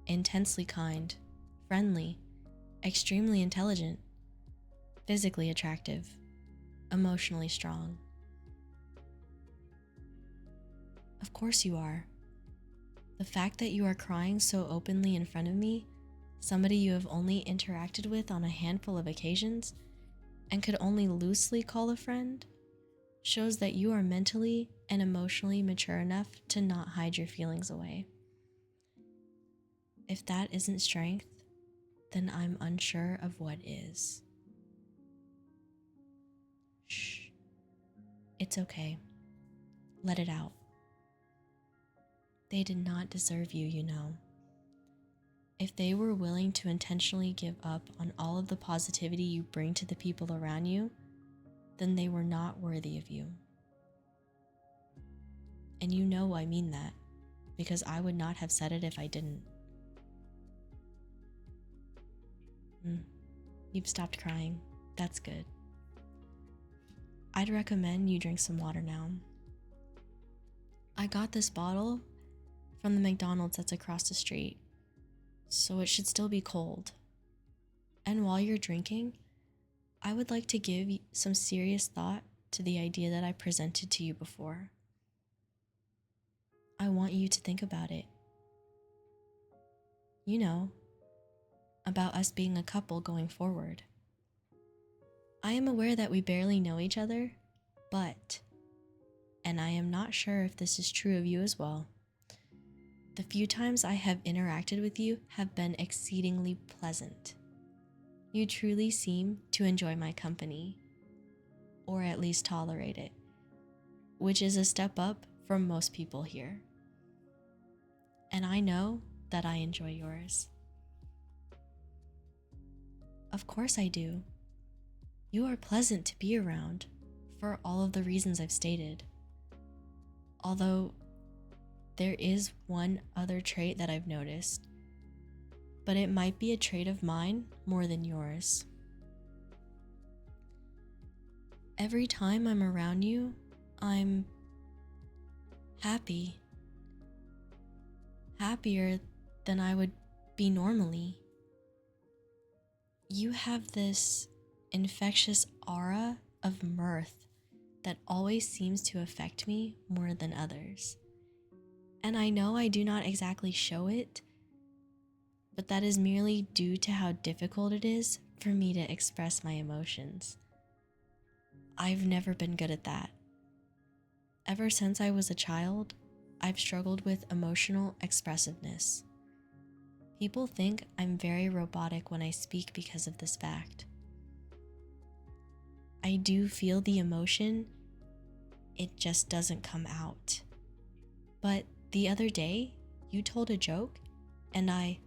intensely kind, friendly, extremely intelligent, physically attractive, emotionally strong. Of course you are. The fact that you are crying so openly in front of me, somebody you have only interacted with on a handful of occasions, and could only loosely call a friend, shows that you are mentally and emotionally mature enough to not hide your feelings away. If that isn't strength, then I'm unsure of what is. Shh. It's okay. Let it out. They did not deserve you, you know. If they were willing to intentionally give up on all of the positivity you bring to the people around you, then they were not worthy of you. And you know I mean that, because I would not have said it if I didn't. You've stopped crying. That's good. I'd recommend you drink some water now. I got this bottle from the McDonald's that's across the street, so it should still be cold. And while you're drinking, I would like to give some serious thought to the idea that I presented to you before. I want you to think about it. You know, about us being a couple going forward. I am aware that we barely know each other, but, and I am not sure if this is true of you as well, the few times I have interacted with you have been exceedingly pleasant. You truly seem to enjoy my company, or at least tolerate it, which is a step up from most people here. And I know that I enjoy yours. Of course I do. You are pleasant to be around for all of the reasons I've stated. Although there is one other trait that I've noticed, but it might be a trait of mine more than yours. Every time I'm around you, I'm happy. Happier than I would be normally. You have this infectious aura of mirth that always seems to affect me more than others. And I know I do not exactly show it, but that is merely due to how difficult it is for me to express my emotions. I've never been good at that. Ever since I was a child, I've struggled with emotional expressiveness. People think I'm very robotic when I speak because of this fact. I do feel the emotion, it just doesn't come out. But the other day, you told a joke, and I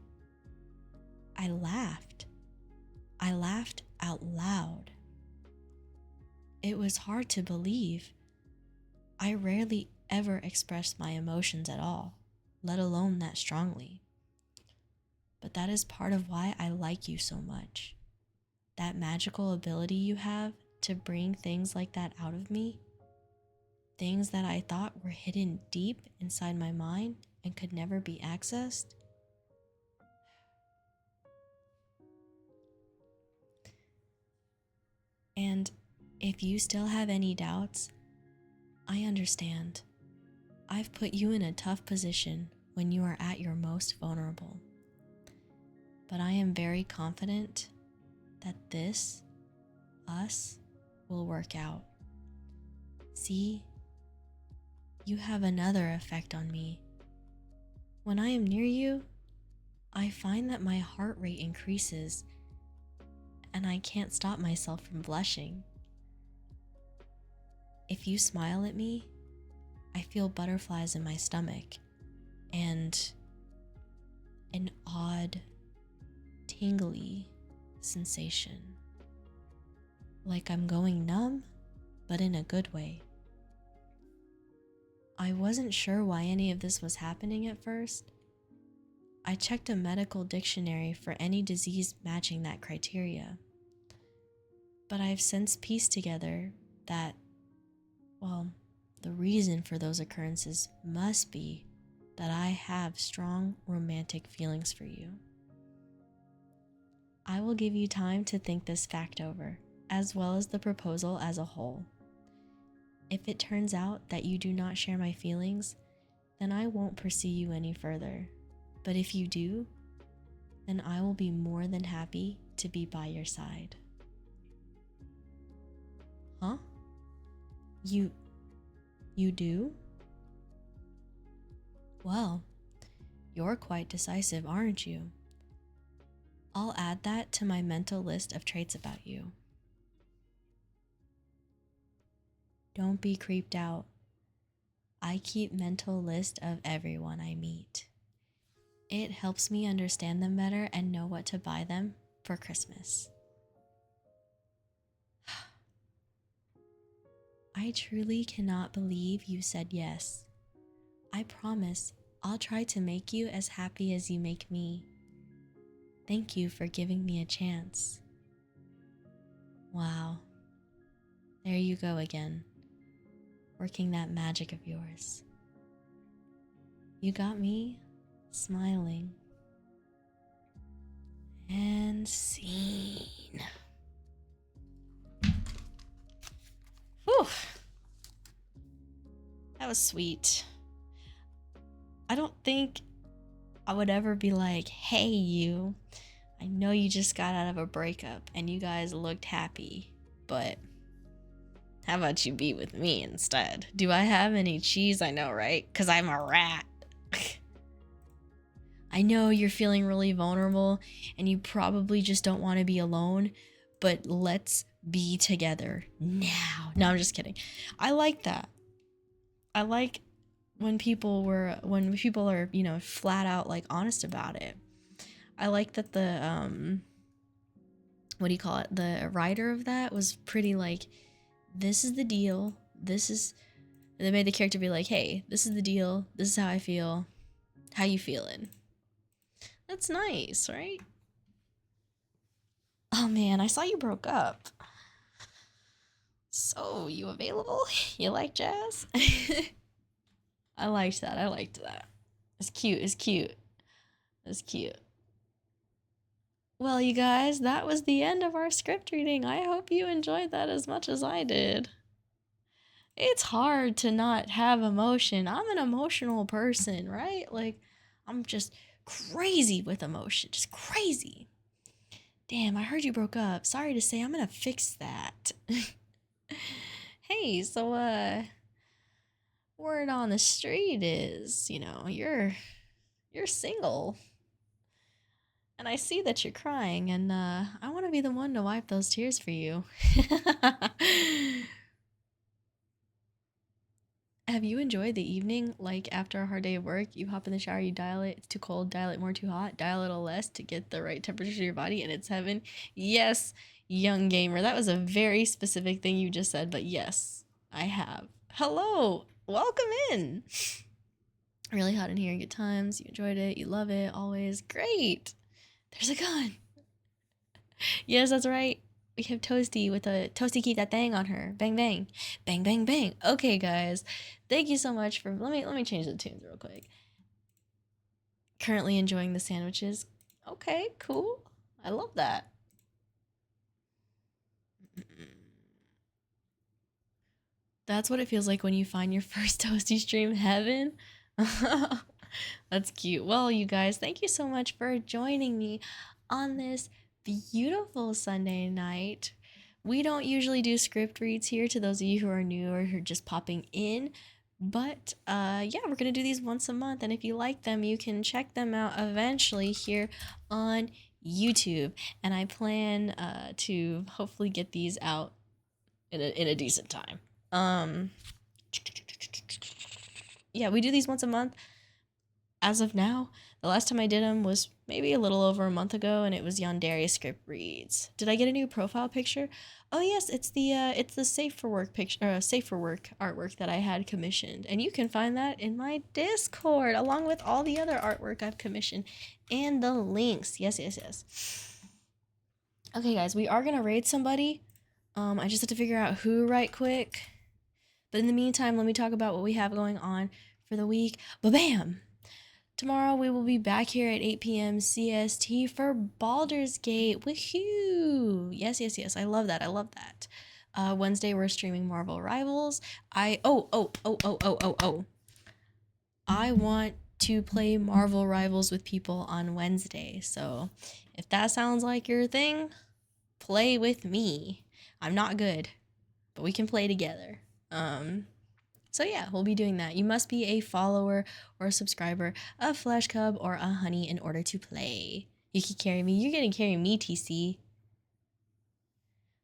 laughed. I laughed out loud. It was hard to believe. I rarely ever express my emotions at all, let alone that strongly. But that is part of why I like you so much. That magical ability you have to bring things like that out of me, things that I thought were hidden deep inside my mind and could never be accessed. And if you still have any doubts, I understand. I've put you in a tough position when you are at your most vulnerable. But I am very confident that this, us, will work out. See, you have another effect on me. When I am near you, I find that my heart rate increases and I can't stop myself from blushing. If you smile at me, I feel butterflies in my stomach and an odd, tingly sensation. Like I'm going numb, but in a good way. I wasn't sure why any of this was happening at first. I checked a medical dictionary for any disease matching that criteria. But I've since pieced together that, well, the reason for those occurrences must be that I have strong romantic feelings for you. I will give you time to think this fact over, as well as the proposal as a whole. If it turns out that you do not share my feelings, then I won't pursue you any further. But if you do, then I will be more than happy to be by your side. Huh? You do? Well, you're quite decisive, aren't you? I'll add that to my mental list of traits about you. Don't be creeped out. I keep mental list of everyone I meet. It helps me understand them better and know what to buy them for Christmas. I truly cannot believe you said yes. I promise I'll try to make you as happy as you make me. Thank you for giving me a chance. Wow. There you go again, working that magic of yours. You got me smiling. And scene. Whew. That was sweet. I don't think I would ever be like, hey, you. I know you just got out of a breakup and you guys looked happy, but how about you be with me instead? Do I have any cheese? I know, right? Because I'm a rat. I know you're feeling really vulnerable and you probably just don't want to be alone, but let's be together now. No, I'm just kidding. I like that. I like when people are, you know, flat out like honest about it. I like that the what do you call it? The writer of that was pretty like, this is the deal. They made the character be like, hey, this is the deal. This is how I feel. How you feeling? That's nice, right? Oh man, I saw you broke up. So, you available? You like jazz? I liked that. It's cute. Well, you guys, that was the end of our script reading. I hope you enjoyed that as much as I did. It's hard to not have emotion. I'm an emotional person, right? Like, I'm just crazy with emotion. Just crazy. Damn, I heard you broke up. Sorry to say, I'm gonna fix that. Hey, so, word on the street is, you know, you're single. And I see that you're crying, and, I want to be the one to wipe those tears for you. Have you enjoyed the evening? Like after a hard day of work, you hop in the shower, you dial it, it's too cold, dial it more too hot, dial it a little less to get the right temperature to your body, and it's heaven. Yes, young gamer. That was a very specific thing you just said, but yes, I have. Hello, welcome in. Really hot in here, good times, you enjoyed it, you love it, always. Great. There's a gun. Yes, that's right. We have Toasty with a Toasty keep that thing on her. Bang bang. Bang bang bang. Okay, guys. Thank you so much for let me change the tunes real quick. Currently enjoying the sandwiches. Okay, cool. I love that. That's what it feels like when you find your first Toasty stream, heaven. That's cute. Well, you guys, thank you so much for joining me on this beautiful Sunday night. We don't usually do script reads here to those of you who are new or who are just popping in. But yeah, we're going to do these once a month. And if you like them, you can check them out eventually here on YouTube. And I plan to hopefully get these out in a decent time. Yeah, we do these once a month. As of now, the last time I did them was maybe a little over a month ago, and it was Yandere script reads. Did I get a new profile picture? Oh yes, it's the safe for work picture, safe for work artwork that I had commissioned, and you can find that in my Discord along with all the other artwork I've commissioned and the links. Yes. Okay, guys, we are gonna raid somebody. I just have to figure out who right quick. But in the meantime, let me talk about what we have going on for the week. Ba-bam! Tomorrow we will be back here at 8 p.m. CST for Baldur's Gate. Woohoo! Yes. I love that. Wednesday we're streaming Marvel Rivals. I want to play Marvel Rivals with people on Wednesday. So if that sounds like your thing, play with me. I'm not good, but we can play together. So yeah, we'll be doing that. You must be a follower or a subscriber of Flesh Cub or a Honey in order to play. You can carry me. You're gonna carry me, TC.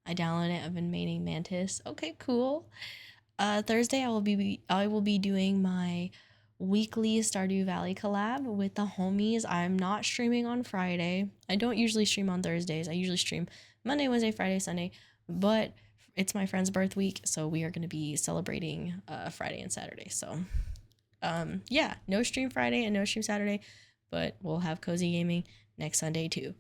I downloaded it. I've been maining Mantis. Okay, cool. Thursday I will be doing my weekly Stardew Valley collab with the homies. I'm not streaming on Friday. I don't usually stream on Thursdays. I usually stream Monday, Wednesday, Friday, Sunday, but it's my friend's birth week, so we are going to be celebrating Friday and Saturday. So yeah, no stream Friday and no stream Saturday, but we'll have cozy gaming next Sunday too.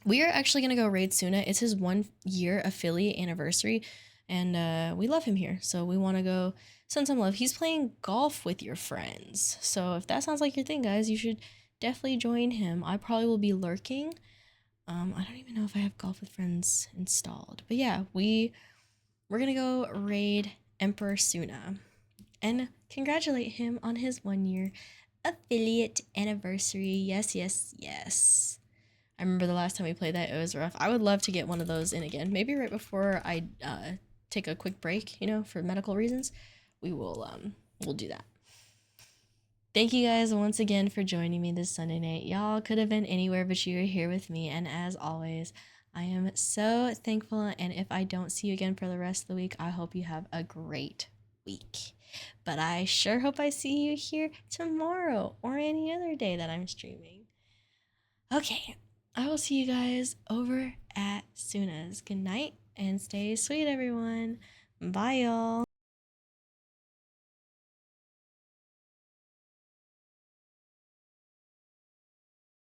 We are actually going to go raid Suna. It's his 1 year affiliate anniversary, and we love him here. So we want to go send some love. He's playing golf with your friends. So if that sounds like your thing, guys, you should definitely join him. I probably will be lurking. I don't even know if I have Golf with Friends installed. But yeah, we're going to go raid Emperor Suna and congratulate him on his 1 year affiliate anniversary. Yes, yes, yes. I remember the last time we played that, it was rough. I would love to get one of those in again. Maybe right before I take a quick break, for medical reasons. We'll do that. Thank you guys once again for joining me this Sunday night. Y'all could have been anywhere, but you are here with me. And as always, I am so thankful. And if I don't see you again for the rest of the week, I hope you have a great week. But I sure hope I see you here tomorrow or any other day that I'm streaming. Okay, I will see you guys over at Suna's. Good night and stay sweet, everyone. Bye, y'all.